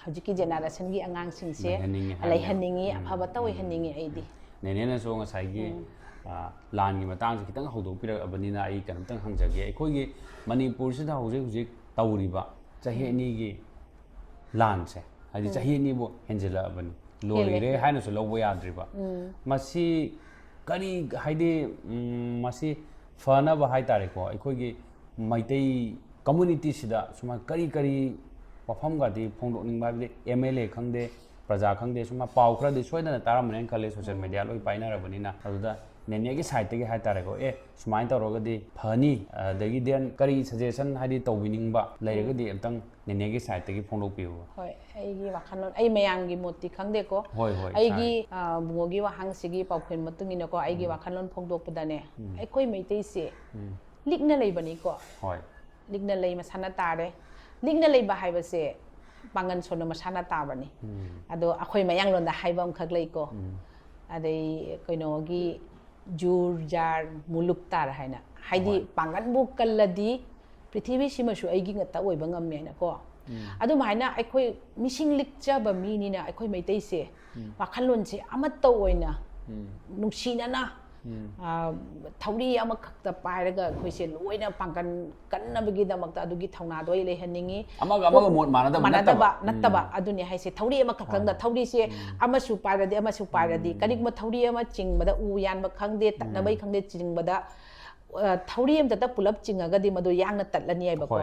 ꯍꯧꯖꯤꯛꯀꯤ ꯖꯦꯅꯦꯔꯦꯁꯟꯒꯤ ꯑꯉꯥꯡꯁꯤꯡꯁꯦ ꯂꯩꯍꯟꯅꯤꯡꯉꯤ ꯑꯐꯕꯇ ꯑꯣꯏꯍꯟꯅꯤꯡꯉꯤ ꯑꯩꯗꯤ ꯅꯦꯅꯦꯅꯁꯨ ꯉꯁꯥꯏꯒꯤ ꯂꯥꯟꯒꯤ ꯃꯇꯥꯡꯁꯦ ꯈꯤꯇꯪ ꯍꯧꯗꯣꯛꯄꯤꯔꯛꯑꯕꯅꯤꯅ ꯑꯩ ꯀꯩꯅꯣꯝꯇꯪ ꯍꯪꯖꯒꯦ ꯑꯩꯈꯣꯏꯒꯤ ꯃꯅꯤꯄꯨꯔꯁꯤꯗ ꯍꯧꯖꯤꯛ ꯇꯧꯔꯤꯕ ꯆꯍꯤ ꯑꯅꯤꯒꯤ ꯂꯥꯟꯁꯦ ꯍꯥꯏꯗꯤ ꯆꯍꯤ ꯑꯅꯤꯕꯨ ꯍꯦꯟꯖꯤꯜꯂꯛꯑꯕꯅꯤ ꯂꯣꯏꯔꯦ ꯍꯥꯏꯅꯁꯨ ꯂꯧꯕ ꯌꯥꯗ꯭ꯔꯤꯕ ꯃꯁꯤ ꯀꯔꯤ ꯍꯥꯏꯗꯤ ꯃꯁꯤ ꯐꯅꯕ ꯍꯥꯏꯇꯥꯔꯦꯀꯣ ꯑꯩꯈꯣꯏꯒꯤ ꯃꯩꯇꯩ ꯀꯝꯃꯨꯅꯤꯇꯤꯁꯤꯗ ꯁꯨꯃꯥꯏꯅ ꯀꯔꯤ ꯋꯥꯐꯝꯒꯗꯤ ꯐꯣꯡꯗꯣꯛꯅꯤꯡꯕ ꯍꯥꯏꯕꯗꯤ MLA ꯈꯪꯗꯦ ꯄ꯭ꯔꯖꯥ ꯈꯪꯗꯦ ꯁꯨꯃꯥꯏꯅ ꯄꯥꯎ ꯈꯔꯗꯤ ꯁꯣꯏꯗꯅ ꯇꯥꯔꯝꯕꯅꯦꯅ ꯈꯜꯂꯦ ꯁꯣꯁꯤꯌꯦꯜ ꯃꯦꯗꯤꯌꯥ ꯂꯣꯏ ꯄꯥꯏꯅꯔꯕꯅꯤꯅ ꯑꯗꯨꯗ ꯅꯦꯅꯦꯒꯤ ꯁꯥꯏꯠꯇꯒꯤ ꯍꯥꯏꯇꯥꯔꯦꯀꯣ ꯁꯨꯃꯥꯏꯅ ꯇꯧꯔꯒꯗꯤ ꯐꯅꯤ ꯑꯗꯒꯤ ꯗꯦꯟ ꯀꯔꯤ ꯁꯖꯦꯁꯟ ꯍꯥꯏꯗꯤ ꯇꯧꯕꯤꯅꯤꯡꯕ ꯂꯩꯔꯒꯗꯤ ꯑꯝꯇꯪ ꯅꯦꯅꯦꯒꯤ ꯁꯥꯏꯠꯇꯒꯤ ꯐꯣꯡꯗꯣꯛꯄꯤꯌꯨ ꯍꯣꯏ ꯑꯩꯒꯤ ꯋꯥꯈꯜꯂꯣꯟ ꯑꯩ ꯃꯌꯥꯝꯒꯤ ꯃꯣꯠꯇꯤ ꯈꯪꯗꯦꯀꯣ ꯑꯩꯒꯤ ꯕꯨꯡꯉꯣꯒꯤ ꯋꯥꯍꯪꯁꯤꯒꯤ ꯄꯥꯎꯈꯨꯝ ꯃꯇꯨꯡ ꯏꯟꯅꯀꯣ ꯑꯩꯒꯤ ꯋꯥꯈꯜꯂꯣꯟ ꯐꯣꯡꯗꯣꯛꯄꯗꯅꯦ ꯑꯩꯈꯣꯏ ꯃꯩꯇꯩꯁꯦ ꯂꯤꯛꯅ ꯂꯩꯕꯅꯤꯀோ ꯂꯤꯛꯅ ꯂꯩ ꯃꯁꯥꯅ ꯇꯥꯔꯦ ꯂꯤꯛꯅ ꯂꯩꯕ ꯍꯥꯏꯕꯁꯦ ꯄꯥꯡꯒꯟ ꯁꯣꯟꯅ ꯃꯁꯥꯅ ꯇꯥꯕꯅꯤ ꯑꯗꯣ ꯑꯩꯈꯣꯏ ꯃꯌꯥꯡꯂꯣꯟꯗ ꯍꯥꯏꯕ ꯑꯃꯈꯛ ꯂꯩꯀꯣ ꯑꯗꯩ ꯀꯩꯅꯣꯒꯤ ꯖꯨꯔ ꯖꯥꯔ ꯃꯨꯂꯨꯛ ꯇꯥꯔ ꯍꯥꯏꯅ ꯍꯥꯏꯗꯤ ꯄꯥꯡꯒꯟꯕꯨ ꯀꯜꯂꯗꯤ ꯄ꯭ꯔꯤꯊꯤꯕꯤꯁꯤꯃꯁꯨ ꯑꯩꯒꯤ ꯉꯛꯇ ꯑꯣꯏꯕ ꯉꯝꯃꯦ ꯍꯥꯏꯅꯀꯣ ꯑꯗꯨꯃꯥꯏꯅ ꯑꯩꯈꯣꯏ ꯃꯤꯁꯤꯡ ꯂꯤꯛꯆꯕ ꯃꯤꯅꯤꯅ ꯑꯩꯈꯣꯏ ꯃꯩꯇꯩꯁꯦ ꯋꯥꯈꯜꯂꯣꯟꯁꯦ ꯑꯃꯠꯇ ꯑꯣꯏꯅ ꯅꯨꯡꯁꯤꯅꯅ ꯊꯧꯔꯤ ꯑꯃꯈꯛꯇ ꯄꯥꯏꯔꯒ ꯑꯩꯈꯣꯏꯁꯦ ꯂꯣꯏꯅ ꯄꯥꯡꯒꯟ ꯀꯟꯅꯕꯒꯤꯗꯃꯛꯇ ꯑꯗꯨꯒꯤ ꯊꯧꯅꯥꯗꯣ ꯑꯩ ꯂꯩꯍꯟꯅꯤꯡꯉꯤ ꯑꯃꯒ ꯃꯣꯠ ꯃꯥꯟꯅꯗꯕ ꯅꯠꯇꯕ ꯑꯗꯨꯅꯦ ꯍꯥꯏꯁꯦ ꯊꯧꯔꯤ ꯑꯃꯈꯛꯇꯪꯗ ꯊꯧꯔꯤꯁꯦ ꯑꯃꯁꯨ ꯄꯥꯏꯔꯗꯤ ꯀꯔꯤꯒꯨꯝꯕ ꯊꯧꯔꯤ ꯑꯃ ꯆꯤꯡꯕꯗ ꯎ ꯌꯥꯟꯕ ꯈꯪꯗꯦ ꯇꯠꯅꯕꯩ ꯈꯪꯗꯦ ꯆꯤꯡꯕꯗ ꯊꯧꯔꯤ ꯑꯃꯇ ꯄꯨꯂꯞ ꯆꯤꯡꯉꯒꯗꯤ ꯃꯗꯨ ꯌꯥꯡꯅ ꯇꯠꯂꯅꯤ ꯍꯥꯏꯕꯀꯣ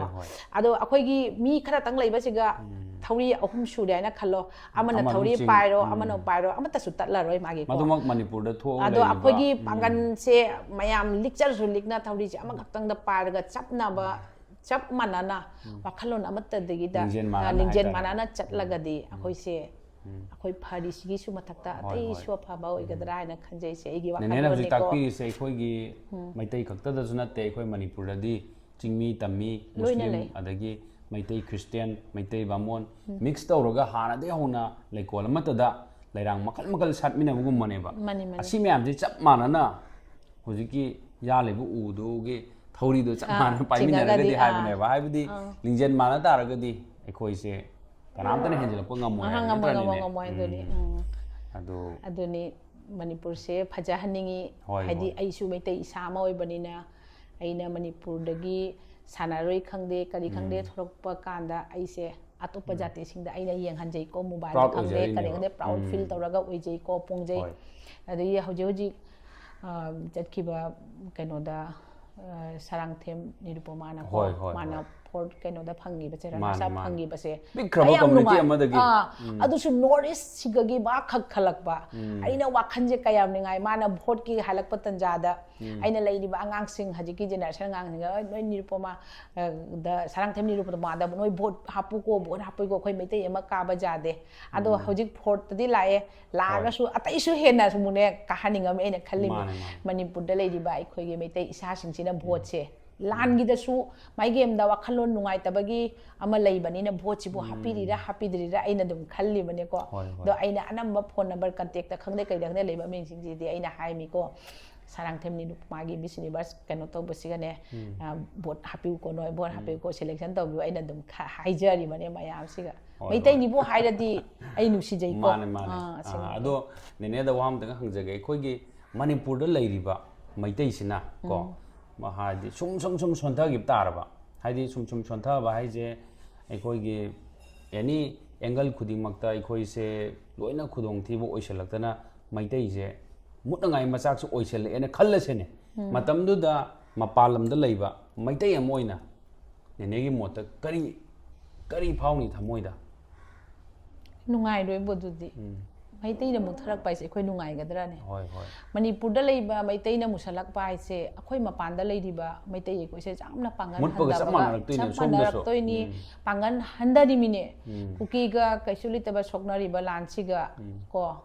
ꯑꯗꯣ ꯑꯩꯈꯣꯏꯒꯤ ꯃꯤ ꯈꯔꯇꯪ ꯂꯩꯕꯁꯤꯒ ꯊꯧꯔꯤ ꯑꯍꯨꯝ ꯁꯨꯔꯦ ꯍꯥꯏꯅ ꯈꯜꯂꯣ ꯑꯃꯅ ꯊꯧꯔꯤ ꯄꯥꯏꯔꯣ ꯑꯃꯅ ꯄꯥꯏꯔꯣ ꯑꯃꯠꯇꯁꯨ ꯇꯠꯂꯔꯣꯏ ꯃꯥꯒꯤ ꯃꯗꯨꯃꯛ ꯃꯅꯤꯄꯨꯔꯗ ꯊꯣꯛꯑꯒ ꯑꯗꯣ ꯑꯩꯈꯣꯏꯒꯤ ꯄꯥꯡꯒꯟꯁꯦ ꯃꯌꯥꯝ ꯂꯤꯛꯆꯔꯁꯨ ꯂꯤꯛꯅ ꯊꯧꯔꯤꯁꯦ ꯑꯃꯈꯛꯇꯪꯗ ꯄꯥꯏꯔꯒ ꯆꯞ ꯃꯥꯟꯅꯅ ꯋꯥꯈꯜꯂꯣꯟ ꯑꯃꯠꯇꯗꯒꯤꯗ ꯂꯤꯡꯖꯦꯜ ꯃꯥꯟꯅꯅ ꯆꯠꯂꯒꯗꯤ ꯑꯩꯈꯣꯏꯁꯦ ꯑꯩꯈꯣꯏ ꯐꯔꯤꯁꯤꯒꯤꯁꯨ ꯃꯊꯛꯇ ꯑꯇꯩꯁꯨ ꯑꯐꯕ ꯑꯣꯏꯒꯗ꯭ꯔꯥ ꯍꯥꯏꯅ ꯈꯟꯖꯩꯁꯦ ꯑꯩꯒꯤ ꯅꯦꯅꯦꯅ ꯍꯧꯖꯤꯛ ꯋꯥꯈꯜꯂꯣꯟꯅꯤꯀꯣ ꯇꯥꯛꯄꯤꯔꯤꯁꯦ ꯑꯩꯈꯣꯏꯒꯤ ꯃꯩꯇꯩ ꯈꯛꯇꯗꯁꯨ ꯅꯠꯇꯦ ꯑꯩꯈꯣꯏ ꯃꯅꯤꯄꯨꯔꯗꯗꯤ ꯆꯤꯡꯃꯤ ꯇꯝꯃꯤ ꯃꯨꯁꯂꯤꯝ ꯑꯗꯒꯤ ꯃꯩꯇꯩ ꯈ꯭ꯔꯤꯁꯇꯤꯌꯟ ꯃꯩꯇꯩ ꯕꯥꯃꯣꯟ ꯃꯤꯛꯁ ꯇꯧꯔꯒ ꯍꯥꯟꯅꯗꯒꯤ ꯍꯧꯅ ꯂꯩꯀꯣꯜ ꯑꯃꯠꯇꯗ ꯂꯩꯔꯥꯡ ꯃꯈꯜ ꯁꯥꯠꯃꯤꯟꯅꯕꯒꯨꯝꯕꯅꯦꯕ ꯑꯁꯤ ꯃꯌꯥꯝꯁꯦ ꯆꯞ ꯃꯥꯟꯅꯅ ꯍꯧꯖꯤꯛꯀꯤ ꯌꯥꯜꯂꯤꯕ ꯎꯗꯨꯒꯤ ꯊꯧꯔꯤꯗꯣ ꯆꯞ ꯃꯥꯟꯅꯅ ꯄꯥꯏꯃꯤꯟꯅꯔꯒꯗꯤ ꯍꯥꯏꯕꯅꯦꯕ ꯍꯥꯏꯕꯗꯤ ꯂꯤꯡꯖꯦꯜ ꯃꯥꯟꯅ ꯇꯥꯔꯒꯗꯤ ꯑꯩꯈꯣꯏꯁꯦ ꯀꯅꯥꯝꯇꯅ ꯍꯦꯟꯖꯤꯜꯂꯛꯄ ꯉꯝꯃꯣꯏ ꯑꯗꯨꯅꯤ ꯑꯗꯨꯅꯤ ꯃꯅꯤꯄꯨꯔꯁꯦ ꯐꯖꯍꯟꯅꯤꯡꯉꯤ ꯍꯥꯏꯗꯤ ꯑꯩꯁꯨ ꯃꯩꯇꯩ ꯏꯁꯥ ꯑꯃ ꯑꯣꯏꯕꯅꯤꯅ ꯑꯩꯅ ꯃꯅꯤꯄꯨꯔꯗꯒꯤ ꯁꯥꯟꯅꯔꯣꯏ ꯈꯪꯗꯦ ꯀꯔꯤ ꯈꯪꯗꯦ ꯊꯣꯔꯛꯄ ꯀꯥꯟꯗ ꯑꯩꯁꯦ ꯑꯇꯣꯞꯄ ꯖꯥꯇꯤꯁꯤꯡꯗ ꯑꯩꯅ ꯌꯦꯡꯍꯟꯖꯩꯀꯣ ꯃꯣꯕꯥꯏꯜꯗ ꯈꯪꯗꯦ ꯀꯔꯤ ꯈꯪꯗꯦ ꯄ꯭ꯔꯥꯎꯠ ꯐꯤꯜ ꯇꯧꯔꯒ ꯑꯣꯏꯖꯩꯀꯣ ꯄꯣꯡꯖꯩ ꯑꯗꯒꯤ ꯍꯧꯖꯤꯛ ꯆꯠꯈꯤꯕ ꯀꯩꯅꯣꯗ ꯁꯔꯥꯡꯊꯦꯝ ꯅꯤꯔꯨꯄꯃꯥꯅꯀꯣ ꯃꯥꯅ ꯐꯣꯔꯠ ꯀꯩꯅꯣꯗ ꯐꯪꯉꯤꯕꯁꯦ ꯔꯅꯔꯁ ꯑꯞ ꯐꯪꯉꯤꯕꯁꯦ ꯌꯥꯝ ꯅꯨꯡꯉꯥꯏ ꯑꯗꯨꯁꯨ ꯅꯣꯔꯠ ꯏꯁꯁꯤꯒꯤ ꯃꯥ ꯈꯜꯂꯛꯄ ꯑꯩꯅ ꯋꯥꯈꯟꯁꯦ ꯀꯌꯥꯝ ꯅꯨꯡꯉꯥꯏ ꯃꯥꯅ ꯚꯣꯠꯀꯤ ꯍꯜꯂꯛꯄ ꯇꯟꯖꯥꯗ ꯑꯩꯅ ꯂꯩꯔꯤꯕ ꯑꯉꯥꯡꯁꯤꯡ ꯍꯧꯖꯤꯛꯀꯤ ꯖꯦꯅꯦꯔꯦꯁꯟ ꯑꯉꯥꯡꯁꯤꯡꯒ ꯅꯣꯏ ꯅꯤꯔꯨꯄꯃꯥ ꯗ ꯁꯔꯥꯡꯊꯦꯝ ꯅꯤꯔꯨꯄꯃꯥꯗ ꯅꯣꯏ ꯚꯣꯠ ꯍꯥꯞꯄꯨꯀꯣ ꯚꯣꯠ ꯍꯥꯞꯄꯨꯀꯣ ꯑꯩꯈꯣꯏ ꯃꯩꯇꯩ ꯑꯃ ꯀꯥꯕ ꯌꯥꯗꯦ ꯑꯗꯣ ꯍꯧꯖꯤꯛ ꯐꯣꯔꯠꯇꯗꯤ ꯂꯥꯛꯑꯒꯁꯨ ꯑꯇꯩꯁꯨ ꯍꯦꯟꯅ ꯁꯨꯝꯅꯦ ꯀꯥꯍꯟꯅꯤꯡꯉꯝꯃꯤ ꯑꯩꯅ ꯈꯜꯂꯤꯅꯤ ꯃꯅꯤꯄꯨꯔꯗ ꯂꯩꯔꯤꯕ ꯑꯩꯈꯣꯏꯒꯤ ꯃꯩꯇꯩ ꯏꯁꯥꯁꯤꯡꯁꯤꯅ ꯚꯣꯠꯁꯦ ꯂꯥꯟꯒꯤꯗꯁꯨ ꯃꯥꯏꯒꯦꯝꯗ ꯋꯥꯈꯜꯂꯣꯟ ꯅꯨꯡꯉꯥꯏꯇꯕꯒꯤ ꯑꯃ ꯂꯩꯕꯅꯤꯅ ꯚꯣꯠꯁꯤꯕꯨ ꯍꯥꯞꯄꯤꯗ꯭ꯔꯤꯔꯥ ꯑꯩꯅ ꯑꯗꯨꯝ ꯈꯜꯂꯤꯕꯅꯦꯀꯣ ꯑꯗꯣ ꯑꯩꯅ ꯑꯅꯝꯕ ꯐꯣꯟ ꯅꯝꯕꯔ ꯀꯟꯇꯦꯛꯇ ꯈꯪꯗꯦ ꯀꯩꯗ ꯈꯪꯗꯦ ꯂꯩꯕ ꯃꯤꯁꯤꯡꯁꯤꯗꯤ ꯑꯩꯅ ꯍꯥꯏꯃꯤꯀꯣ sarangthemni nupmagi Miss Universe kano tawbasigane vote hapiuko noi vote hapiuko selection tawbi aina dum haijari mane mayam siga Meitei ni bo hairadi ai nusijai ko ado nene da wam da hangjage khoigi Manipur da leiriba Meitei sina ko ma hadi sum sontha gi taraba hadi sum sontha ba haije khoigi any angle khuding makta khoi se loina khudong thibo oisalaktana Meitei se mutngai machak su oisal ene khallasene matam du da mapalam da leiba Meitei amoina nene gi mota kari phawni thamoida nungai roi bodudi Meitei na mutharak pai se khoi nungai gadra ne Manipur da leiba Meitei na musalak pai se akhoi mapan da leidiba Meitei ko se jamna pangan handa ba ni pangan handa di mine kuki ga kaisuli taba soknari ba lansi ga ko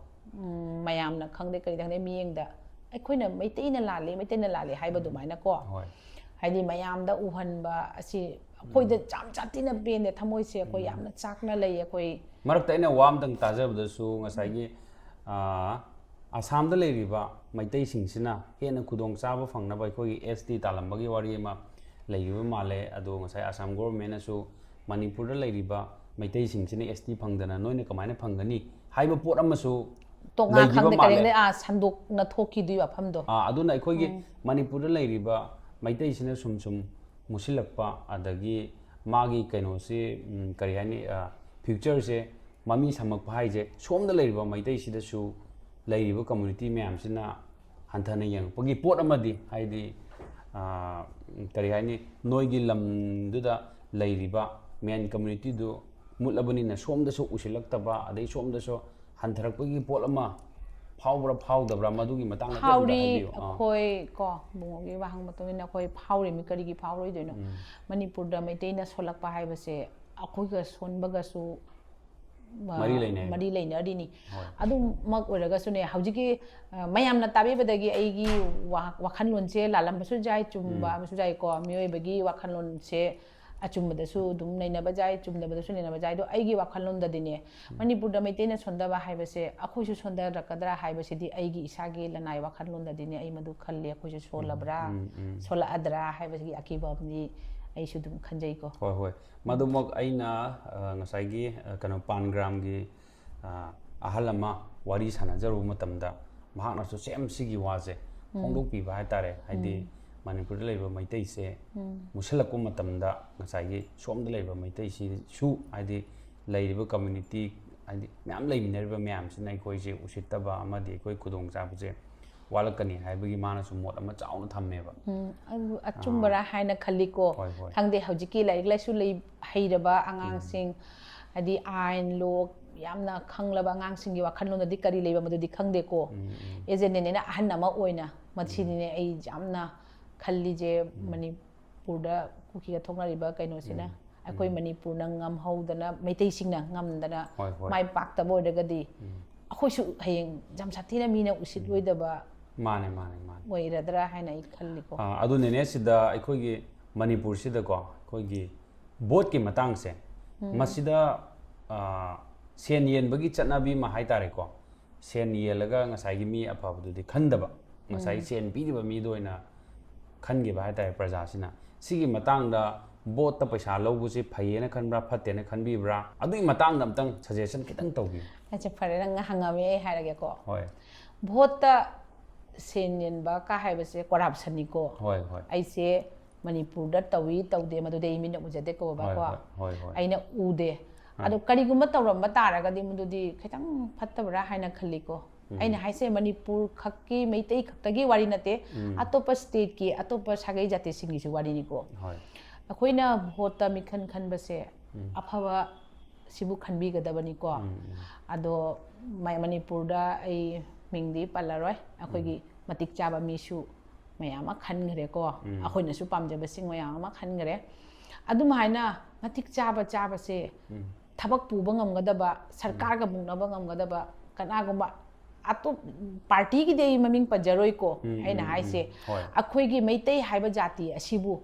mayam na khangde kari dang ne miyeng da akhoi na Meitei na lale haiba du mai na ko haidi mayam da uhan ba asi akhoi da jam chatina ben de thamoi se akhoi yamna chakna lei akhoi marakta ina wam dang tajabda su ngasai Assam da leiriba Meitei singsina hena khudong chaba phangna ba khoi ST talambagi wari ma leiriba male ado ngasai Assam government asu Manipur da leiriba Meitei singsina ST phangdana noina kamaina phangani haiba pot amasu tonga khangde kareng sandok na thoki du afam do aduna khoi Manipur da leiriba Meitei sina sum musilakpa adagi magi kaino se kari hani future se mami samak phai je somda leiriba Meitei sida su leiriba community myam sina hanthana yang pagi pot amadi haidi kari hani noigi lam duda leiriba main community du mutlabani na somda so usilaktaba adai somda so hantarak pagi pot ama phawdabra madugi matang na phawri khoi ko bungogi wahang matawina khoi phawri mi karigi phawroi doino Manipur da Meitei na solakpa haibase akhoi ga sonbaga su mari leina dini adu mak oraga sune haujiki mayam na tabi badagi aigi wakhanlon se lalam basu jai chumba basu jai ko mioi bagi wakhanlon se achumba da su dum naina bajai chumda da su naina bajai do aigi wakhanlon da dine Manipur da Meitei na sonda ba haibase akhoi su sonda rakadra haibase di aigi isagi lanai wakhanlon da dine ai madu khalle akhoi su solabra sola adra haibase akiba ni ai su dum khanjai ko hoi madumok aina ngasai gi kano pangram gi ahalama wari sana jaru matamda mahakna su sem sigi waje hongdok pi ba tare haidi Manipur da leiba Meitei se musalak matamda ngasai gi somda leiba Meitei si su haidi leiriba community haidi myam leiminariba myam sinai koi se usittaba amadi koi khudong chabje walakani haibagi mana su mot ama chauna thammeba achumbara haina khaliko thangde haujiki laik laisu lei hairaba angang sing adi ain lok yamna khanglaba angang sing gi wakhanlon di kari leiba madudi khangde ko ejene ne na ahan ama oina mathini ne ai jamna khalli je Manipur da kuki ga thongnari ba kaino sina akoi Manipur na ngam haudana Meitei sing na ngamdana mai pakta bodagadi akoi su hayeng jam sathina mina usit loidaba mane oiradra haina I khalliko adu nene sida aikogi Manipur sida ko aikogi boat ki matang se masida sen yen bagi chatnabi ma haitare ko sen yelaga ngasai gi mi apabdu di khandaba ngasai sen piriba mi doina khange ba haitare praja sina sigi matang da boat ta paisa lobu si phayena khanbra phattena khanbibra adui matang da amtang suggestion kitang tawbi acha phare nang hangame hairage ko hoi vote ta senyen ba ka haibase corruption ni ko ai se Manipur da tawi tawde madude imina ujade ko ba ko aina ude ado kariguma tawram bataraga di mududi khitang phattabra haina khalli ko aina haise Manipur khakki Meitei khaktagi wari nate atopa state ki atopa sagai jati singi su wari ni ko akoina vote mikhan khanbase aphaba sibu khanbi gadabani ko ado Manipur da ai mingdi palaroi akoigi matik chaba misu mayama khangre ko akoina su pamjaba sing mayama khangre adum haina matik chaba se thabak puba ngamgadaba sarkar ga bungnaba ngamgadaba kanagumba atu party gi dei maming pajaroi ko aina haise akoigi Meitei haiba jati asibu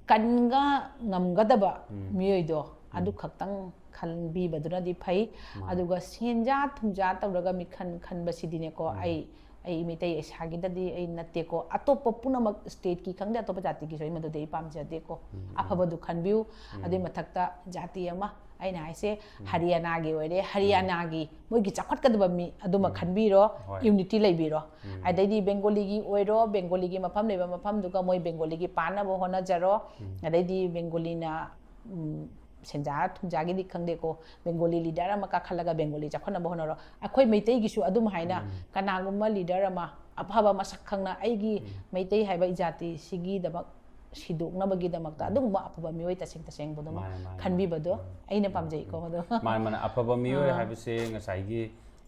kanga ngamgadaba miyoido adu khaktang khanbi baduna di phai aduga senja thumja tawraga mi khanba sidine ko ai ai Meitei isagidadi ai natteko atopa punamak state ki khangde atopa jati ki soi madudi ai pamjade ko afabadu khanbiu adi mathakta jati ama aina haise Haryana gi oire Haryana gi moi gi chakhat kadba mi aduma khanbiro unity leibiro adaidi Bengali gi oiro Bengali gi mafam leba mafam duga moi Bengali gi pana bo hona jaro adaidi Bengali na senja thumjagi di khangde ko Bengali leader ama ka khalaga Bengali chakhana bo honoro akhoi Meitei gi su adum haina kanaguma leader ama afaba masak khangna aigi Meitei haiba ijati sigi dabak sidukna bagi damakta adum ba afaba mioi taseng bodoma khanbi bodo aina pamjai ko bodo man afaba mioi haibse ngasai gi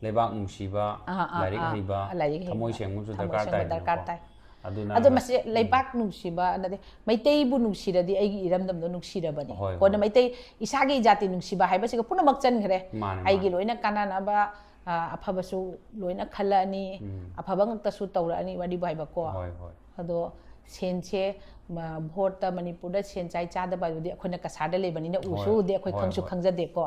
lebak nungsiba larik haiba thamoi sengmu su darkar tai ado mase leibak nungsiba nade Meitei bu nungsiradi aigi iramdam do nungsirabani kona Meitei isagi jati nungsiba haiba siga puna makchan khare aigi loina kanana ba afaba su loina khalani afaba ngakta su tawrani wadi baiba ko ado senche vote Manipur सेंचाई चादबी अखोना कसाद लेबनी उसूदे अखोई खंगसु खंगजदे को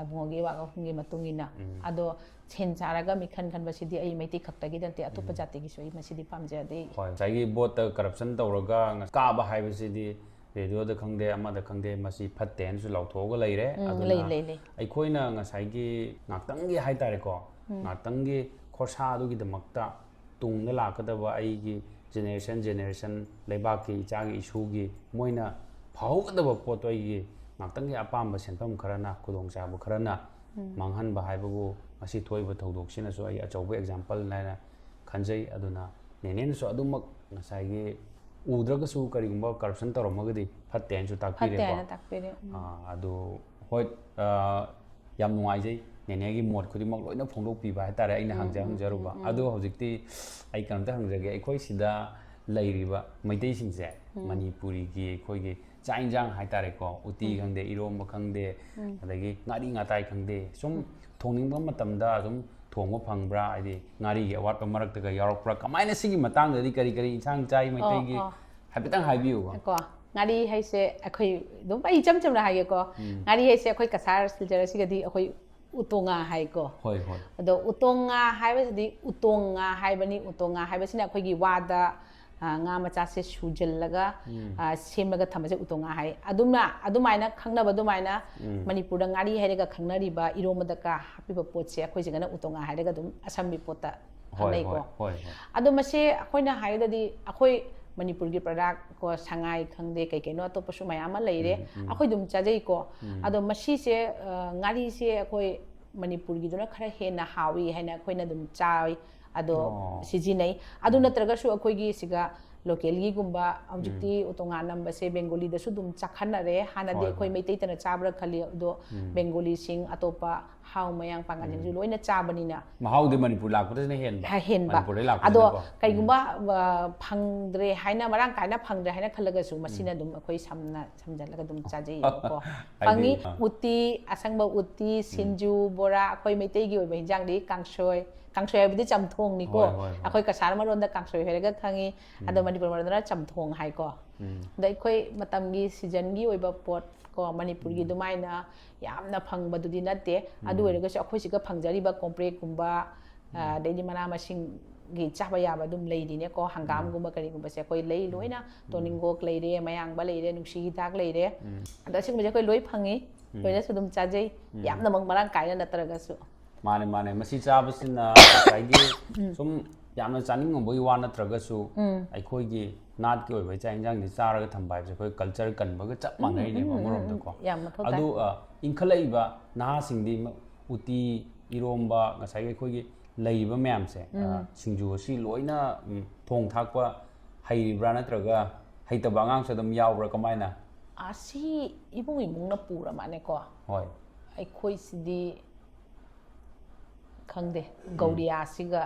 अबोगी वागफुंगी मतुंगिना अदो सेन चारागा मिखन खनबसिदी आई मैती खक्तगी दंते अतोप जातिगी सोई मसिदी पामजदे होय जागी बोट करप्शन तौरगा काबा हाइबसिदी रेडियो द खंगदे अमा द खंगदे मसि फत्तेन सु लौथोगा लेरे अदुना अखोइना ngसाइगी नाक्तंगी हाइतारे को नाक्तंगी खोरसा दुगी दमक्ता तुंगना लाकदबा आईगी generation leibaki ichagi isugi moina phaugadaba potoi ngaktangi apamba senfam kharana khudong chabu kharana manghan ba haibabu asi thoiba thodok sina so ai achauba example naina khanjai aduna nenen so adumak ngasai udraga su karigumba corruption toromagadi phatten su takpire ko adu hoi yam nuai nenegi mod khudimok loina phongdok piba haitare aina hangjaruba adu hojikti ai kanamta hangjage ekhoi sida leiriba Meitei singse Manipuri gi ekhoi gi chainjang haitare ko uti khangde iromba khangde adagi ngari ngatai khangde sum thoningba matamda sum thongba phangbra aidi ngari gi awat marak ta yarakpra kamaina sigi matang dadi kari insang chai Meitei gi habitang haibiu ko ngari haise ekhoi dum bai cham ra haige ko ngari haise ekhoi kasar siljar sigadi ekhoi utonga hai ko hoi ado utonga haibasidi utonga haibani utonga haibasina akhoi gi wada nga macha se sujallaga semlaga thamase utonga hai adumaina khangnaba adumaina Manipur da ngari hairaga khangnari ba iromada ka hapiba potse akhoi jigana utonga hairaga dum asam bi pota hanai ko adu mase akhoina haidadi akhoi Manipur gi product ko sangai khangde kai kai no to pasu mayama leire akhoi dum chajai ko ado masi se ngari se akhoi Manipur gi dona khara hena hawi haina khoina dum chai ado sijinai adu natraga su akhoi gi siga local gi gumba objecti utonga number se Bengali da su dum chakhanare hana de akhoi Meitei tana chabra khali do Bengali sing atopa how mayang pangaling ju loina chabani na mahau de Manipur lakpura ne henba ado kaigumba phangdre haina marang kaina phangdre haina khalaga su masina dum akhoi samjalaga dum chajai ko pangi uti asangba uti sinju bora akhoi Meitei gi oiba hinjang di kangsoi habidi chamthong ni ko akhoi kasar maron da kangsoi heraga khangi ado Manipur maron da chamthong hai ko da akhoi matam gi season gi oiba pot ko Manipur gi dumaina yamna phangba dudi natte adu oiraga su akhoi siga phangjari ba compre kumba daily mana masing gi chaba yaba dum leidi ne ko hangam gumba kari gumba se akhoi lei loina toningok leire mayang ba leire nuksi dak leire da sing ba akhoi loi phangi loina su dum chajai yamna mang marang kaina natraga su माने मसी चाबसिना साइगी सुम यामना चानिंग ngombai wa natraga su aikoi gi नाट के ओइ चाइंजांग नि चारगा थंबाय जे कोइ कल्चर कनबगा चप मांगै ने मरोम त को अदु इंखलैबा नहा सिंगदि उति इरोमबा ngasai कोइ gi leiba मैम से सिंजु असि लोइना थोंग थाकपा हाइब्रा नत्रगा हाइतबा ngang सदम यावब्रा कमाइना asi ibung imungna pura mane ko hoi aikoi sidi khangde gauria siga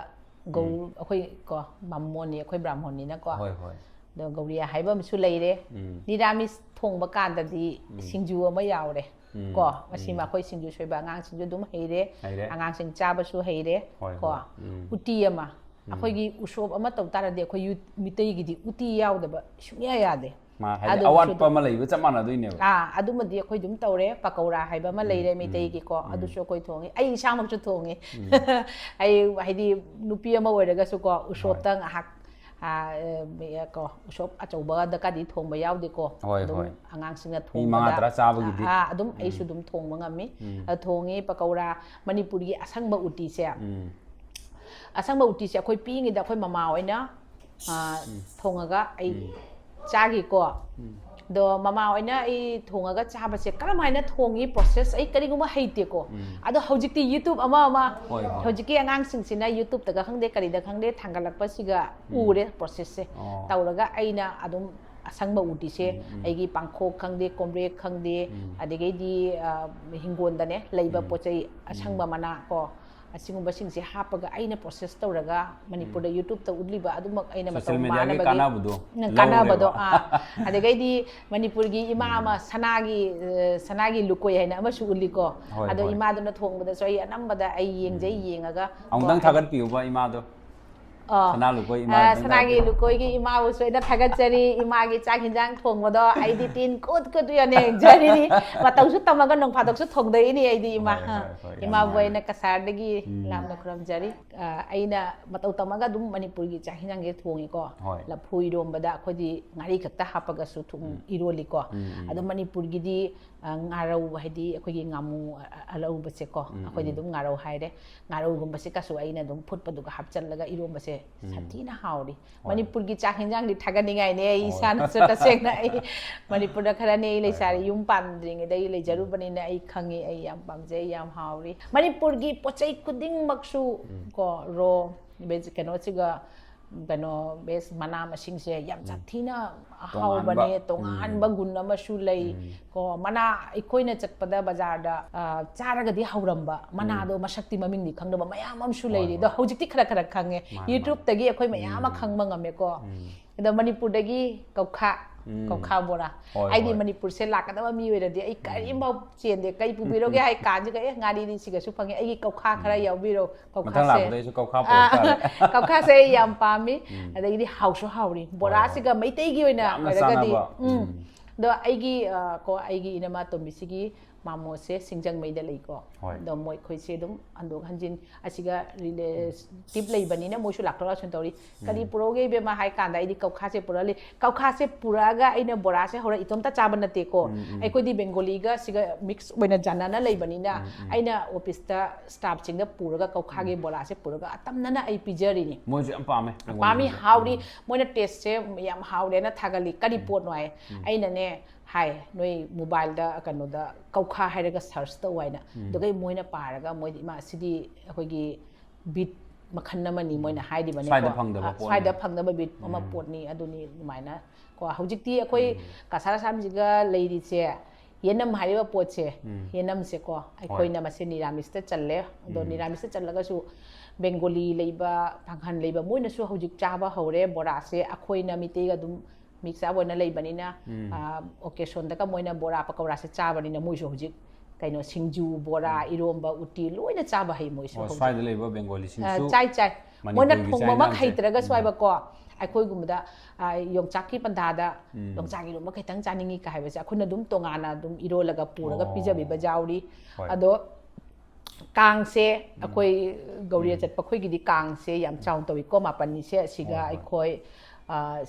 gau akhoi ko bammoni akhoi brahmoni na ko hoi hoi do gauria haiba msu leire niramis thongba kanda di singju ama yaure ko masima akhoi singju soiba ngang singju dum heire angang sing chaba su heire ko uti ama akhoi gi usop ama taw tara de akhoi Meitei gi di uti yaudaba shunya yade ꯑꯋꯥꯠꯄ ꯑꯃ ꯂꯩꯕ ꯆꯞ ꯃꯥꯟꯅꯗꯣꯏꯅꯦꯕ ꯑꯗꯨꯃꯗꯤ ꯑꯩꯈꯣꯏ ꯑꯗꯨꯝ ꯇꯧꯔꯦ ꯄꯀꯧꯔꯥ ꯍꯥꯏꯕ ꯑꯃ ꯂꯩꯔꯦ ꯃꯩꯇꯩꯒꯤꯀꯣ ꯑꯗꯨꯁꯨ ꯑꯩꯈꯣꯏ ꯊꯣꯡꯉꯤ ꯑꯩ ꯏꯁꯥꯃꯛꯁꯨ ꯊꯣꯡꯉꯤ ꯑꯩ ꯍꯥꯏꯗꯤ ꯅꯨꯄꯤ ꯑꯃ ꯑꯣꯏꯔꯒꯁꯨꯀꯣ ꯎꯁꯣꯞꯇ ꯉꯥꯏꯍꯥꯛ ꯀꯣ ꯎꯁꯣꯞ ꯑꯆꯧꯕꯗꯀꯗꯤ ꯊꯣꯡꯕ ꯌꯥꯎꯗꯦꯀꯣ ꯑꯗꯨꯝ ꯑꯉꯥꯡꯁꯤꯡꯅ ꯊꯣꯡꯕꯗ ꯑꯗꯨꯝ ꯑꯩꯁꯨ ꯑꯗꯨꯝ ꯊꯣꯡꯕ ꯉꯝꯃꯤ ꯊꯣꯡꯉꯤ ꯄꯀꯧꯔꯥ ꯃꯅꯤꯄꯨꯔꯒꯤ ꯑꯁꯪꯕ ꯎꯇꯤꯁꯦ ꯑꯁꯪꯕ ꯎꯇꯤꯁꯦ ꯑꯩꯈꯣꯏ ꯄꯤꯛꯏꯉꯩꯗ ꯑꯩꯈꯣꯏ ꯃꯃꯥ ꯍꯣꯏꯅ ꯊꯣꯡꯉꯒ ꯑꯩ ꯆꯥꯈꯤꯀꯣ ꯑꯗꯣ ꯃꯃꯥ ꯍꯣꯏꯅ ꯑꯩ ꯊꯣꯡꯉꯒ ꯆꯥꯕꯁꯦ ꯀꯔꯝꯍꯥꯏꯅ ꯊꯣꯡꯉꯤ ꯄ꯭ꯔꯣꯁꯦꯁ ꯑꯩ ꯀꯔꯤꯒꯨꯝꯕ ꯍꯩꯇꯦꯀꯣ ꯑꯗꯣ ꯍꯧꯖꯤꯛꯇꯤ ꯌꯨꯇ꯭ꯌꯨꯕ ꯑꯃ ꯍꯧꯖꯤꯛꯀꯤ ꯑꯉꯥꯡꯁꯤꯡꯁꯤꯅ ꯌꯨꯇ꯭ꯌꯨꯕꯇꯒ ꯈꯪꯗꯦ ꯀꯔꯤꯗ ꯈꯪꯗꯦ ꯊꯥꯡꯒꯠꯂꯛꯄꯁꯤꯒ ꯎꯔꯦ ꯄ꯭ꯔꯣꯁꯦꯁꯁꯦ ꯇꯧꯔꯒ ꯑꯩꯅ ꯑꯗꯨꯝ ꯑꯁꯪꯕ ꯎꯇꯤꯁꯦ ꯑꯩꯒꯤ ꯄꯥꯡꯈꯣꯛ ꯈꯪꯗꯦ ꯀꯣꯝꯕ꯭ꯔꯦꯛ ꯈꯪꯗꯦ ꯑꯗꯒꯤꯗꯤ ꯍꯤꯡꯒꯣꯜꯗꯅꯦ ꯂꯩꯕ ꯄꯣꯠ ꯆꯩ ꯑꯁꯪꯕ ꯃꯅꯥ ꯀꯣ ꯑꯁꯤꯒꯨꯝꯕꯁꯤꯡꯁꯦ ꯍꯥꯞꯄꯒ ꯑꯩꯅ ꯄ꯭ꯔꯣꯁꯦꯁ ꯇꯧꯔꯒ ꯃꯅꯤꯄꯨꯔꯗ ꯌꯨꯇ꯭ꯌꯨꯕꯇ ꯎꯠꯂꯤꯕ ꯑꯗꯨꯃꯛ ꯑꯩꯅ ꯃꯇꯧ ꯃꯥꯟꯅꯕꯒꯤ ꯀꯥꯟꯅꯕꯗꯣ ꯑꯗꯒꯤꯗꯤ ꯃꯅꯤꯄꯨꯔꯒꯤ ꯏꯃꯥ ꯑꯃ ꯁꯅꯥꯒꯤ ꯂꯨꯀꯣꯏ ꯍꯥꯏꯅ ꯑꯃꯁꯨ ꯎꯠꯂꯤꯀꯣ ꯑꯗꯣ ꯏꯃꯥꯗꯨꯅ ꯊꯣꯡꯕꯗꯁꯨ ꯑꯩ ꯑꯅꯝꯕꯗ ꯑꯩ ꯌꯦꯡꯉꯒ ꯑꯃꯨꯛꯇꯪ ꯊꯥꯒꯠꯄꯤꯌꯨꯕ ꯏꯃꯥꯗꯣ ꯁꯅꯥꯒꯤ ꯂꯨꯀꯣꯏꯒꯤ ꯏꯃꯥꯕꯨꯁꯨ ꯑꯩꯅ ꯊꯥꯒꯠꯆꯔꯤ ꯏꯃꯥꯒꯤ ꯆꯥꯛ ꯍꯤꯟꯖꯥꯡ ꯊꯣꯡꯕꯗꯣ ꯑꯩꯗꯤ ꯇꯤꯟ ꯀꯨꯠ ꯌꯥꯅ ꯌꯦꯡꯖꯔꯤꯅꯤ ꯃꯇꯧꯁꯨ ꯇꯝꯃꯒ ꯅꯣꯡ ꯐꯥꯗꯣꯛꯁꯨ ꯊꯣꯡꯗꯣꯛꯏꯅꯤ ꯑꯩꯗꯤ ꯏꯃꯥꯕꯨ ꯑꯩꯅ ꯀꯁꯥꯔꯗꯒꯤ ꯂꯥꯞꯅ ꯈꯨꯔꯨꯝꯖꯔꯤ ꯑꯩꯅ ꯃꯇꯧ ꯇꯝꯃꯒ ꯑꯗꯨꯝ ꯃꯅꯤꯄꯨꯔꯒꯤ ꯆꯥꯛ ꯍꯤꯟꯖꯥꯡꯁꯦ ꯊꯣꯡꯉꯤꯀோ ꯂꯐꯨ ꯏꯔꯣꯝꯕꯗ ꯑꯩꯈꯣꯏꯗꯤ ꯉꯥꯔꯤ ꯈꯛꯇ ꯍꯥꯞꯄꯒꯁꯨ ꯏꯔꯣꯜꯂꯤꯀꯣ ꯑꯗꯣ ꯃꯅꯤꯄꯨꯔꯒꯤꯗꯤ ꯉꯥꯔꯧ ꯍꯥꯏꯗꯤ ꯑꯩꯈꯣꯏꯒꯤ ꯉꯥꯃꯨ ꯑꯂꯧꯕꯁꯦꯀꯣ ꯑꯩꯈꯣꯏꯗꯤ ꯑꯗꯨꯝ ꯉꯥꯔꯧ ꯍꯥꯏꯔꯦ ꯉꯥꯔꯧꯒꯨꯝꯕꯁꯦ ꯀꯁꯨ ꯑꯩꯅ ꯑꯗꯨꯝ ꯐꯨꯠꯄꯗꯨꯒ ꯍꯥꯞꯆꯜꯂꯒ ꯏꯔꯣꯝꯕꯁꯦ ꯁꯥꯊꯤꯅ ꯍꯥꯎꯔꯤ ꯃꯅꯤꯄꯨꯔꯒꯤ ꯆꯥꯛ ꯍꯤꯟꯖꯥꯡꯗꯤ ꯊꯥꯒꯠꯅꯤꯡꯉꯥꯏꯅꯦ ꯑꯩ ꯏꯁꯥꯅꯁꯨ ꯇꯁꯦꯡꯅ ꯑꯩ ꯃꯅꯤꯄꯨꯔꯗ ꯈꯔꯅꯤ ꯑꯩ ꯂꯩꯁꯥꯔꯤ ꯌꯨꯝ ꯄꯥꯟꯗ꯭ꯔꯤꯉꯩꯗ ꯑꯩ ꯂꯩꯖꯔꯨꯕꯅꯤꯅ ꯑꯩ ꯈꯪꯉꯤ ꯑꯩ ꯌꯥꯝ ꯄꯥꯝꯖꯩ ꯌꯥꯝ ꯍꯥꯎꯔꯤ ꯃꯅꯤꯄꯨꯔꯒꯤ ꯄꯣꯠꯆꯩ ꯈꯨꯗꯤꯡꯃꯛꯁꯨ ꯀꯣ ꯔꯣ ꯀꯩꯅꯣꯁꯤꯒ ꯀꯩꯅꯣ ꯕꯦꯁ ꯃꯅꯥ ꯃꯁꯤꯡꯁꯦ ꯌꯥꯝ ꯁꯥꯊꯤꯅ ꯍꯥꯎꯕꯅꯦ ꯇꯣꯉꯥꯟꯕ ꯒꯨꯟ ꯑꯃꯁꯨ ꯂꯩ ꯀꯣ ꯃꯅꯥ ꯑꯩꯈꯣꯏꯅ ꯆꯠꯄꯗ ꯕꯖꯥꯔꯗ ꯆꯥꯔꯒꯗꯤ ꯍꯧꯔꯝꯕ ꯃꯅꯥꯗꯣ ꯃꯁꯛꯇꯤ ꯃꯃꯤꯡꯗꯤ ꯈꯪꯗꯕ ꯃꯌꯥꯝ ꯑꯃꯁꯨ ꯂꯩꯔꯤ ꯑꯗꯣ ꯍꯧꯖꯤꯛꯇꯤ ꯈꯔ ꯈꯪꯉꯦ ꯌꯨꯇ꯭ꯌꯨꯕꯇꯒꯤ ꯑꯩꯈꯣꯏ ꯃꯌꯥꯝ ꯑꯃ ꯈꯪꯕ ꯉꯝꯃꯦꯀꯣ ꯑꯗꯣ ꯃꯅꯤꯄꯨꯔꯗꯒꯤ ꯀꯧꯈꯥ ꯕꯣꯔꯥ ꯑꯩꯗꯤ ꯃꯅꯤꯄꯨꯔꯁꯦ ꯂꯥꯛꯀꯗꯕ ꯃꯤ ꯑꯣꯏꯔꯗꯤ ꯑꯩ ꯀꯔꯤꯝꯐꯥꯎ ꯆꯦꯟꯗꯦ ꯀꯩ ꯄꯨꯕꯤꯔꯣꯒꯦ ꯍꯥꯏ ꯀꯥꯟꯁꯤꯒ ꯉꯥꯔꯤꯗꯤ ꯁꯤꯒꯁꯨ ꯐꯪꯉꯦ ꯑꯩꯒꯤ ꯀꯧꯈꯥ ꯈꯔ ꯌꯥꯎꯕꯤꯔꯣ ꯀꯧꯈꯥꯁꯦ ꯑꯩ ꯌꯥꯝ ꯄꯥꯝꯃꯤ ꯑꯗꯒꯤꯗꯤ ꯍꯥꯎꯁꯨ ꯍꯥꯎꯔꯤ ꯕꯣꯔꯥꯁꯤꯒ ꯃꯩꯇꯩꯒꯤ ꯑꯣꯏꯅ ꯑꯣꯏꯔꯒꯗꯤ ꯑꯗꯣ ꯑꯩꯒꯤ ꯏꯅꯝꯃ ꯇꯣꯝꯕꯤꯁꯤꯒꯤ ꯃꯥꯃꯣꯁꯦ ꯁꯤꯡꯖꯪꯃꯩꯗ ꯂꯩꯀꯣ ꯑꯗꯣ ꯃꯣꯏꯈꯣꯏꯁꯦ ꯑꯗꯨꯝ ꯍꯟꯗꯣꯛ ꯍꯟꯖꯤꯟ ꯑꯁꯤꯒ ꯔꯤꯂꯦꯇꯤꯞ ꯂꯩꯕꯅꯤꯅ ꯃꯣꯏꯁꯨ ꯂꯥꯛꯊꯣꯛ ꯂꯥꯛꯁꯤꯟ ꯇꯧꯔꯤ ꯀꯔꯤ ꯄꯨꯔꯛꯎꯒꯦ ꯏꯕꯦꯝꯃ ꯍꯥꯏ ꯀꯥꯟꯗ ꯑꯩꯗꯤ ꯀꯧꯈꯥꯁꯦ ꯄꯨꯔꯛꯍꯜꯂꯤ ꯀꯧꯈꯥꯁꯦ ꯄꯨꯔꯛꯑꯒ ꯑꯩꯅ ꯕꯣꯔꯥꯁꯦ ꯍꯧꯔ ꯏꯇꯣꯝꯇ ꯆꯥꯕ ꯅꯠꯇꯦꯀꯣ ꯑꯩꯈꯣꯏꯗꯤ ꯕꯦꯡꯒꯣꯂꯤꯒ ꯁꯤꯒ ꯃꯤꯛꯁ ꯑꯣꯏꯅ ꯖꯥꯟꯅꯅ ꯂꯩꯕꯅꯤꯅ ꯑꯩꯅ ꯑꯣꯐꯤꯁꯇ ꯁ꯭ꯇꯥꯐꯁꯤꯡꯗ ꯄꯨꯔꯒ ꯀꯧꯈꯥꯒꯤ ꯕꯣꯔꯥꯁꯦ ꯄꯨꯔꯒ ꯑꯇꯝꯅꯅ ꯑꯩ ꯄꯤꯖꯔꯤꯅꯤ ꯃꯣꯏꯁꯨ ꯌꯥꯝ ꯄꯥꯝꯃꯤ ꯍꯥꯎꯔꯤ ꯃꯣꯏꯅ ꯇꯦꯁꯁꯦ ꯌꯥꯝ ꯍꯥꯎꯔꯦꯅ ꯊꯥꯒꯠꯂꯤ ꯀꯔꯤ ꯄꯣꯠꯅꯣ ꯍꯥꯏ ꯑꯩꯅꯅꯦ ꯍꯥꯏ ꯅꯣꯏ ꯃꯣꯕꯥꯏꯜꯗ ꯀꯩꯅꯣꯗ ꯀꯧꯈꯥ ꯍꯥꯏꯔꯒ ꯁꯔꯆ ꯇꯧ ꯍꯥꯏꯅ ꯑꯗꯨꯒ ꯃꯣꯏꯅ ꯄꯥꯔꯒ ꯃꯣꯏꯗꯤ ꯏꯃꯥ ꯑꯁꯤꯗꯤ ꯑꯩꯈꯣꯏꯒꯤ ꯕꯤꯠ ꯃꯈꯜ ꯑꯃꯅꯤ ꯃꯣꯏꯅ ꯍꯥꯏꯔꯤꯕꯅꯤꯀꯣ ꯁ꯭ꯋꯥꯏꯗ ꯐꯪꯗꯕ ꯕꯤꯠ ꯑꯃ ꯄꯣꯠꯅꯤ ꯑꯗꯨꯅꯤ ꯑꯗꯨꯃꯥꯏꯅ ꯀꯣ ꯍꯧꯖꯤꯛꯇꯤ ꯑꯩꯈꯣꯏ ꯀꯁꯥꯔ ꯑꯁꯥꯝꯁꯤꯒ ꯂꯩꯔꯤꯁꯦ ꯌꯦꯅꯝ ꯍꯥꯏꯔꯤꯕ ꯄꯣꯠꯁꯦ ꯌꯦꯅꯝꯁꯦꯀꯣ ꯑꯩꯈꯣꯏꯅ ꯃꯁꯤ ꯅꯤꯔꯥꯃꯤꯁꯇ ꯆꯜꯂꯦ ꯑꯗꯣ ꯅꯤꯔꯥꯃꯤꯁꯇ ꯆꯜꯂꯒꯁꯨ ꯕꯦꯡꯒꯣꯂꯤ ꯂꯩꯕ ꯄꯥꯡꯈꯟ ꯂꯩꯕ ꯃꯣꯏꯅꯁꯨ ꯍꯧꯖꯤꯛ ꯆꯥꯕ ꯍꯧꯔꯦ ꯕꯣꯔꯥꯁꯦ ꯑꯩꯈꯣꯏꯅ ꯃꯤꯇꯩꯒ ꯑꯗꯨꯝ ꯃꯤꯛꯁ ꯑꯞ ꯑꯣꯏꯅ ꯂꯩꯕꯅꯤꯅ ꯑꯣꯀꯦꯁꯣꯟꯗꯒ ꯃꯣꯏꯅ ꯕꯣꯔꯥ ꯄꯀꯧꯔꯥꯁꯦ ꯆꯥꯕꯅꯤꯅ ꯃꯣꯏꯁꯨ ꯍꯧꯖꯤꯛ ꯀꯩꯅꯣ ꯁꯤꯡꯖꯨ ꯕꯣꯔꯥ ꯏꯔꯣꯝꯕ ꯎꯇꯤ ꯂꯣꯏꯅ ꯆꯥꯕ ꯍꯩ ꯃꯣꯏꯁꯨ ꯁ꯭ꯋꯥꯏꯗ ꯂꯩꯕ ꯕꯦꯡꯒꯣꯂꯤꯁꯤꯡꯁꯨ ꯆꯥꯏ ꯃꯣꯏꯅ ꯊꯣꯡꯕꯃꯛ ꯍꯩꯇ꯭ꯔꯒꯁꯨ ꯍꯥꯏꯕꯀꯣ ꯑꯩꯈꯣꯏꯒꯨꯝꯕꯗ ꯌꯣꯡꯆꯥꯛꯀꯤ ꯄꯟꯊꯥꯗ ꯌꯣꯡꯆꯥꯛ ꯏꯔꯣꯝꯕ ꯈꯤꯇꯪ ꯆꯥꯅꯤꯡꯉꯤ ꯀ ꯍꯥꯏꯕꯁꯦ ꯑꯩꯈꯣꯏꯅ ꯑꯗꯨꯝ ꯇꯣꯉꯥꯟꯅ ꯑꯗꯨꯝ ꯏꯔꯣꯜꯂꯒ ꯄꯨꯔꯒ ꯄꯤꯖꯕꯤꯕ ꯌꯥꯎꯔꯤ ꯑꯗꯣ ꯀꯥꯡꯁꯦ ꯑꯩꯈꯣꯏ ꯒꯧꯔꯤꯌꯥ ꯆꯠꯄ ꯑꯩꯈꯣꯏꯒꯤꯗꯤ ꯀꯥꯡꯁꯦ ꯌꯥꯝ ꯆꯥꯎꯅ ꯇꯧꯏꯀꯣ ꯃꯥꯄꯟꯅꯤꯁꯦ ꯑꯁꯤꯒ ꯑꯩꯈꯣꯏ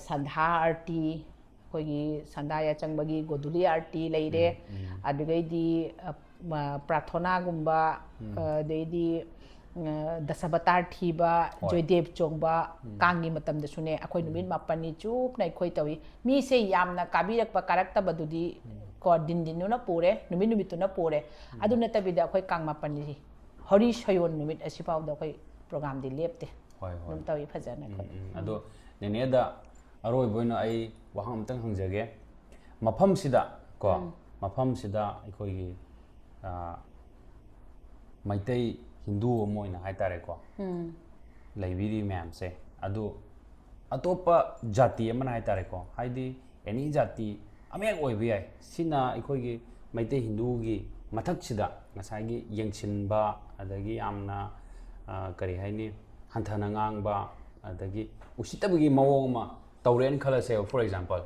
ꯁꯟꯙꯥ ꯑꯥꯔꯇꯤ ꯑꯩꯈꯣꯏꯒꯤ ꯁꯟꯙꯥ ꯌꯥꯆꯪꯕꯒꯤ ꯒꯣꯙꯨꯂꯤ ꯑꯥꯔꯇꯤ ꯂꯩꯔꯦ ꯑꯗꯨꯗꯩꯗꯤ ꯄ꯭ꯔꯥꯊꯣꯅꯥꯒꯨꯝꯕ ꯑꯗꯩꯗꯤ ꯗꯁꯕꯇꯥꯔ ꯊꯤꯕ ꯖꯣꯏꯗꯦꯕ ꯆꯣꯡꯕ ꯀꯥꯡꯒꯤ ꯃꯇꯝꯗꯁꯨꯅꯦ ꯑꯩꯈꯣꯏ ꯅꯨꯃꯤꯠ 9ꯅꯤ ꯆꯨꯞꯅ ꯑꯩꯈꯣꯏ ꯇꯧꯏ ꯃꯤꯁꯦ ꯌꯥꯝꯅ ꯀꯥꯕꯤꯔꯛꯄ ꯀꯥꯔꯛꯇꯕꯗꯨꯗꯤ ꯀꯣ ꯗꯤꯟꯗꯨꯅ ꯄꯨꯔꯦ ꯅꯨꯃꯤꯠꯇꯨꯅ ꯄꯨꯔꯦ ꯑꯗꯨ ꯅꯠꯇꯕꯤꯗ ꯑꯩꯈꯣꯏ ꯀꯥꯡ 9ꯅꯤ ꯍꯣꯔꯤ ꯁꯌꯣꯟ ꯅꯨꯃꯤꯠ ꯑꯁꯤꯐꯥꯎꯗ ꯑꯩꯈꯣꯏ ꯄ꯭ꯔꯣꯒ꯭ꯔꯥꯝꯗꯤ ꯂꯦꯞꯇꯦ ꯑꯗꯨꯝ ꯇꯧꯏ ꯐꯖꯅ ꯑꯩꯈꯣꯏ ꯑꯗꯣ ꯅꯦꯅꯦꯗ ꯑꯔꯣꯏꯕ ꯑꯣꯏꯅ ꯑꯩ ꯋꯥꯍꯪ ꯑꯃꯇꯪ ꯍꯪꯖꯒꯦ ꯃꯐꯝꯁꯤꯗ ꯀꯣ ꯃꯐꯝꯁꯤꯗ ꯑꯩꯈꯣꯏꯒꯤ ꯃꯩꯇꯩ ꯍꯤꯟꯗꯨ ꯑꯃ ꯑꯣꯏꯅ ꯍꯥꯏꯇꯥꯔꯦꯀꯣ ꯂꯩꯕꯤꯔꯤ ꯃꯌꯥꯝꯁꯦ ꯑꯗꯨ ꯑꯇꯣꯞꯄ ꯖꯥꯇꯤ ꯑꯃꯅ ꯍꯥꯏꯇꯥꯔꯦꯀꯣ ꯍꯥꯏꯗꯤ ꯑꯦꯅꯤ ꯖꯥꯇꯤ ꯑꯃꯍꯦꯛ ꯑꯣꯏꯕ ꯌꯥꯏ ꯁꯤꯅ ꯑꯩꯈꯣꯏꯒꯤ ꯃꯩꯇꯩ ꯍꯤꯟꯗꯨꯒꯤ ꯃꯊꯛꯁꯤꯗ ꯉꯁꯥꯏꯒꯤ ꯌꯦꯡꯁꯤꯟꯕ ꯑꯗꯒꯤ ꯌꯥꯝꯅ ꯀꯔꯤ ꯍꯥꯏꯅꯤ ꯍꯟꯊꯅ ꯉꯥꯡꯕ ꯑꯗꯒꯤ ꯎꯁꯤꯠꯇꯕꯒꯤ ꯃꯑꯣꯡ ꯑꯃ ꯇꯧꯔꯦꯅ ꯈꯜꯂꯁꯦꯕ for example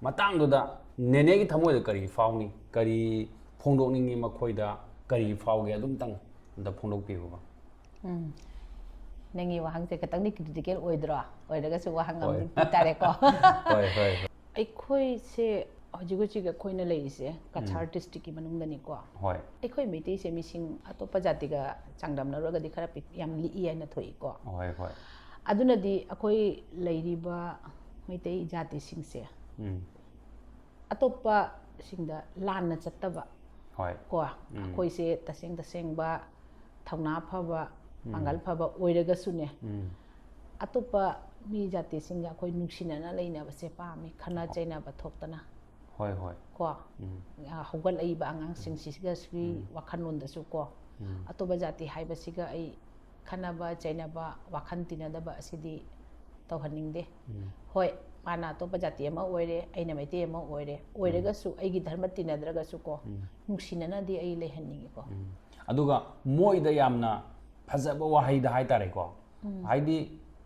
matangduda nenegi thamoida kari fauni kari phongdokningi makhoida kari fauge adum tang da phongdok piba nengi wahang te katang ni critical oidra oidaga su wahang am tare ko hoi hoi ai khoi se hojigo chiga khoina leise kachar district ki manung dani ko hoi ai khoi meitei se mising atopa jati ga changdam na roga di khara pik yam li i na thoi ko hoi hoi aduna di akoi leiriba meitei jati sing se atopa singda lan na chattaba hoi ko akoi se taseng ba thauna phaba mangal phaba oiraga sune atopa mi jati singa akoi nuksina na leina ba se pa mi khana chaina ba thoktana hoi hoi ko hogal ai ba angang sing siga sri wakhanon da su ko atoba jati haiba siga ai khana ba chaina ba wakhan tina da ba asidi tawhaning de hoi mana atoba jati ama oire aina meite ama oirega su aigi dharma tina draga su ko nuksina na di ai lehaningi ko aduga moida yamna fazaba wahida hai tare ko haidi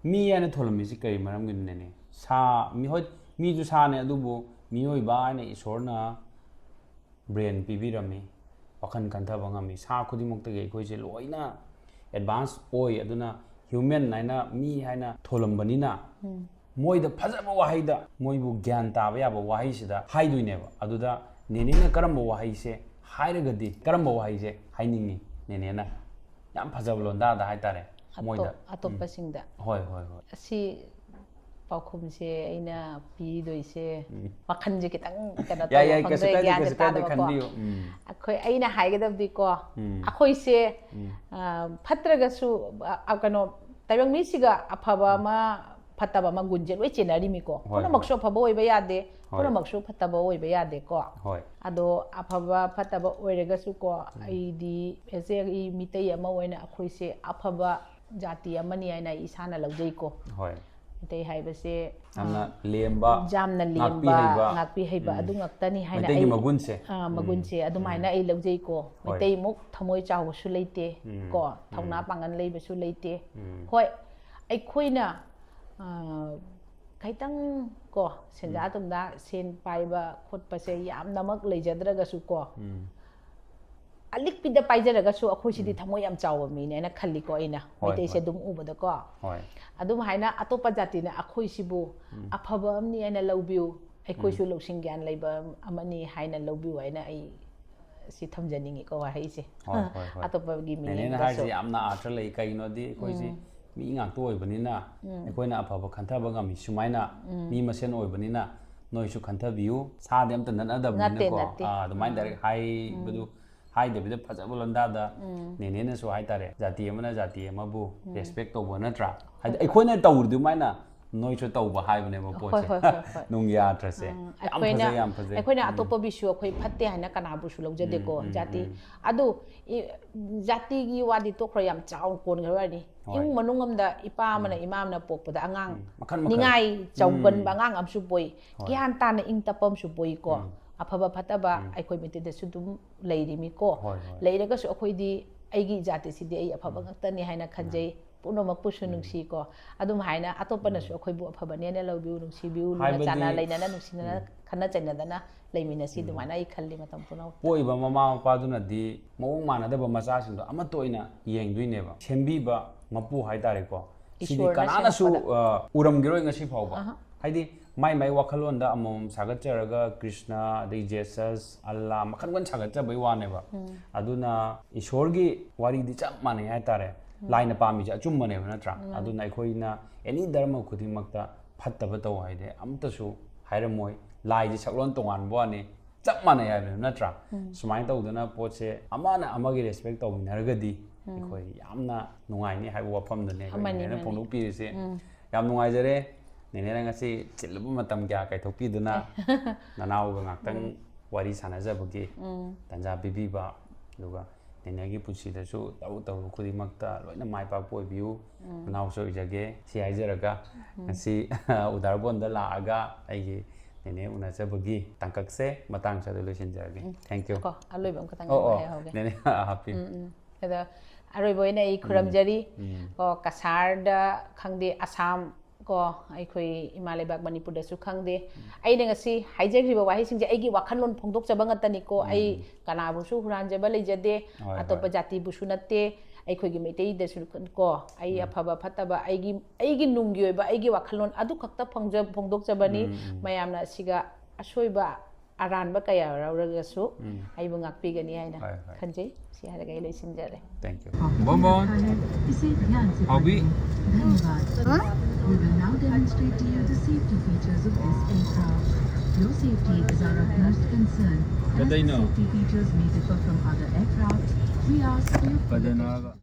mi yana tholami si kai maram gin ne sa mi hoi mi ju sa ne adubu mi hoi ba ne isorna brain pibirami wakhan kantha bangami sa khudi mukta ge koi je loina advance oi aduna human naina mi haina tholambani na moida fazaba wahida moibu gyan ta ba yaba wahi sida haiduineba aduda nene na karamba wahi se hairagadi karamba wahi se hainingi nene na yam fazaba londa da hai tare moida atopa singda hoi hoi hoi si paukhum se aina pi doi se wakhan je kitang kana to khonde gyan ta da ko akhoi aina haigada di ko akhoi se phatraga su akano taibang mi siga aphaba ma phataba ma gunje loi chenari mi ko pura makso phaba oi ba yade pura makso phataba oi ba yade ko ado aphaba phataba oirega su ko ai di ese i mitei ama oina akhoi se aphaba jati amani aina isana laujei ko hoi mitei haiba se amna lemba ngakpi haiba adu ngaktani haina ai magun se adu maina ai laujei ko mitei muk thamoi chaw su leite ko thauna pangan leiba su leite hoi ai khoina kaitang ko senja tumda sen paiba khotpa se yamnamak leijadraga su ko alik pida paijaraga su akhoi sidi thamoi yam chawa mi ne na khalli ko ina meitei se dum ubada ko adum haina atopa jati na akhoi sibu aphaba amni aina lawbiu akhoi su lawsing gyan leiba amani haina lawbiu aina ai si thamjaningi ko wa haise atopa gi mi ne na haji amna atra lei kai no di akhoi si mi ngak to oibanina akoina aphaba khantha ngami sumaina mi masen oibanina noi su khantha biu sa dem tan nan adam ne ko the mind direct hai badu hai de bida phajaba londa da ne na so hai tare jati amana jati amabu respect to bona tra hai akoina tawurdu maina noi su tawba hai bane ma po che nung ya tra se am phaje akoina atopa bisu akoi phatte haina kana bu su lawjade ko jati adu jati gi wadi to khra yam chaw kon grawani ing manungamda ipa mana imam na pokpada angang ningai chawban bangang am su boi gyan ta na ing tapam su boi ko aphaba phataba aikoi mite de su dum leiri mi ko leiraga su akoi di aigi jati si di ai aphaba ngaktani haina khanjei puno makpusu nungsi ko adum haina atopa na su akoi bu aphaba ne na lawbiu nungsi biu lu chana leina na nungsi na khana chaina dana leimina si dumana ai khalli matam puno poiba mama mapa duna di mawung mana da ba macha sing do ama toina yengduine ba sembi ba mapu hai tare ko sidi kanana su uram giroi ngasi phauba haidi mai wakhalon da amom sagat charaga krishna de jesus allah makhan gon sagat cha bai wane ba aduna ishor gi wari di chap mane hai tare laina pami ja chum mane na tra aduna ikhoina any dharma khudi makta phattaba taw haide amta su hairamoi lai ji saklon tongan bo ne chap mane hai na tra sumai tawduna poche amana amagi respect tawinaragadi ikhoi yamna nungai ni hai wafam dane ne phonu pi se yam nungai jare nene ngasi chilbu matam kya kai thopi duna nanau ga ngaktang wari sanaja bagi tanja bibi ba luga nene gi pusi da su taw khudi makta loina mai pa poi biu nanau so jage si aijaraga ngasi udar bon da la aga ai gi nene una cha bagi tangkak se matang sa solution jage thank you ko aloi bam ka tang hai hoge nene happy ada aroi boina I khuram jari ko kasar da khangde Assam ko ꯑꯩꯈꯣꯏ ꯏꯃꯥ ꯂꯩꯕꯥꯛ ꯃꯅꯤꯄꯨꯔꯗꯁꯨ ꯈꯪꯗꯦ ꯑꯩꯅ ꯉꯁꯤ ꯍꯥꯏꯖꯈ꯭ꯔꯤꯕ ꯋꯥꯍꯩꯁꯤꯡꯁꯦ ꯑꯩꯒꯤ ꯋꯥꯈꯜꯂꯣꯟ ꯐꯣꯡꯗꯣꯛꯆꯕ ꯉꯥꯛꯇꯅꯤꯀꯣ ꯑꯩ ꯀꯅꯥꯕꯨꯁꯨ ꯍꯨꯔꯥꯟꯖꯕ ꯂꯩꯖꯗꯦ ꯑꯇꯣꯞꯄ ꯖꯥꯇꯤꯕꯨꯁꯨ ꯅꯠꯇꯦ ꯑꯩꯈꯣꯏꯒꯤ ꯃꯩꯇꯩꯗꯁꯨ ꯀꯣ ꯑꯩ ꯑꯐꯕ ꯐꯠꯇꯕ ꯑꯩꯒꯤ ꯅꯨꯡꯒꯤ ꯑꯣꯏꯕ ꯑꯩꯒꯤ ꯋꯥꯈꯜꯂꯣꯟ ꯑꯗꯨ ꯈꯛꯇ ꯐꯣꯡꯗꯣꯛꯆꯕꯅꯤ ꯃꯌꯥꯝꯅ ꯑꯁꯤꯒ ꯑꯁꯣꯏꯕ ꯑꯔꯥꯟꯕ ꯀꯌꯥ ꯌꯥꯎꯔꯒꯁꯨ ꯑꯩꯕꯨ ꯉꯥꯛꯄꯤꯒꯅꯤ ꯍꯥꯏꯅ ꯈꯟꯖꯩ ꯁꯤ ꯍꯥꯏꯔꯒ ꯑꯩ ꯂꯣꯏꯁꯤꯟꯖꯔꯦ Thank you. Bonbon. Hobby. We will now demonstrate to you the safety features of this aircraft. Your safety is our utmost concern. As the safety features may differ from other aircraft, we ask for your